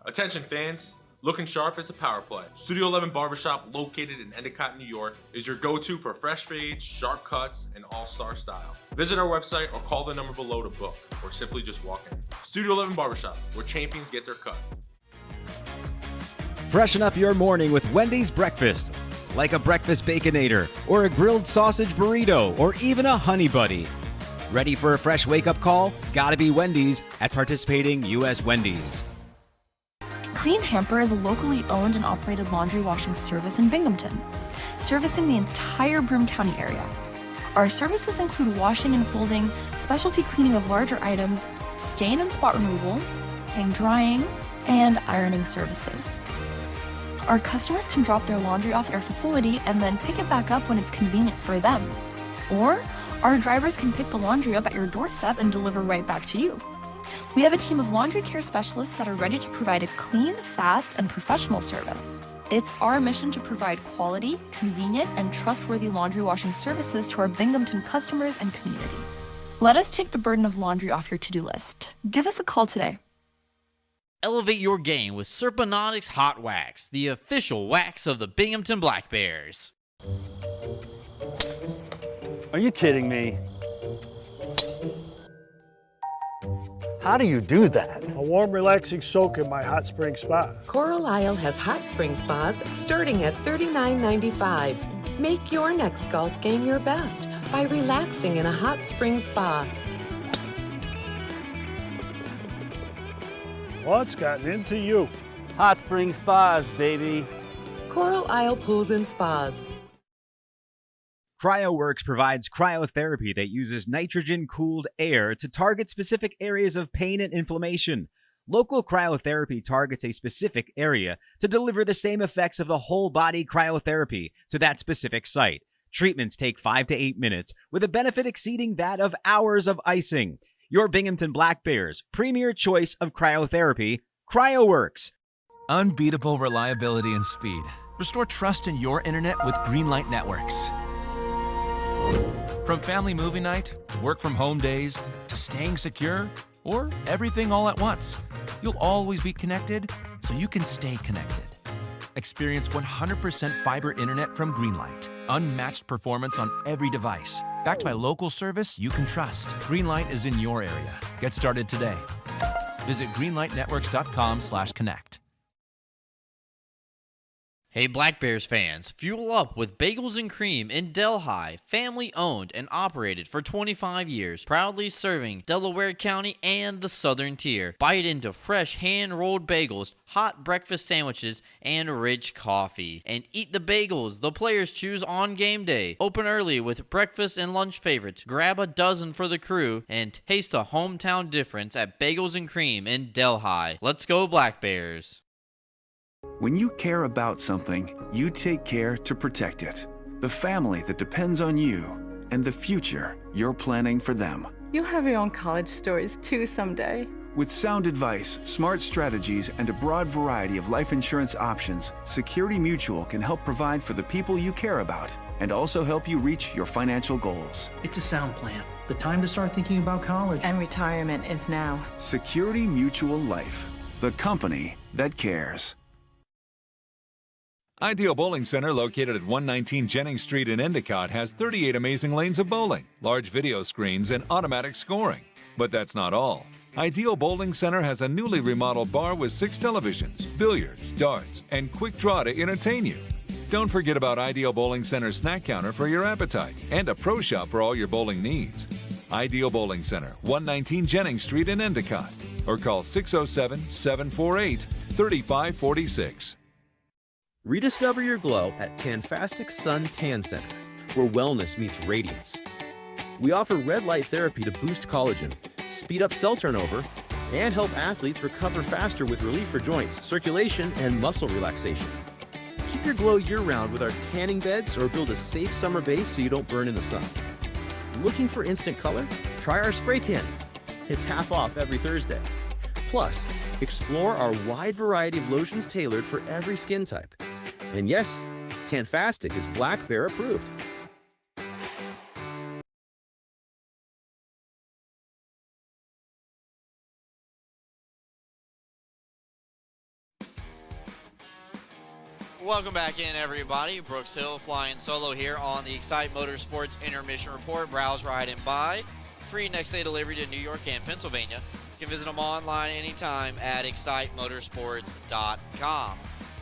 Attention fans, looking sharp is a power play. Studio 11 Barbershop, located in Endicott, New York, is your go-to for fresh fades, sharp cuts, and all-star style. Visit our website or call the number below to book, or simply just walk in. Studio 11 Barbershop, where champions get their cut. Freshen up your morning with Wendy's breakfast, like a breakfast Baconator, or a grilled sausage burrito, or even a Honey Buddy. Ready for a fresh wake-up call? Gotta be Wendy's at participating U.S. Wendy's. Clean Hamper is a locally owned and operated laundry washing service in Binghamton, servicing the entire Broome County area. Our services include washing and folding, specialty cleaning of larger items, stain and spot removal, hang drying, and ironing services. Our customers can drop their laundry off at our facility and then pick it back up when it's convenient for them. Or our drivers can pick the laundry up at your doorstep and deliver right back to you. We have a team of laundry care specialists that are ready to provide a clean, fast, and professional service. It's our mission to provide quality, convenient, and trustworthy laundry washing services to our Binghamton customers and community. Let us take the burden of laundry off your to-do list. Give us a call today. Elevate your game with Serpanotics Hot Wax, the official wax of the Binghamton Black Bears. Are you kidding me? How do you do that? A warm, relaxing soak in my hot spring spa. Coral Isle has hot spring spas starting at $39.95. Make your next golf game your best by relaxing in a hot spring spa. What's gotten into you? Hot spring spas, baby. Coral Isle Pools and Spas. CryoWorks provides cryotherapy that uses nitrogen-cooled air to target specific areas of pain and inflammation. Local cryotherapy targets a specific area to deliver the same effects of the whole-body cryotherapy to that specific site. Treatments take 5 to 8 minutes, with a benefit exceeding that of hours of icing. Your Binghamton Black Bears' premier choice of cryotherapy, CryoWorks. Unbeatable reliability and speed. Restore trust in your internet with Greenlight Networks. From family movie night, to work from home days, to staying secure, or everything all at once, you'll always be connected so you can stay connected. Experience 100% fiber internet from Greenlight. Unmatched performance on every device. Backed by local service you can trust. Greenlight is in your area. Get started today. Visit greenlightnetworks.com/connect. Hey Black Bears fans, fuel up with Bagels and Cream in Delhi, family owned and operated for 25 years, proudly serving Delaware County and the Southern Tier. Bite into fresh hand-rolled bagels, hot breakfast sandwiches, and rich coffee. And eat the bagels the players choose on game day. Open early with breakfast and lunch favorites. Grab a dozen for the crew and taste the hometown difference at Bagels and Cream in Delhi. Let's go Black Bears. When you care about something, you take care to protect it. The family that depends on you and the future you're planning for them. You'll have your own college stories too someday. With sound advice, smart strategies, and a broad variety of life insurance options, Security Mutual can help provide for the people you care about and also help you reach your financial goals. It's a sound plan. The time to start thinking about college. And retirement is now. Security Mutual Life, the company that cares. Ideal Bowling Center, located at 119 Jennings Street in Endicott, has 38 amazing lanes of bowling, large video screens, and automatic scoring. But that's not all. Ideal Bowling Center has a newly remodeled bar with 6 televisions, billiards, darts, and quick draw to entertain you. Don't forget about Ideal Bowling Center's snack counter for your appetite and a pro shop for all your bowling needs. Ideal Bowling Center, 119 Jennings Street in Endicott, or call 607-748-3546. Rediscover your glow at Tanfastic Sun Tan Center, where wellness meets radiance. We offer red light therapy to boost collagen, speed up cell turnover, and help athletes recover faster with relief for joints, circulation, and muscle relaxation. Keep your glow year-round with our tanning beds or build a safe summer base so you don't burn in the sun. Looking for instant color? Try our spray tan. It's half off every Thursday. Plus, explore our wide variety of lotions tailored for every skin type. And yes, Tanfastic is Black Bear approved. Welcome back in, everybody. Brooks Hill flying solo here on the Excite Motorsports Intermission Report. Browse, ride, and buy. Free next day delivery to New York and Pennsylvania. You can visit them online anytime at excitemotorsports.com.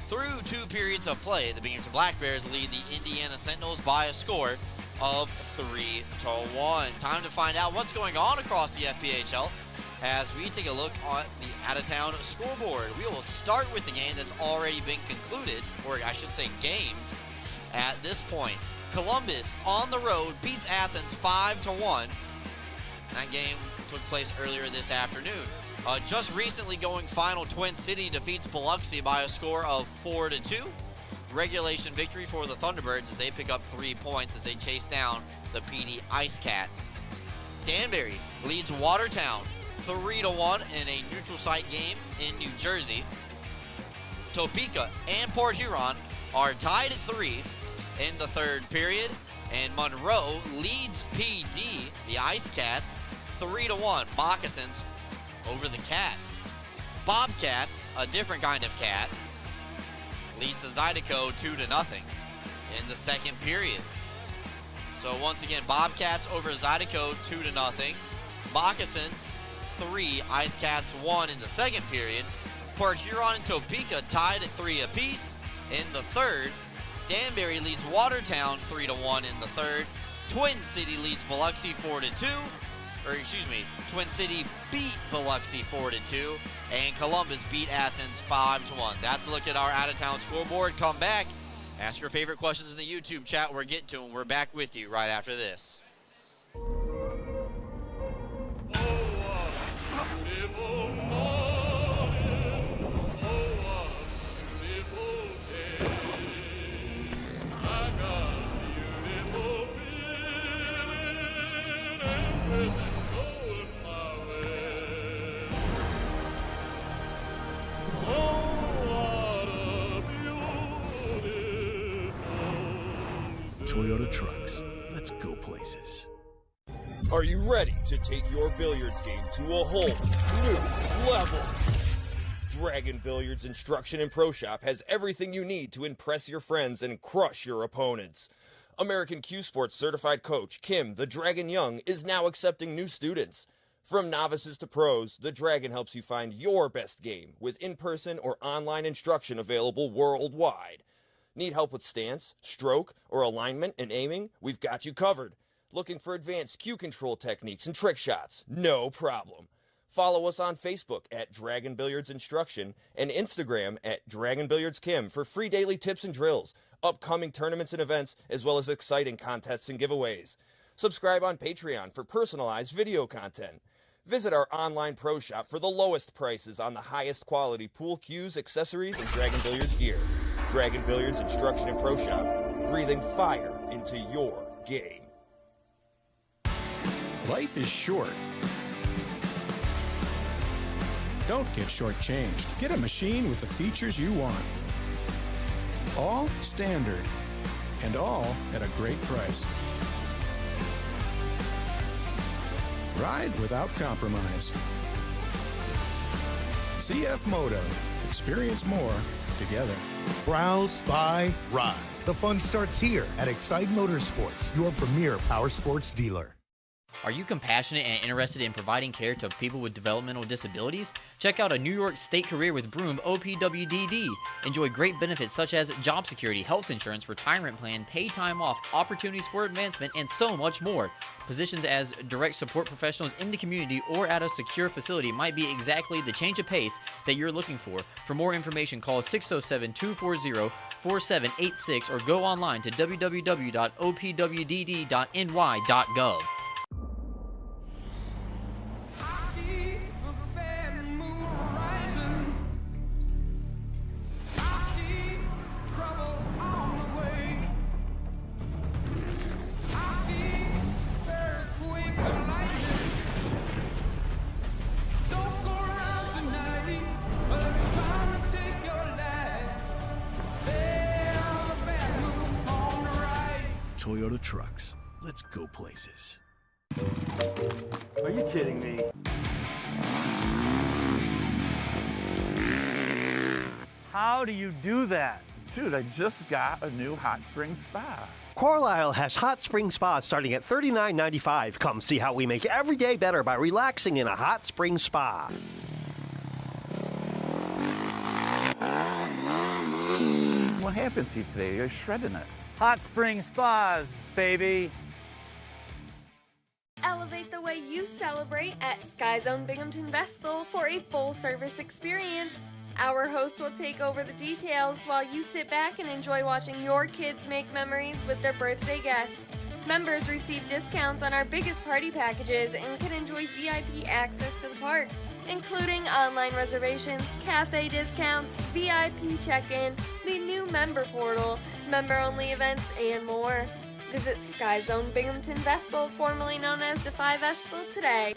Through 2 periods of play, the Binghamton Black Bears lead the Indiana Sentinels by a score of 3-1. Time to find out what's going on across the FPHL as we take a look at the out-of-town scoreboard. We will start with the game that's already been concluded, or I should say games, at this point. Columbus on the road beats Athens 5-1. That game took place earlier this afternoon. Just recently going final, Twin City defeats Biloxi by a score of 4-2. Regulation victory for the Thunderbirds as they pick up 3 points as they chase down the PD Ice Cats. Danbury leads Watertown 3-1 in a neutral site game in New Jersey. Topeka and Port Huron are tied at 3 in the 3rd period, and Monroe leads PD, the Ice Cats, 3-1. Moccasins over the Cats. Bobcats, a different kind of cat, leads the Zydeco 2-0 in the second period. So once again, Bobcats over Zydeco 2-0. Moccasins 3, Ice Cats 1 in the second period. Port Huron and Topeka tied at 3 apiece in the third. Danbury leads Watertown 3-1 in the third. Twin City leads Biloxi 4-2. Twin City beat Biloxi 4-2. And Columbus beat Athens 5-1. That's a look at our out-of-town scoreboard. Come back, ask your favorite questions in the YouTube chat. We're getting to them. We're back with you right after this. Toyota Trucks. Let's go places. Are you ready to take your billiards game to a whole new level? Dragon Billiards Instruction and Pro Shop has everything you need to impress your friends and crush your opponents. American Q Sports certified coach Kim the Dragon Young is now accepting new students. From novices to pros, the Dragon helps you find your best game with in-person or online instruction available worldwide. Need help with stance, stroke, or alignment and aiming? We've got you covered. Looking for advanced cue control techniques and trick shots? No problem. Follow us on Facebook at Dragon Billiards Instruction and Instagram at Dragon Billiards Kim for free daily tips and drills, upcoming tournaments and events, as well as exciting contests and giveaways. Subscribe on Patreon for personalized video content. Visit our online pro shop for the lowest prices on the highest quality pool cues, accessories, and Dragon Billiards gear. Dragon Billiards Instruction and Pro Shop, breathing fire into your game. Life is short. Don't get shortchanged. Get a machine with the features you want. All standard, and all at a great price. Ride without compromise. CF Moto. Experience more together. Browse, buy, ride. The fun starts here at Excite Motorsports, your premier power sports dealer. Are you compassionate and interested in providing care to people with developmental disabilities? Check out a New York State career with Broom OPWDD. Enjoy great benefits such as job security, health insurance, retirement plan, paid time off, opportunities for advancement, and so much more. Positions as direct support professionals in the community or at a secure facility might be exactly the change of pace that you're looking for. For more information, call 607-240-4786 or go online to www.opwdd.ny.gov. Toyota Trucks. Let's go places. Are you kidding me? How do you do that? Dude, I just got a new hot spring spa. Carlisle has hot spring spas starting at $39.95. Come see how we make every day better by relaxing in a hot spring spa. What happened to you today? You're shredding it. Hot spring spas, baby. Elevate the way you celebrate at Sky Zone Binghamton Vestal for a full-service experience. Our hosts will take over the details while you sit back and enjoy watching your kids make memories with their birthday guests. Members receive discounts on our biggest party packages and can enjoy VIP access to the park, including online reservations, cafe discounts, VIP check-in, the new member portal, member-only events, and more. Visit Sky Zone Binghamton Vestal, formerly known as Defy Vestal, today.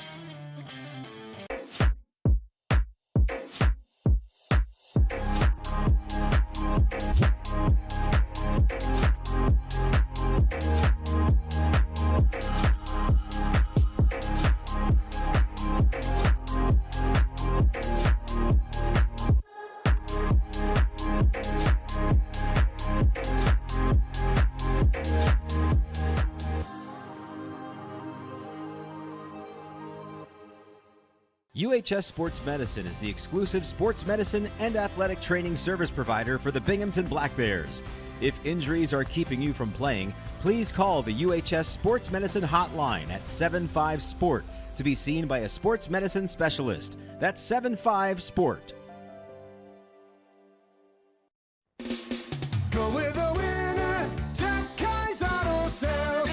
UHS Sports Medicine is the exclusive sports medicine and athletic training service provider for the Binghamton Black Bears. If injuries are keeping you from playing, please call the UHS Sports Medicine hotline at 75-SPORT to be seen by a sports medicine specialist. That's 75-SPORT. Go with the winner, Jeff Kai's Auto Sales.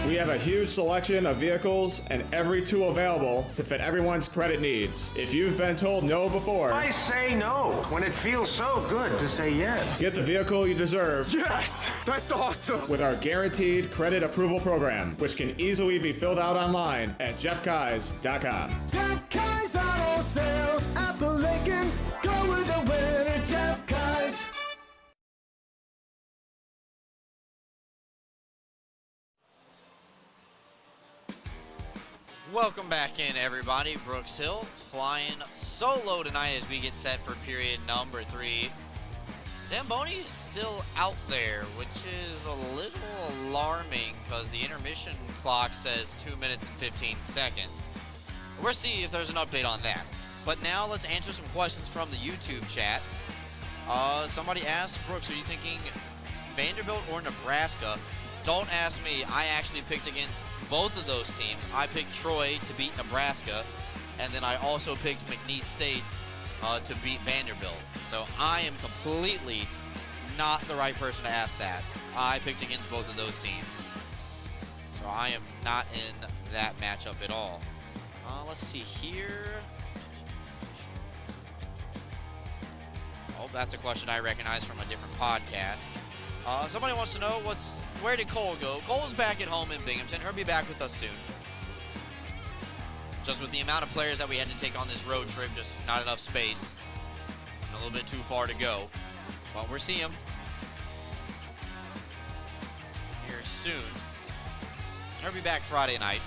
We have a huge selection of vehicles and every tool available to fit everyone's credit needs. If you've been told no before, I say no when it feels so good to say yes. get the vehicle you deserve. Yes, that's awesome. With our guaranteed credit approval program, which can easily be filled out online at jeffkais.com. Jeff Kai's Auto Sales, Appalachian. Go with the winner, Jeff Kai's. Welcome back in, everybody. Brooks Hill flying solo tonight as we get set for period number 3. Zamboni is still out there, which is a little alarming because the intermission clock says 2 minutes and 15 seconds. We'll see if there's an update on that. But now let's answer some questions from the YouTube chat. Somebody asked, Brooks, are you thinking Vanderbilt or Nebraska? Don't ask me. I actually picked against both of those teams. I picked Troy to beat Nebraska, and then I also picked McNeese State to beat Vanderbilt. So I am completely not the right person to ask that. I picked against both of those teams. So I am not in that matchup at all. Let's see here. Oh, that's a question I recognize from a different podcast. Somebody wants to know where did Cole go? Cole's back at home in Binghamton. He'll be back with us soon. Just with the amount of players that we had to take on this road trip, just not enough space. And a little bit too far to go. But we'll see him here soon. He'll be back Friday night.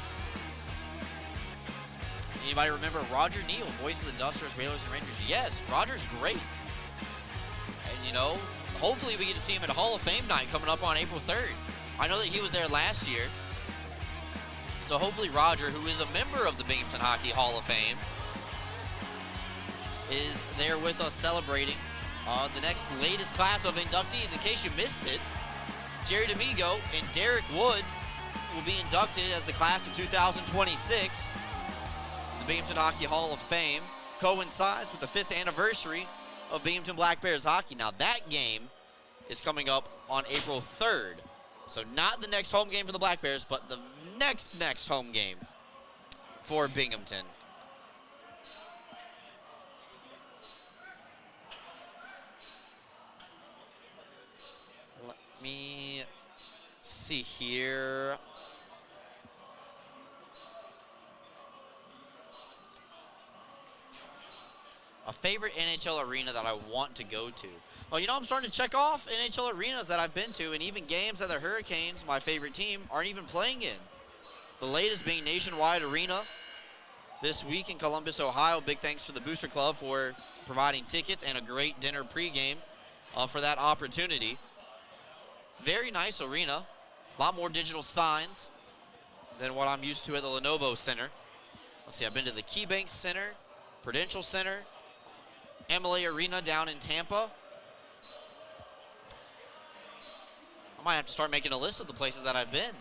Anybody remember Roger Neal, voice of the Dusters, Whalers, and Rangers? Yes, Roger's great. And, you know, hopefully we get to see him at Hall of Fame night coming up on April 3rd. I know that he was there last year. So hopefully Roger, who is a member of the Binghamton Hockey Hall of Fame, is there with us celebrating the next latest class of inductees. In case you missed it, Jerry D'Amigo and Derek Wood will be inducted as the class of 2026. The Binghamton Hockey Hall of Fame coincides with the 5th anniversary of Binghamton Black Bears hockey. Now that game is coming up on April 3rd. So not the next home game for the Black Bears, but the next home game for Binghamton. Let me see here. A favorite NHL arena that I want to go to. Well, you know, I'm starting to check off NHL arenas that I've been to, and even games that the Hurricanes, my favorite team, aren't even playing in. The latest being Nationwide Arena this week in Columbus, Ohio. Big thanks to the Booster Club for providing tickets and a great dinner pregame for that opportunity. Very nice arena. A lot more digital signs than what I'm used to at the Lenovo Center. Let's see, I've been to the KeyBank Center, Prudential Center, MLA Arena down in Tampa. I might have to start making a list of the places that I've been.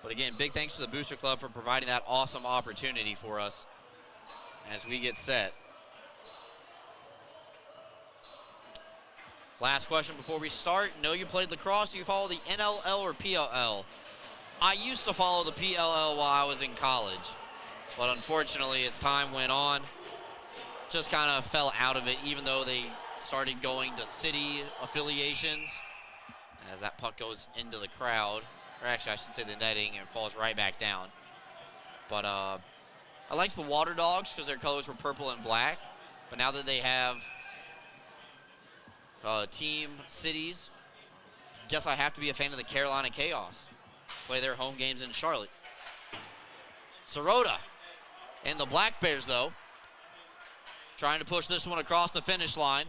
But again, big thanks to the Booster Club for providing that awesome opportunity for us as we get set. Last question before we start. Know you played lacrosse. Do you follow the NLL or PLL? I used to follow the PLL while I was in college. But unfortunately, as time went on, just kind of fell out of it, even though they started going to city affiliations. As that puck goes into the crowd, or actually I should say the netting, and falls right back down. But I liked the Water Dogs because their colors were purple and black. But now that they have team cities, guess I have to be a fan of the Carolina Chaos. Play their home games in Charlotte. Sirota and the Black Bears, though, trying to push this one across the finish line.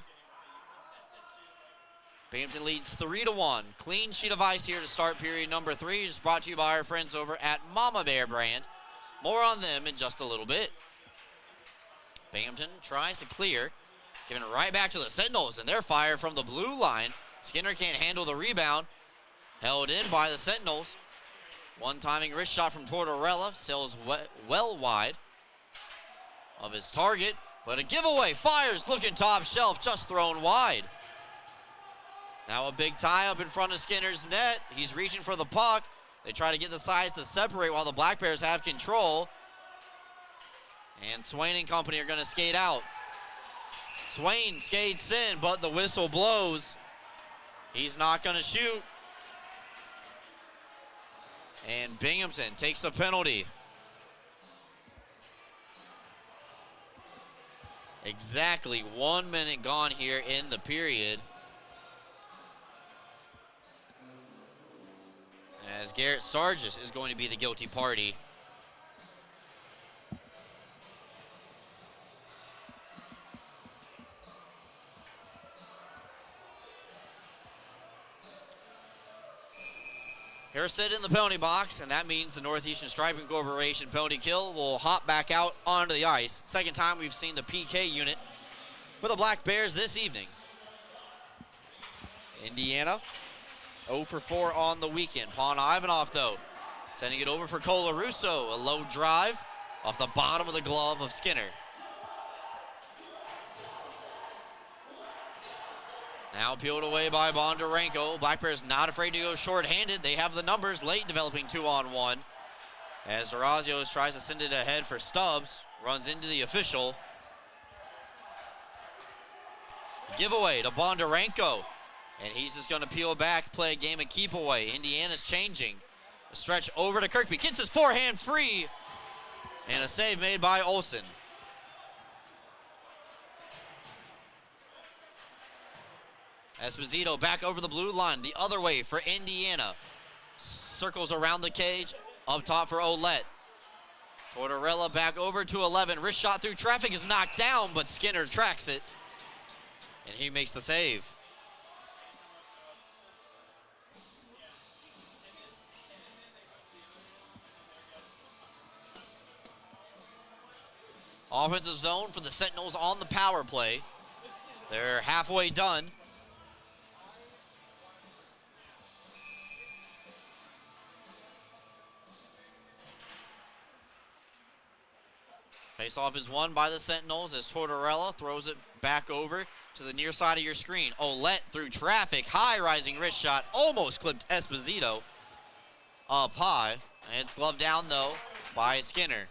Binghamton leads 3-1. Clean sheet of ice here to start period number 3. It's brought to you by our friends over at Mama Bear Brand. More on them in just a little bit. Binghamton tries to clear, giving it right back to the Sentinels, and they're fired from the blue line. Skinner can't handle the rebound. Held in by the Sentinels. One-timing wrist shot from Tortorella, sails well wide of his target, but a giveaway, fires, looking top shelf, just thrown wide. Now a big tie up in front of Skinner's net. He's reaching for the puck. They try to get the sides to separate while the Black Bears have control. And Swain and company are going to skate out. Swain skates in, but the whistle blows. He's not going to shoot. And Binghamton takes the penalty. Exactly 1 minute gone here in the period. As Garrett Sargis is going to be the guilty party. Harrison in the penalty box, and that means the Northeastern Striping Corporation penalty kill will hop back out onto the ice. Second time we've seen the PK unit for the Black Bears this evening. Indiana 0 for 4 on the weekend. Pon Ivanov, though, sending it over for Colarusso. A low drive off the bottom of the glove of Skinner. Now peeled away by Bondarenko. Black Bears not afraid to go short-handed. They have the numbers late, developing 2-on-1. As Dorazios tries to send it ahead for Stubbs. Runs into the official. Giveaway to Bondarenko. And he's just going to peel back, play a game of keep away. Indiana's changing. A stretch over to Kirkby. Gets his forehand free. And a save made by Olsen. Esposito back over the blue line. The other way for Indiana. Circles around the cage. Up top for Ouellette. Tortorella back over to 11. Wrist shot through traffic is knocked down, but Skinner tracks it. And he makes the save. Offensive zone for the Sentinels on the power play. They're halfway done. Faceoff is won by the Sentinels as Tortorella throws it back over to the near side of your screen. Ouellette through traffic, high rising wrist shot, almost clipped Esposito up high. And it's gloved down though by Skinner.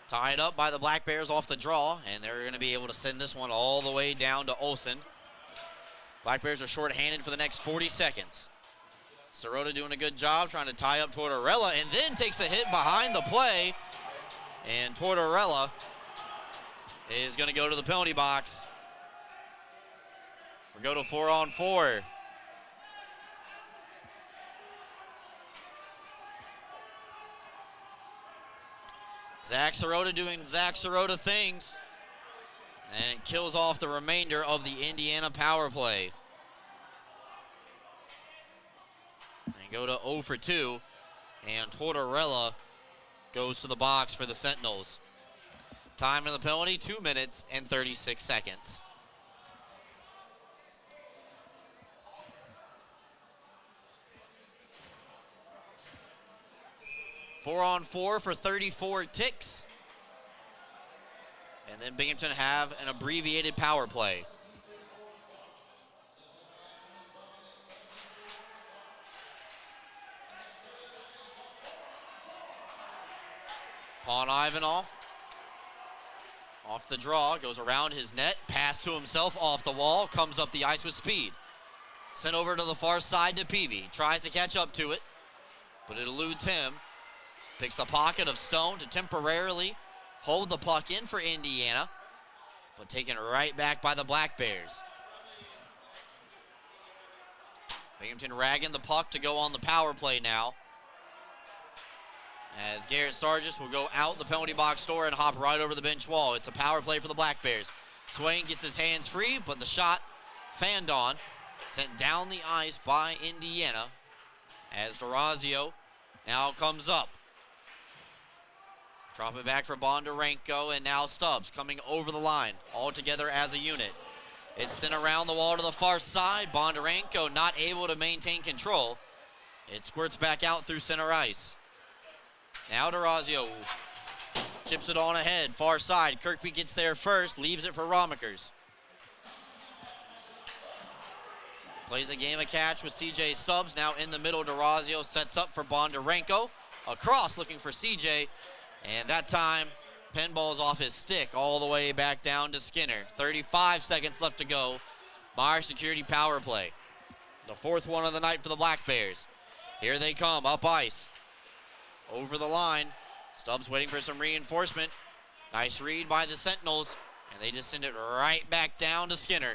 Tied up by the Black Bears off the draw, and they're going to be able to send this one all the way down to Olsen. Black Bears are short-handed for the next 40 seconds. Sirota doing a good job trying to tie up Tortorella, and then takes a hit behind the play. And Tortorella is going to go to the penalty box. We go to 4-on-4. Zach Sirota doing Zach Sirota things. And it kills off the remainder of the Indiana power play. And go to 0 for 2. And Tortorella goes to the box for the Sentinels. Time in the penalty, 2 minutes and 36 seconds. Four-on-4 for 34 ticks. And then Binghamton have an abbreviated power play. Pon Ivanov. Off the draw, goes around his net, pass to himself off the wall, comes up the ice with speed. Sent over to the far side to Peavy. Tries to catch up to it, but it eludes him. Picks the pocket of Stone to temporarily hold the puck in for Indiana, but taken right back by the Black Bears. Binghamton ragging the puck to go on the power play now. as Garrett Sargis will go out the penalty box door and hop right over the bench wall. It's a power play for the Black Bears. Swain gets his hands free, but the shot fanned on, sent down the ice by Indiana as Durazio now comes up. Drop it back for Bondarenko, and now Stubbs coming over the line, all together as a unit. It's sent around the wall to the far side. Bondarenko not able to maintain control. It squirts back out through center ice. Now Durazio chips it on ahead, far side. Kirkby gets there first, leaves it for Romakers. Plays a game of catch with CJ Stubbs. Now in the middle, Durazio sets up for Bondarenko. Across looking for CJ, and that time, pinball's off his stick all the way back down to Skinner. 35 seconds left to go. Meyer security power play. The fourth one of the night for the Black Bears. Here they come, up ice. Over the line. Stubbs waiting for some reinforcement. Nice read by the Sentinels, and they just send it right back down to Skinner.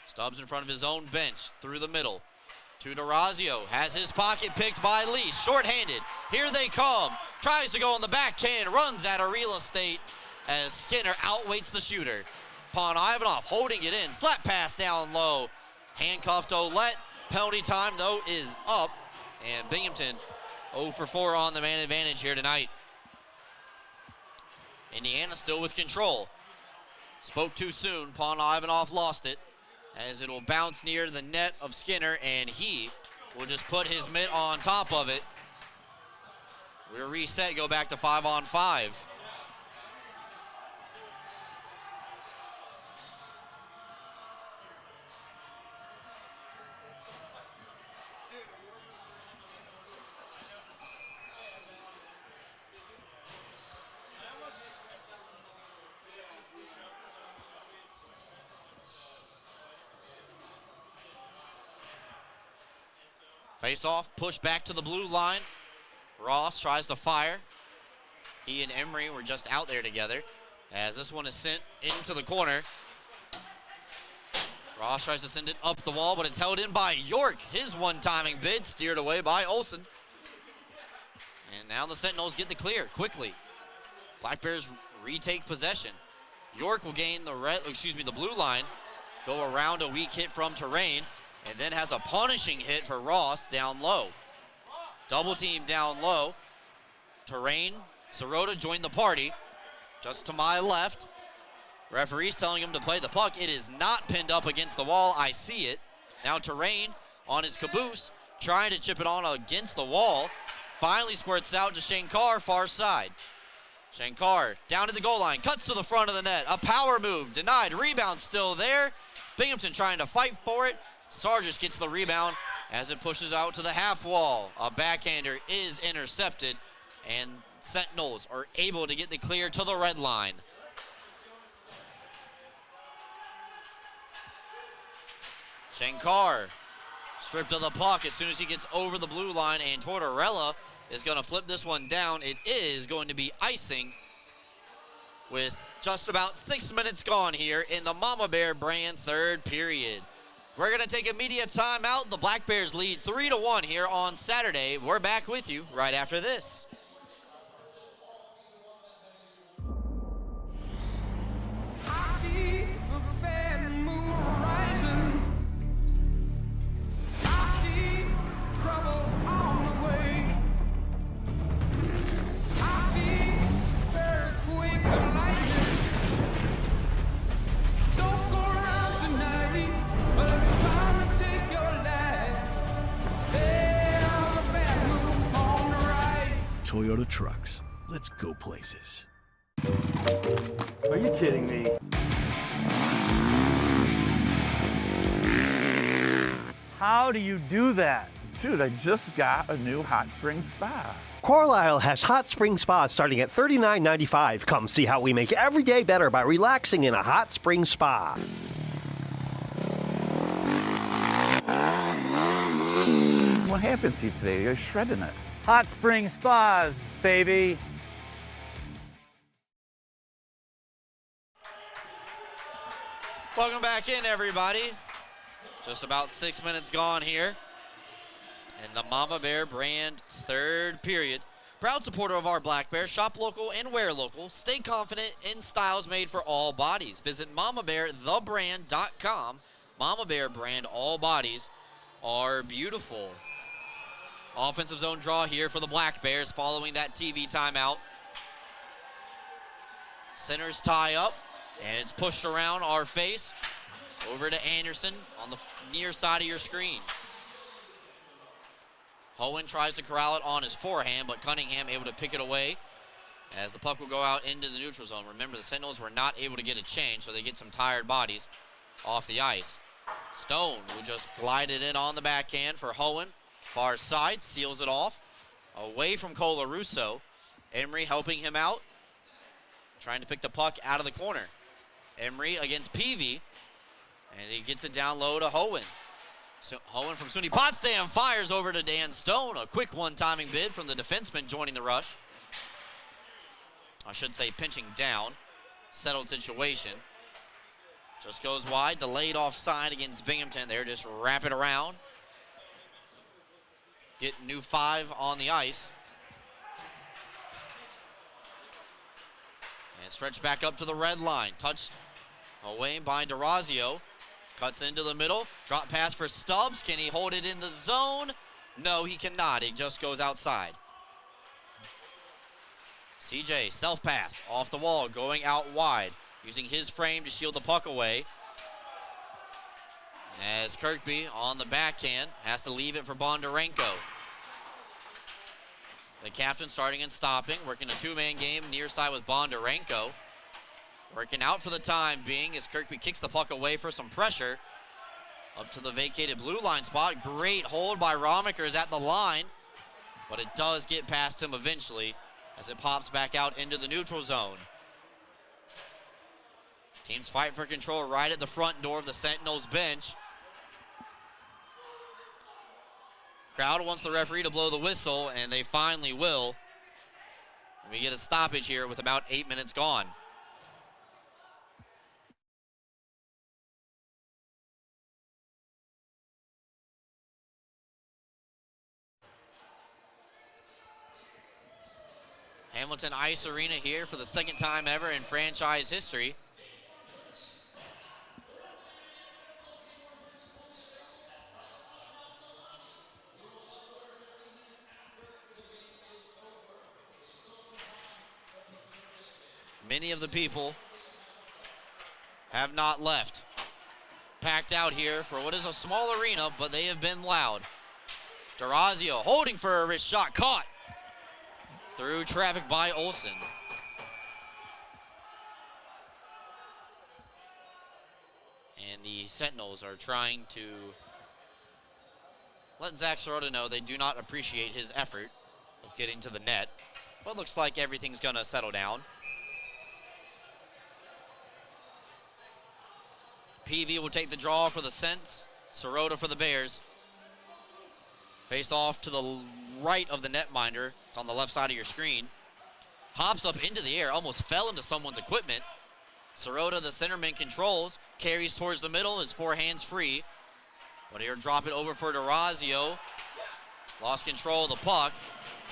Stubbs in front of his own bench, through the middle. To Durazio, has his pocket picked by Lease, shorthanded. Here they come, tries to go on the backhand, runs out of real estate as Skinner outweights the shooter. Ivanov holding it in, slap pass down low. Handcuffed Ouellette, penalty time though is up, and Binghamton 0 for 4 on the man advantage here tonight. Indiana still with control. Spoke too soon, Ivanov lost it, as it will bounce near the net of Skinner, and he will just put his mitt on top of it. We'll reset, go back to 5-on-5. Face off, push back to the blue line. Ross tries to fire. He and Emery were just out there together, as this one is sent into the corner. Ross tries to send it up the wall, but it's held in by York. His one-timing bid steered away by Olsen. And now the Sentinels get the clear quickly. Black Bears retake possession. York will gain the blue line, go around a weak hit from Terrain, and then has a punishing hit for Ross down low. Double team down low. Terrain, Sirota joined the party. Just to my left. Referee's telling him to play the puck. It is not pinned up against the wall. I see it. Now Terrain on his caboose, trying to chip it on against the wall. Finally squirts out to Shankar, far side. Shankar down to the goal line, cuts to the front of the net. A power move, denied. Rebound still there. Binghamton trying to fight for it. Sargis gets the rebound as it pushes out to the half wall. A backhander is intercepted, and Sentinels are able to get the clear to the red line. Shankar stripped of the puck as soon as he gets over the blue line, and Tortorella is going to flip this one down. It is going to be icing with just about 6 minutes gone here in the Mama Bear brand third period. We're going to take immediate timeout. The Black Bears lead 3-1 here on Saturday. We're back with you right after this. Toyota trucks. Let's go places. Are you kidding me? How do you do that? Dude, I just got a new hot spring spa. Carlisle has hot spring spas starting at $39.95. Come see how we make every day better by relaxing in a hot spring spa. What happened to you today? You're shredding it. Hot spring spas, baby. Welcome back in, everybody. Just about 6 minutes gone here. in the Mama Bear brand third period. Proud supporter of our Black Bear. Shop local and wear local. Stay confident in styles made for all bodies. Visit mamabearthebrand.com. Mama Bear brand, all bodies are beautiful. Offensive zone draw here for the Black Bears following that TV timeout. Centers tie up, and it's pushed around our face over to Anderson on the near side of your screen. Hohen tries to corral it on his forehand, but Cunningham able to pick it away as the puck will go out into the neutral zone. Remember, the Sentinels were not able to get a change, so they get some tired bodies off the ice. Stone, who just glided in on the backhand for Hohen. Far side, seals it off. Away from Colarusso. Emery helping him out. Trying to pick the puck out of the corner. Emery against Peavy. And he gets it down low to Hohen. So Hohen from SUNY Potsdam fires over to Dan Stone. A quick one-timing bid from the defenseman joining the rush. I should say pinching down. Settled situation. Just goes wide. Delayed offside against Binghamton. There, just wrap it around. Get new 5 on the ice. And stretch back up to the red line. Touched away by DeRazio. Cuts into the middle. Drop pass for Stubbs. Can he hold it in the zone? No, he cannot. It just goes outside. CJ, self-pass. Off the wall, going out wide. Using his frame to shield the puck away. As Kirkby on the backhand has to leave it for Bondarenko. The captain starting and stopping, working a two-man game near side with Bondarenko. Working out for the time being as Kirkby kicks the puck away for some pressure. Up to the vacated blue line spot. Great hold by Romickers at the line, but it does get past him eventually as it pops back out into the neutral zone. Teams fight for control right at the front door of the Sentinels bench. Crowd wants the referee to blow the whistle, and they finally will. We get a stoppage here with about 8 minutes gone. Hamilton Ice Arena here for the second time ever in franchise history. Many of the people have not left. Packed out here for what is a small arena, but they have been loud. DeRazio holding for a wrist shot, caught through traffic by Olsen. And the Sentinels are trying to let Zach Sirota know they do not appreciate his effort of getting to the net. But looks like everything's gonna settle down. PV will take the draw for the Sents. Sirota for the Bears. Face off to the right of the netminder. It's on the left side of your screen. Hops up into the air, almost fell into someone's equipment. Sirota, the centerman, controls, carries towards the middle, his forehand's free. But he'll drop it over for DeRazio. Lost control of the puck,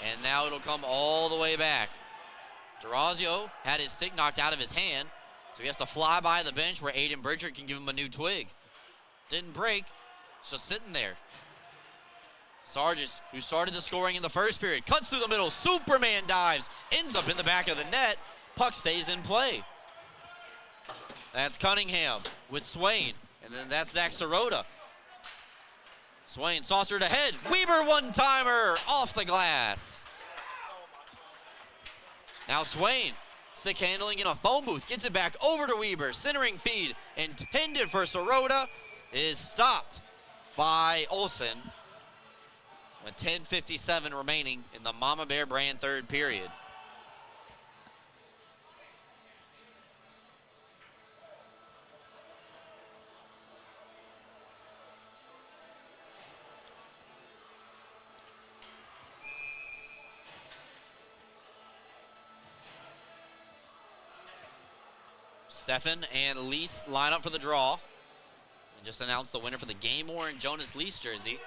and now it'll come all the way back. DeRazio had his stick knocked out of his hand, so he has to fly by the bench where Aiden Bridger can give him a new twig. Didn't break, it's just sitting there. Sargis, who started the scoring in the first period, cuts through the middle, Superman dives, ends up in the back of the net, puck stays in play. That's Cunningham with Swain, and then that's Zach Sirota. Swain saucered ahead, Weber one-timer off the glass. Now Swain, stick handling in a phone booth, gets it back over to Weber, centering feed intended for Sirota is stopped by Olsen. With 10:57 remaining in the Mama Bear brand third period. Steffen and Lease line up for the draw. And just announced the winner for the game-worn Jonas Lease jersey.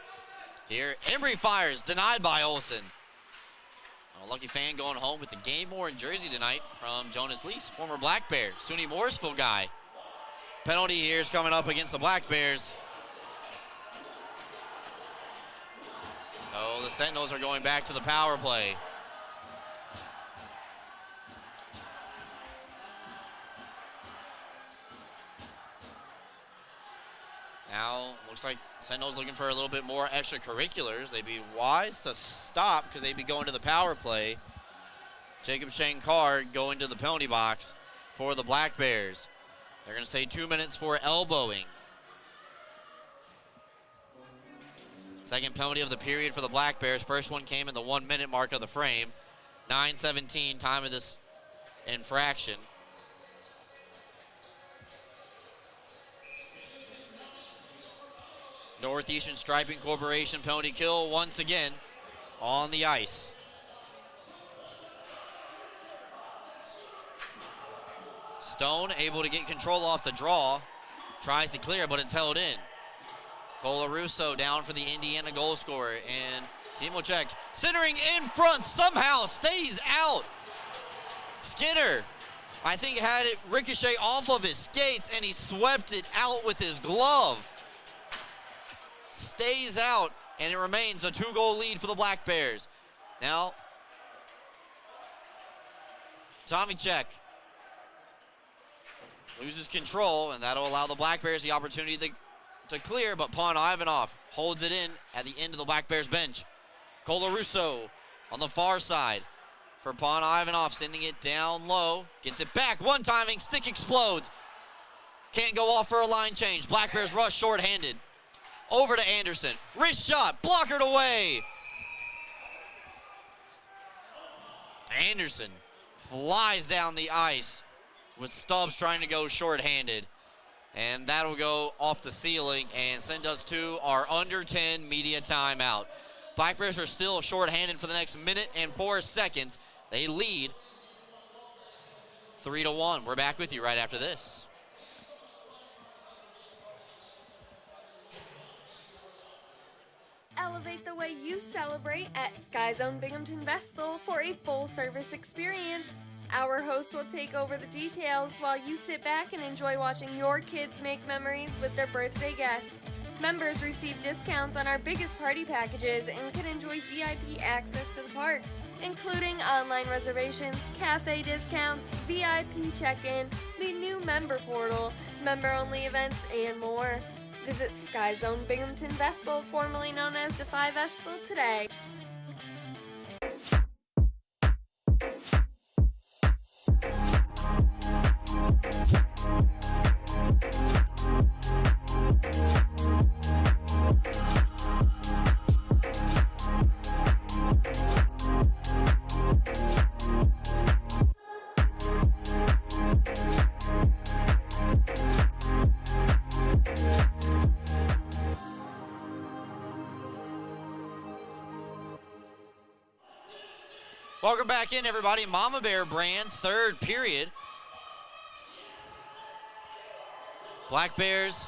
Here, Embry fires, denied by Olsen. A lucky fan going home with the game worn jersey tonight from Jonas Lease, former Black Bear, SUNY Morrisville guy. Penalty here is coming up against the Black Bears. Oh, the Sentinels are going back to the power play. Now, looks like Sentinels looking for a little bit more extracurriculars. They'd be wise to stop because they'd be going to the power play. Jacob Shankar going to the penalty box for the Black Bears. They're going to say 2 minutes for elbowing. Second penalty of the period for the Black Bears. First one came in the 1 minute mark of the frame. 9:17 time of this infraction. Northeastern Striping Corporation penalty kill once again on the ice. Stone able to get control off the draw. Tries to clear, but it's held in. Colarusso down for the Indiana goal scorer. And Timocek centering in front, somehow stays out. Skinner, I think, had it ricochet off of his skates, and he swept it out with his glove. Stays out, and it remains a 2-goal lead for the Black Bears. Now, Tomicek loses control, and that'll allow the Black Bears the opportunity to clear, but Pon Ivanov holds it in at the end of the Black Bears bench. Colarusso on the far side for Pon Ivanov, sending it down low, gets it back, one-timing, stick explodes. Can't go off for a line change. Black Bears rush shorthanded. Over to Anderson, wrist shot, blockered away. Anderson flies down the ice with Stubbs trying to go shorthanded. And that'll go off the ceiling, and send us to our under 10 media timeout. Black Bears are still shorthanded for the next minute and 4 seconds. They lead 3-1. We're back with you right after this. Elevate the way you celebrate at Sky Zone Binghamton Vestal for a full-service experience. Our hosts will take over the details while you sit back and enjoy watching your kids make memories with their birthday guests. Members receive discounts on our biggest party packages and can enjoy VIP access to the park, including online reservations, cafe discounts, VIP check-in, the new member portal, member-only events, and more. Visit Sky Zone Binghamton Vestal, formerly known as Defy Vestal, today. Welcome back in, everybody. Mama Bear brand, third period. Black Bears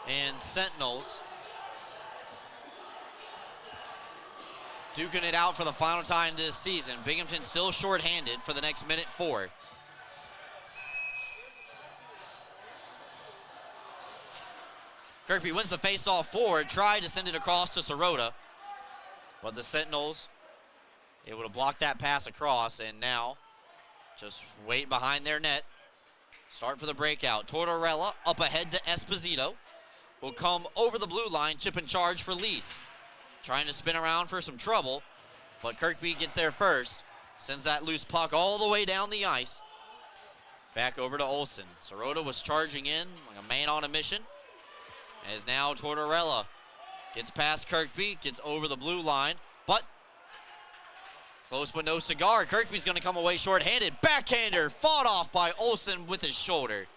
and Sentinels duking it out for the final time this season. Binghamton still shorthanded for the next minute 4. Kirkby wins the faceoff forward, tried to send it across to Sirota, but the Sentinels able to block that pass across, and now just wait behind their net. Start for the breakout. Tortorella up ahead to Esposito. Will come over the blue line, chip and charge for Lease. Trying to spin around for some trouble, but Kirkby gets there first. Sends that loose puck all the way down the ice. Back over to Olsen. Sirota was charging in like a man on a mission. As now Tortorella gets past Kirkby, gets over the blue line, but close but no cigar. Kirkby's going to come away shorthanded. Backhander fought off by Olsen with his shoulder.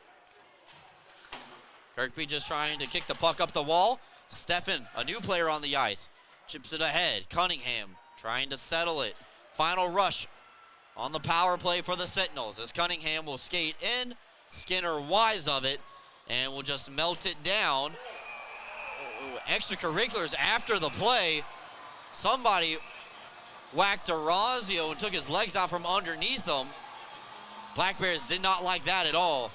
Kirkby just trying to kick the puck up the wall. Steffen, a new player on the ice, chips it ahead. Cunningham trying to settle it. Final rush on the power play for the Sentinels as Cunningham will skate in. Skinner wise of it and will just melt it down. extracurriculars after the play. Somebody whacked Orazio and took his legs out from underneath him. Black Bears did not like that at all.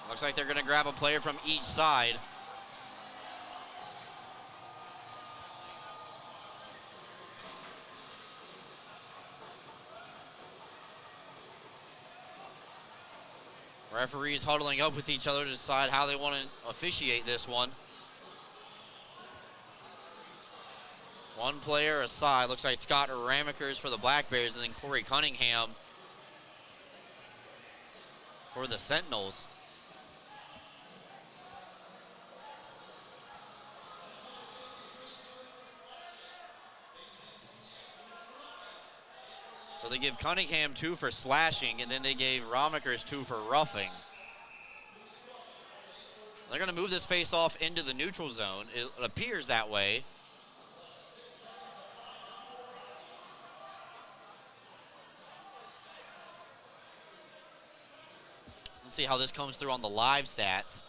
Looks like they're going to grab a player from each side. Referees huddling up with each other to decide how they want to officiate this one. One player aside. Looks like Scott Ramekers for the Black Bears and then Corey Cunningham for the Sentinels. So they give Cunningham 2 for slashing, and then they gave Ramekers 2 for roughing. They're going to move this face-off into the neutral zone. It appears that way. Let's see how this comes through on the live stats.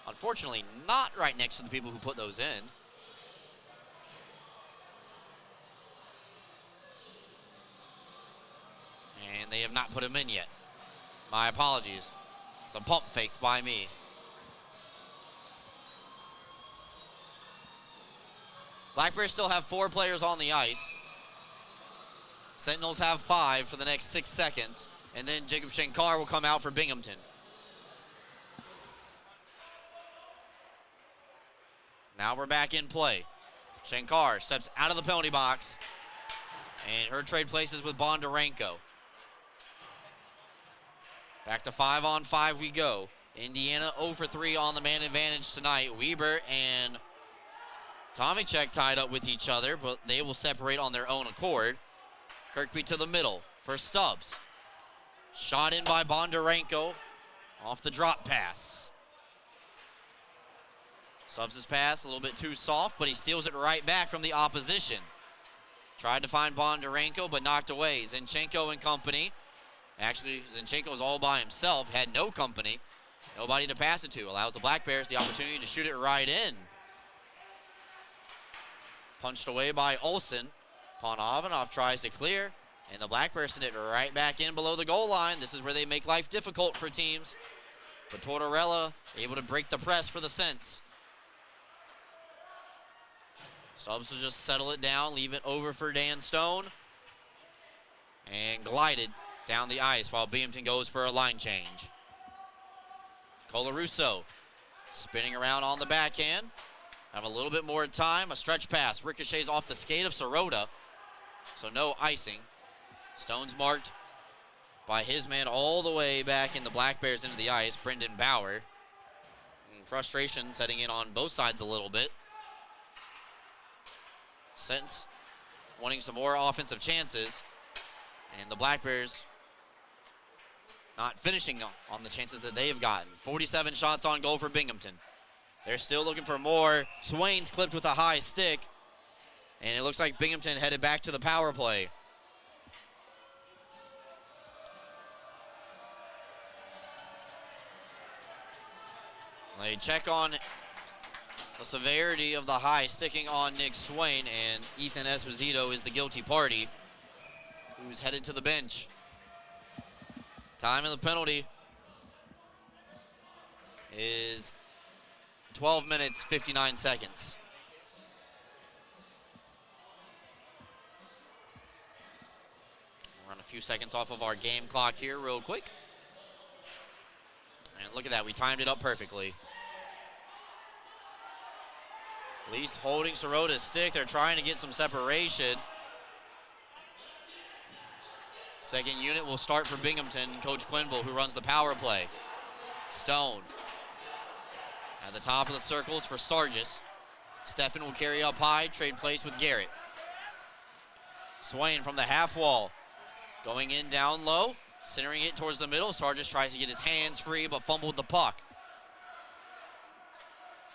Unfortunately, not right next to the people who put those in. And they have not put him in yet. My apologies. It's a pump fake by me. Black Bears still have 4 players on the ice. Sentinels have 5 for the next 6 seconds. And then Jacob Shankar will come out for Binghamton. Now we're back in play. Shankar steps out of the penalty box. And her trade places with Bondarenko. Back to 5-on-5 we go. Indiana 0 for 3 on the man advantage tonight. Weber and Tomicek tied up with each other, but they will separate on their own accord. Kirkby to the middle for Stubbs. Shot in by Bondarenko off the drop pass. Stubbs' pass a little bit too soft, but he steals it right back from the opposition. Tried to find Bondarenko, but knocked away. Zinchenko and company. Actually, Zinchenko was all by himself, had no company, nobody to pass it to. Allows the Black Bears the opportunity to shoot it right in. Punched away by Olsen. Ponovanov tries to clear, and the Black Bears send it right back in below the goal line. This is where they make life difficult for teams. But Tortorella able to break the press for the Sents. Stubbs will just settle it down, leave it over for Dan Stone. And glided down the ice while Binghamton goes for a line change. Colarusso spinning around on the backhand. Have a little bit more time. A stretch pass. Ricochets off the skate of Sirota. So no icing. Stone's marked by his man all the way back in the Black Bears into the ice, Brendan Bauer. And frustration setting in on both sides a little bit. Sentence wanting some more offensive chances. And the Black Bears not finishing on the chances that they have gotten. 47 shots on goal for Binghamton. They're still looking for more. Swain's clipped with a high stick. And it looks like Binghamton headed back to the power play. They check on the severity of the high sticking on Nick Swain, and Ethan Esposito is the guilty party, who's headed to the bench. Time of the penalty is 12 minutes, 59 seconds. We'll run a few seconds off of our game clock here real quick. And look at that, we timed it up perfectly. Least holding Sirota's stick. They're trying to get some separation. Second unit will start for Binghamton. Coach Quinville, who runs the power play. Stone at the top of the circles for Sargis. Steffen will carry up high, trade place with Garrett. Swain from the half wall. Going in down low, centering it towards the middle. Sargis tries to get his hands free, but fumbled the puck.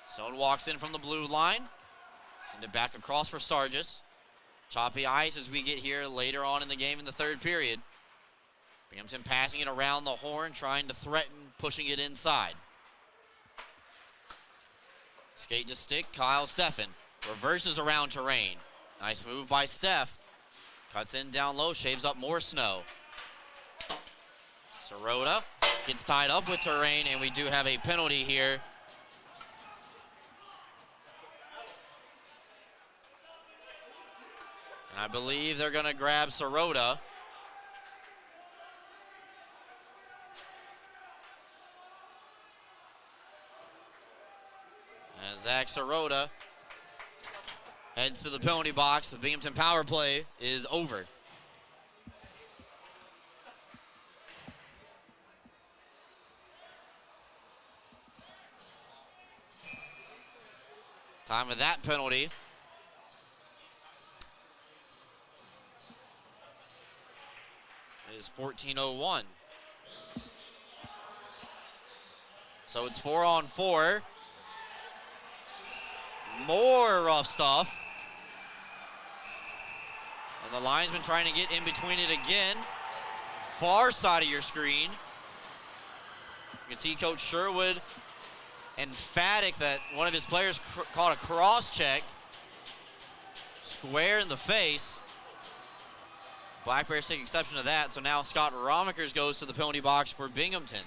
Stone walks in from the blue line. Send it back across for Sargis. Choppy ice as we get here later on in the game in the third period. Binghamton passing it around the horn, trying to threaten, pushing it inside. Skate to stick, Kyle Steffen. Reverses around Terrain. Nice move by Steph. Cuts in down low, shaves up more snow. Sirota gets tied up with Terrain, and we do have a penalty here. And I believe they're going to grab Sirota. As Zach Sirota heads to the penalty box, the Binghamton power play is over. Time of that penalty is 14:01. So it's 4-on-4. More rough stuff. And the linesman trying to get in between it again. Far side of your screen. You can see Coach Sherwood emphatic that one of his players caught a cross check. Square in the face. Black Bears take exception to that, so now Scott Romikers goes to the penalty box for Binghamton.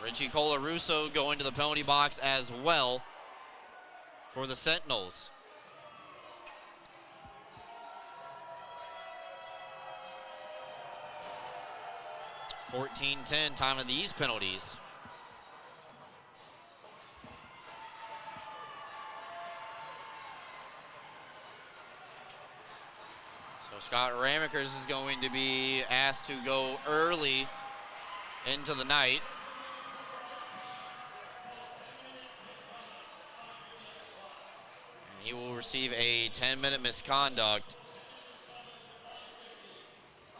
Richie Colarusso going to the penalty box as well for the Sentinels. .14-10 time of these penalties. So Scott Ramikers is going to be asked to go early into the night. And he will receive a 10-minute misconduct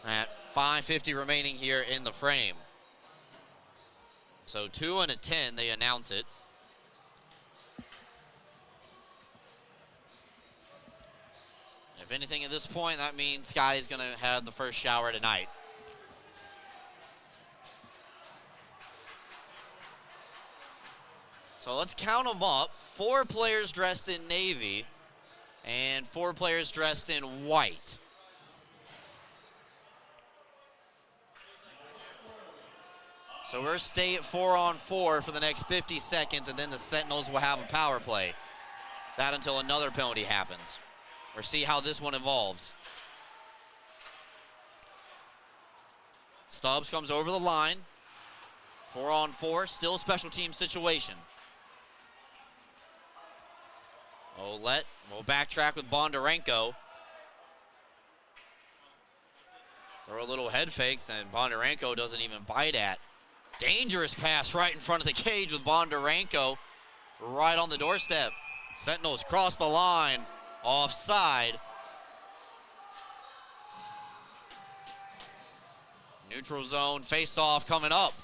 at 5:50 remaining here in the frame. So 2 and a 10, they announce it. If anything at this point, that means Scotty's going to have the first shower tonight. So let's count them up. 4 players dressed in navy and 4 players dressed in white. So we'll stay at 4-on-4 for the next 50 seconds, and then the Sentinels will have a power play. That until another penalty happens. Or see how this one evolves. Stubbs comes over the line. 4-on-4, still a special team situation. Olette will backtrack with Bondarenko. Throw a little head fake, then Bondarenko doesn't even bite at. Dangerous pass right in front of the cage with Bondarenko right on the doorstep. Sentinels cross the line, offside. Neutral zone face-off coming up.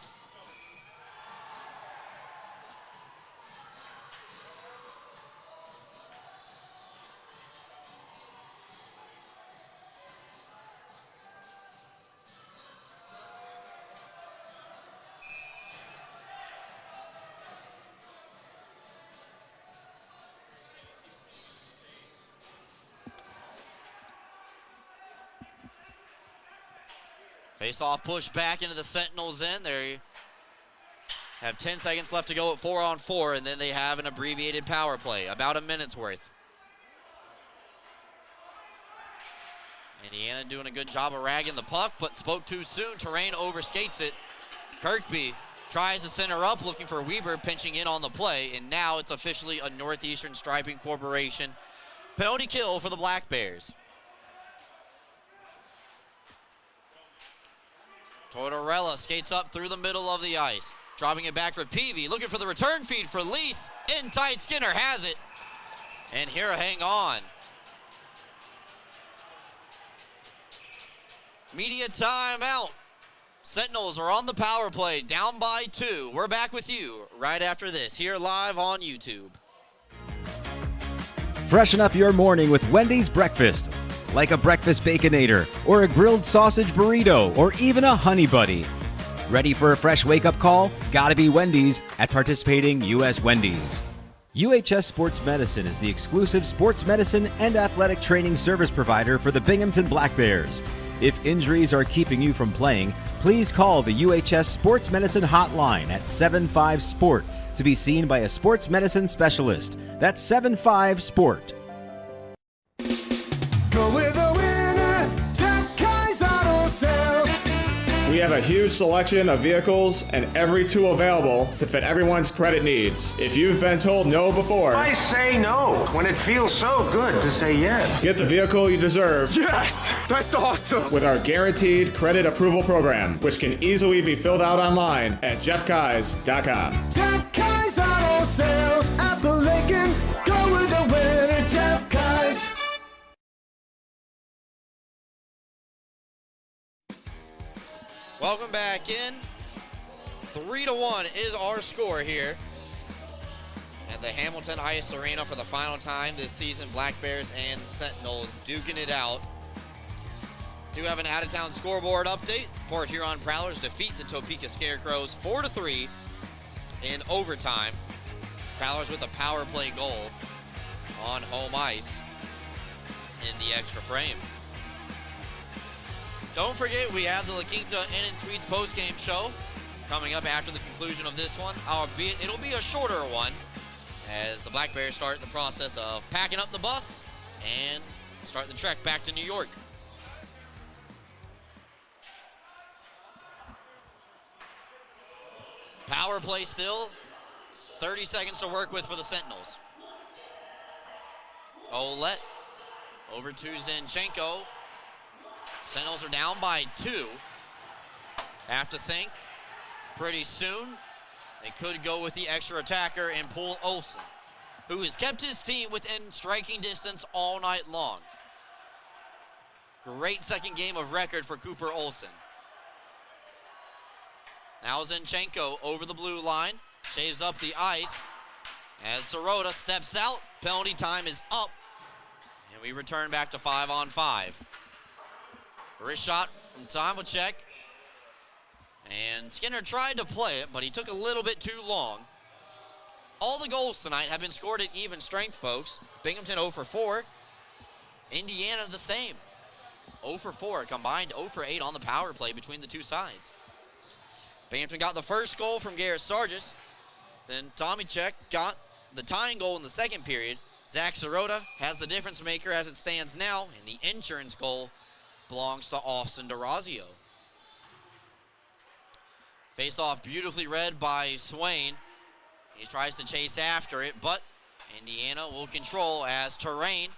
Face-off push back into the Sentinels end. They have 10 seconds left to go at 4-on-4, and then they have an abbreviated power play, about a minute's worth. Indiana doing a good job of ragging the puck, but spoke too soon. Terrain overskates it. Kirkby tries to center up, looking for Weber, pinching in on the play, and now it's officially a Northeastern Striping Corporation penalty kill for the Black Bears. Tortorella skates up through the middle of the ice. Dropping it back for Peavy. Looking for the return feed for Lease. In tight, Skinner has it. And here, hang on. Media timeout. Sentinels are on the power play, down by 2. We're back with you right after this, here live on YouTube. Freshen up your morning with Wendy's breakfast, like a breakfast baconator, or a grilled sausage burrito, or even a honey buddy. Ready for a fresh wake-up call? Gotta be Wendy's at participating U.S. Wendy's. UHS Sports Medicine is the exclusive sports medicine and athletic training service provider for the Binghamton Black Bears. If injuries are keeping you from playing, please call the UHS Sports Medicine hotline at 75-SPORT to be seen by a sports medicine specialist. That's 75-SPORT. Go with the winner, Jeff Kai's Auto Sales. We have a huge selection of vehicles and every tool available to fit everyone's credit needs. If you've been told no before, I say no when it feels so good to say yes. Get the vehicle you deserve. Yes, that's awesome. With our guaranteed credit approval program, which can easily be filled out online at jeffkais.com. Jeff Kai's Auto Sales, Appalachian. Go with the winner, Jeff Kai's. Welcome back in. 3-1 is our score here at the Hamilton Ice Arena for the final time this season. Black Bears and Sentinels duking it out. Do have an out-of-town scoreboard update. Port Huron Prowlers defeat the Topeka Scarecrows 4-3 in overtime. Prowlers with a power play goal on home ice in the extra frame. Don't forget, we have the La Quinta Inn and Suites post-game show coming up after the conclusion of this one, albeit it'll be a shorter one as the Black Bears start the process of packing up the bus and start the trek back to New York. Power play still. 30 seconds to work with for the Sentinels. Ouellette over to Zinchenko. Sentinels are down by 2. Have to think pretty soon they could go with the extra attacker and pull Olsen, who has kept his team within striking distance all night long. Great second game of record for Cooper Olsen. Now Zinchenko over the blue line, shaves up the ice as Sirota steps out. Penalty time is up, and we return back to 5-on-5. Wrist shot from Tomacek. And Skinner tried to play it, but he took a little bit too long. All the goals tonight have been scored at even strength, folks. Binghamton 0 for 4. Indiana the same. 0 for 4, combined 0 for 8 on the power play between the two sides. Binghamton got the first goal from Garrett Sargis. Then Tomacek got the tying goal in the second period. Zach Sirota has the difference maker as it stands now, and the insurance goal belongs to Austin DeRazio. Face-off beautifully read by Swain. He tries to chase after it, but Indiana will control as Terrain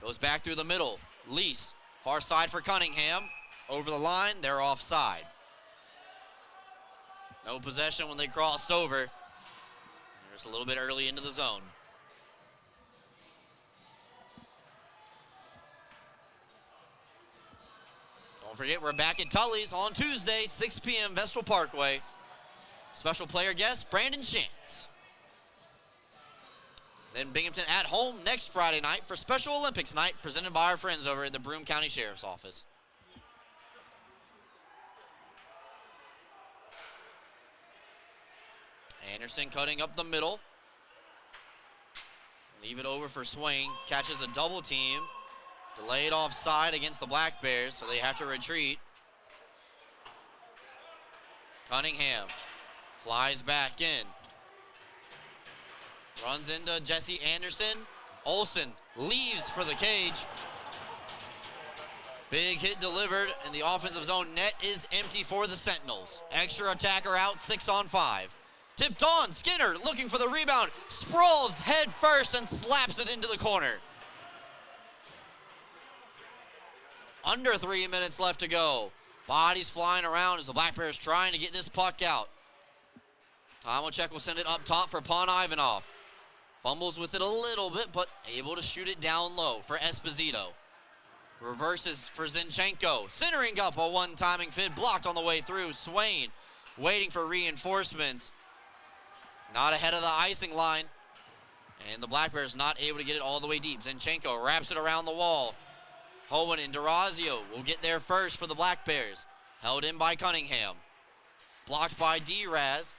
goes back through the middle. Lease, far side for Cunningham. Over the line, they're offside. No possession when they crossed over. They're just a little bit early into the zone. Don't forget, we're back at Tully's on Tuesday, 6 p.m. Vestal Parkway. Special player guest, Brandon Chance. Then Binghamton at home next Friday night for Special Olympics night, presented by our friends over at the Broome County Sheriff's Office. Anderson cutting up the middle. Leave it over for Swain. Catches a double team. Delayed offside against the Black Bears, so they have to retreat. Cunningham flies back in. Runs into Jesse Anderson. Olsen leaves for the cage. Big hit delivered, and the offensive zone net is empty for the Sentinels. Extra attacker out, 6-on-5. Tipped on, Skinner looking for the rebound. Sprawls head first and slaps it into the corner. Under 3 minutes left to go. Bodies flying around as the Black Bears trying to get this puck out. Tomacek will send it up top for Pon Ivanov. Fumbles with it a little bit, but able to shoot it down low for Esposito. Reverses for Zinchenko. Centering up a one-timing fit. Blocked on the way through. Swain waiting for reinforcements. Not ahead of the icing line. And the Black Bears not able to get it all the way deep. Zinchenko wraps it around the wall. Hohen and DeRazio will get there first for the Black Bears. Held in by Cunningham. Blocked by D-Raz.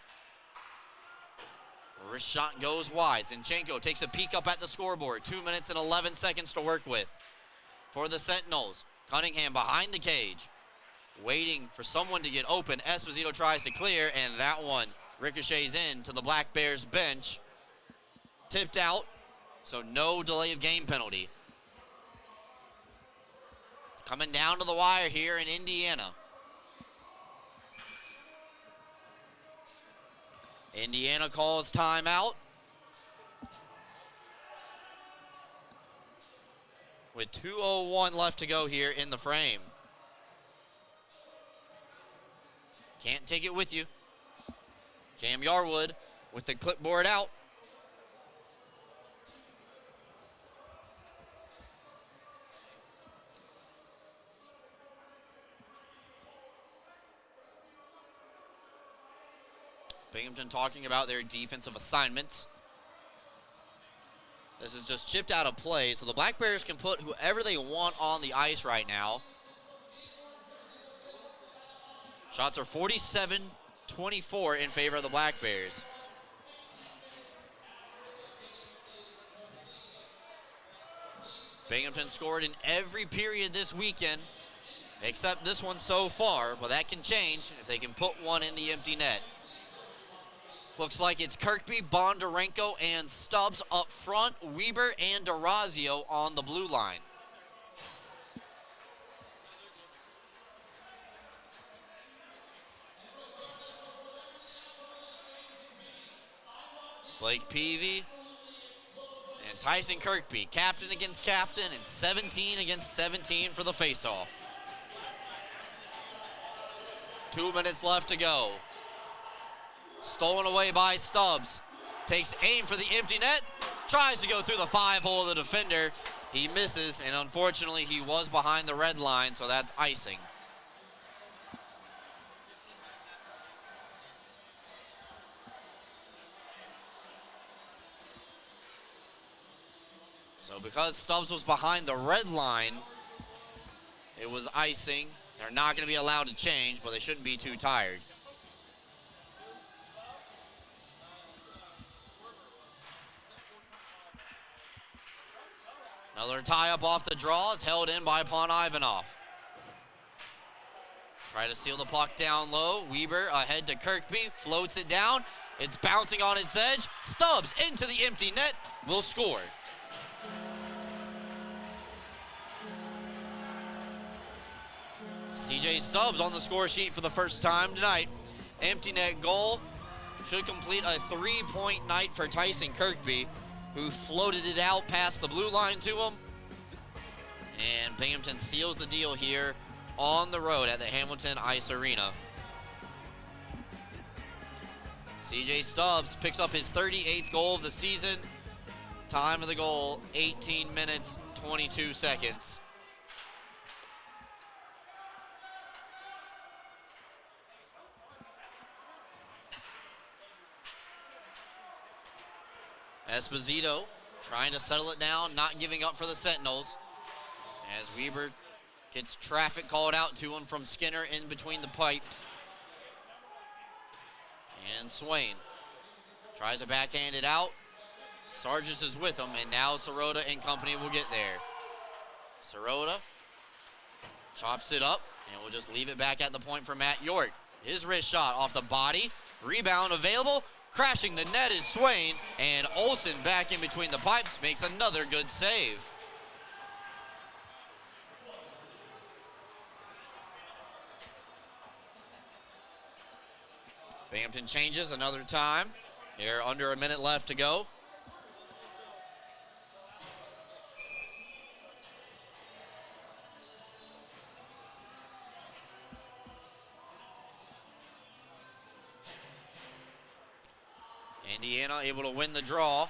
Wrist shot goes wide. Zinchenko takes a peek up at the scoreboard. 2 minutes and 11 seconds to work with. For the Sentinels, Cunningham behind the cage. Waiting for someone to get open. Esposito tries to clear, and that one ricochets in to the Black Bears bench. Tipped out, so no delay of game penalty. Coming down to the wire here in Indiana. Indiana calls timeout. With 2:01 left to go here in the frame. Can't take it with you. Cam Yarwood with the clipboard out. Binghamton talking about their defensive assignments. This is just chipped out of play, so the Black Bears can put whoever they want on the ice right now. Shots are 47-24 in favor of the Black Bears. Binghamton scored in every period this weekend, except this one so far, but that can change if they can put one in the empty net. Looks like it's Kirkby, Bondarenko, and Stubbs up front. Weber and DeRazio on the blue line. Blake Peavy and Tyson Kirkby, captain against captain, and 17 against 17 for the faceoff. 2 minutes left to go. Stolen away by Stubbs. Takes aim for the empty net. Tries to go through the 5-hole of the defender. He misses, and unfortunately he was behind the red line, so that's icing. So because Stubbs was behind the red line, it was icing. They're not going to be allowed to change, but they shouldn't be too tired. Another tie-up off the draw is held in by Ivanov. Try to seal the puck down low. Weber ahead to Kirkby, floats it down. It's bouncing on its edge. Stubbs into the empty net, will score. CJ Stubbs on the score sheet for the first time tonight. Empty net goal. Should complete a 3-point night for Tyson Kirkby, who floated it out past the blue line to him. And Binghamton seals the deal here on the road at the Hamilton Ice Arena. CJ Stubbs picks up his 38th goal of the season. Time of the goal, 18 minutes, 22 seconds. Esposito trying to settle it down, not giving up for the Sentinels. As Weber gets traffic called out to him from Skinner in between the pipes. And Swain tries to backhand it out. Sargis is with him, and now Sirota and company will get there. Sirota chops it up, and we'll just leave it back at the point for Matt York. His wrist shot off the body. Rebound available. Crashing the net is Swain, and Olsen back in between the pipes makes another good save. Binghamton changes another time. Here, under a minute left to go. Indiana able to win the draw.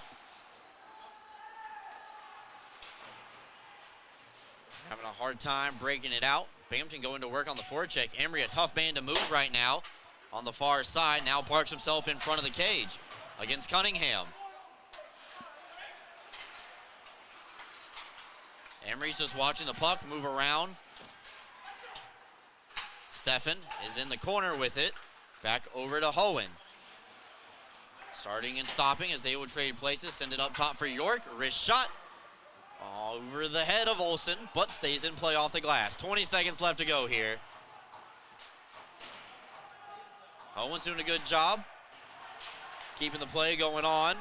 Having a hard Hard time breaking it out. Binghamton going to work on the forecheck. Emery, a tough man to move right now on the far side. Now parks himself in front of the cage against Cunningham. Emery's just watching the puck move around. Steffen is in the corner with it. Back over to Hohen. Starting and stopping as they will trade places. Send it up top for York. Wrist shot. Over the head of Olsen, but stays in play off the glass. 20 seconds left to go here. Owen's doing a good job keeping the play going on.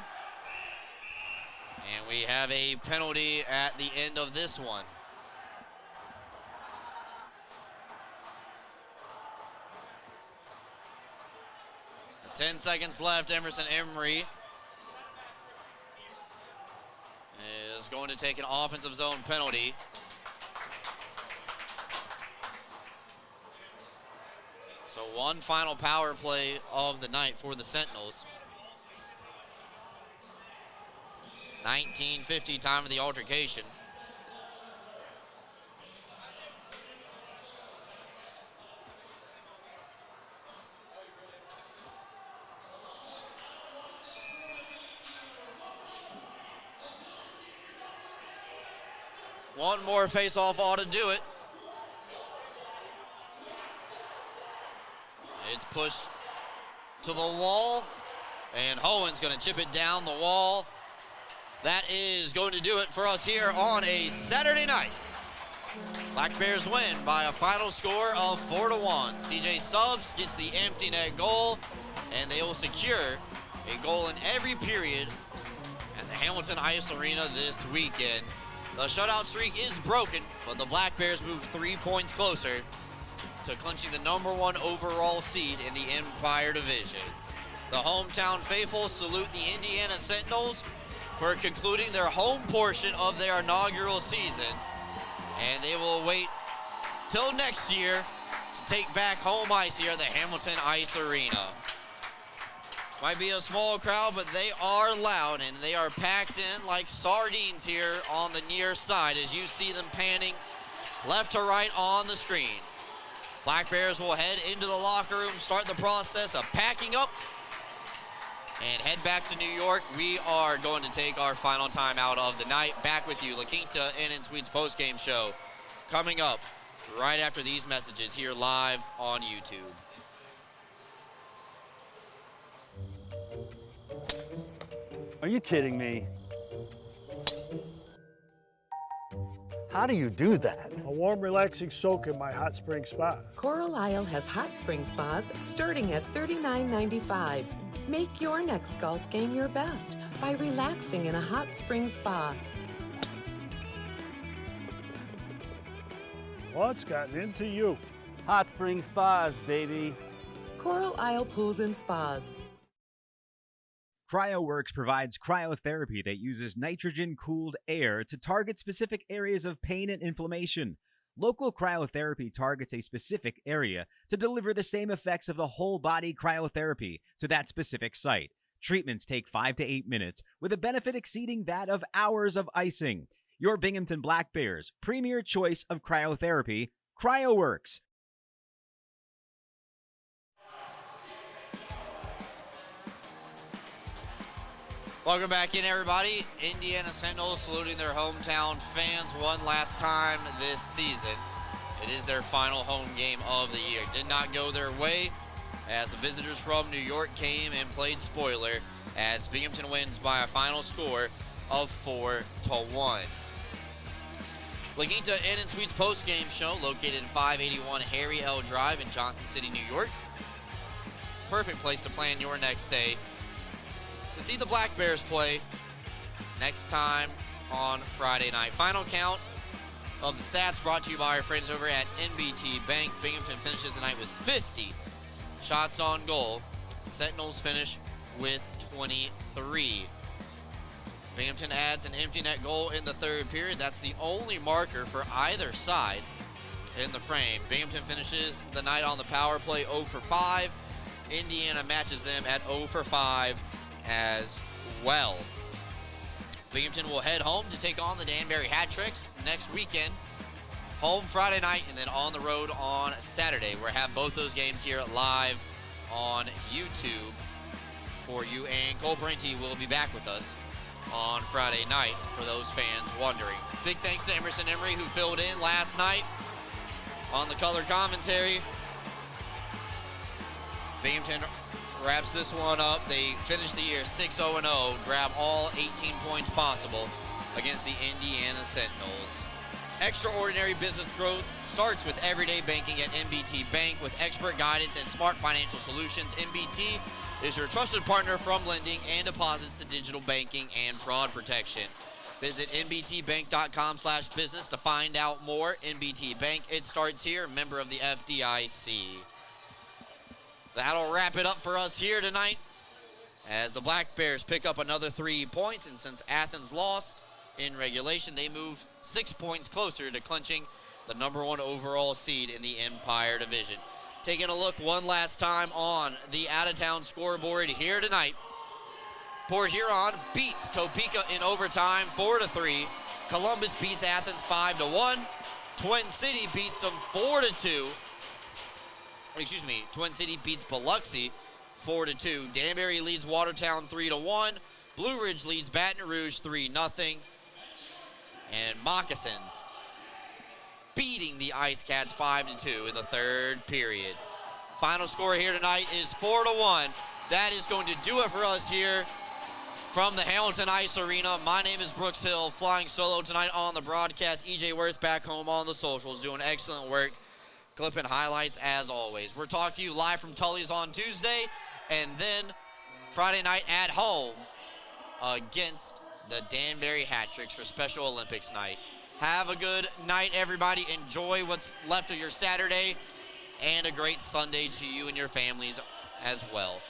And we have a penalty at the end of this one. With 10 seconds left. Emerson Emery is going to take an offensive zone penalty. So one final power play of the night for the Sentinels. 19:50 time of the altercation. One more face-off ought to do it. It's pushed to the wall, and Hohen's going to chip it down the wall. That is going to do it for us here on a Saturday night. Black Bears win by a final score of 4-1. CJ Stubbs gets the empty net goal, and they will secure a goal in every period at the Hamilton Ice Arena this weekend. The shutout streak is broken, but the Black Bears move 3 points closer to clinching the #1 overall seed in the Empire Division. The hometown faithful salute the Indiana Sentinels for concluding their home portion of their inaugural season, and they will wait till next year to take back home ice here at the Hamilton Ice Arena. Might be a small crowd, but they are loud, and they are packed in like sardines here on the near side as you see them panning left to right on the screen. Black Bears will head into the locker room, start the process of packing up, and head back to New York. We are going to take our final time out of the night. Back with you, La Quinta Inn & Suites postgame show coming up right after these messages here live on YouTube. Are you kidding me? How do you do that? A warm, relaxing soak in my hot spring spa. Coral Isle has hot spring spas starting at $39.95. Make your next golf game your best by relaxing in a hot spring spa. What's gotten into you? Hot spring spas, baby. Coral Isle Pools and Spas. CryoWorks provides cryotherapy that uses nitrogen-cooled air to target specific areas of pain and inflammation. Local cryotherapy targets a specific area to deliver the same effects of the whole-body cryotherapy to that specific site. Treatments take 5 to 8 minutes, with a benefit exceeding that of hours of icing. Your Binghamton Black Bears' premier choice of cryotherapy, CryoWorks. Welcome back in, everybody. Indiana Sentinels saluting their hometown fans one last time this season. It is their final home game of the year. Did not go their way as the visitors from New York came and played spoiler as Binghamton wins by a final score of 4-1. La Quinta Inn & Suites postgame show located in 581 Harry L. Drive in Johnson City, New York. Perfect place to plan your next stay to see the Black Bears play next time on Friday night. Final count of the stats brought to you by our friends over at NBT Bank. Binghamton finishes the night with 50 shots on goal. Sentinels finish with 23. Binghamton adds an empty net goal in the third period. That's the only marker for either side in the frame. Binghamton finishes the night on the power play 0 for 5. Indiana matches them at 0 for 5 as well. Binghamton will head home to take on the Danbury Hat Tricks next weekend home Friday night, and then on the road on Saturday. We'll have both those games here live on YouTube for you, and Cole Brinty will be back with us on Friday night for those fans wondering. Big thanks to Emerson Emery, who filled in last night on the color commentary. Binghamton wraps this one up. They finish the year 6-0-0, grab all 18 points possible against the Indiana Sentinels. Extraordinary business growth starts with everyday banking at NBT Bank. With expert guidance and smart financial solutions, NBT is your trusted partner from lending and deposits to digital banking and fraud protection. Visit nbtbank.com/business to find out more. NBT Bank, it starts here, member of the FDIC. That'll wrap it up for us here tonight as the Black Bears pick up another 3 points, and since Athens lost in regulation, they move 6 points closer to clinching the #1 overall seed in the Empire Division. Taking a look one last time on the out-of-town scoreboard here tonight. Port Huron beats Topeka in overtime 4-3. Columbus beats Athens 5-1. Twin City beats them 4-2. Twin City beats Biloxi 4-2. Danbury leads Watertown 3-1. Blue Ridge leads Baton Rouge 3-0. And Moccasins beating the Ice Cats 5-2 in the third period. Final score here tonight is 4-1. That is going to do it for us here from the Hamilton Ice Arena. My name is Brooks Hill, flying solo tonight on the broadcast. EJ Worth back home on the socials, doing excellent work, clipping highlights as always. We're talking to you live from Tully's on Tuesday, and then Friday night at home against the Danbury Hat-Tricks for Special Olympics night. Have a good night, everybody. Enjoy what's left of your Saturday, and a great Sunday to you and your families as well.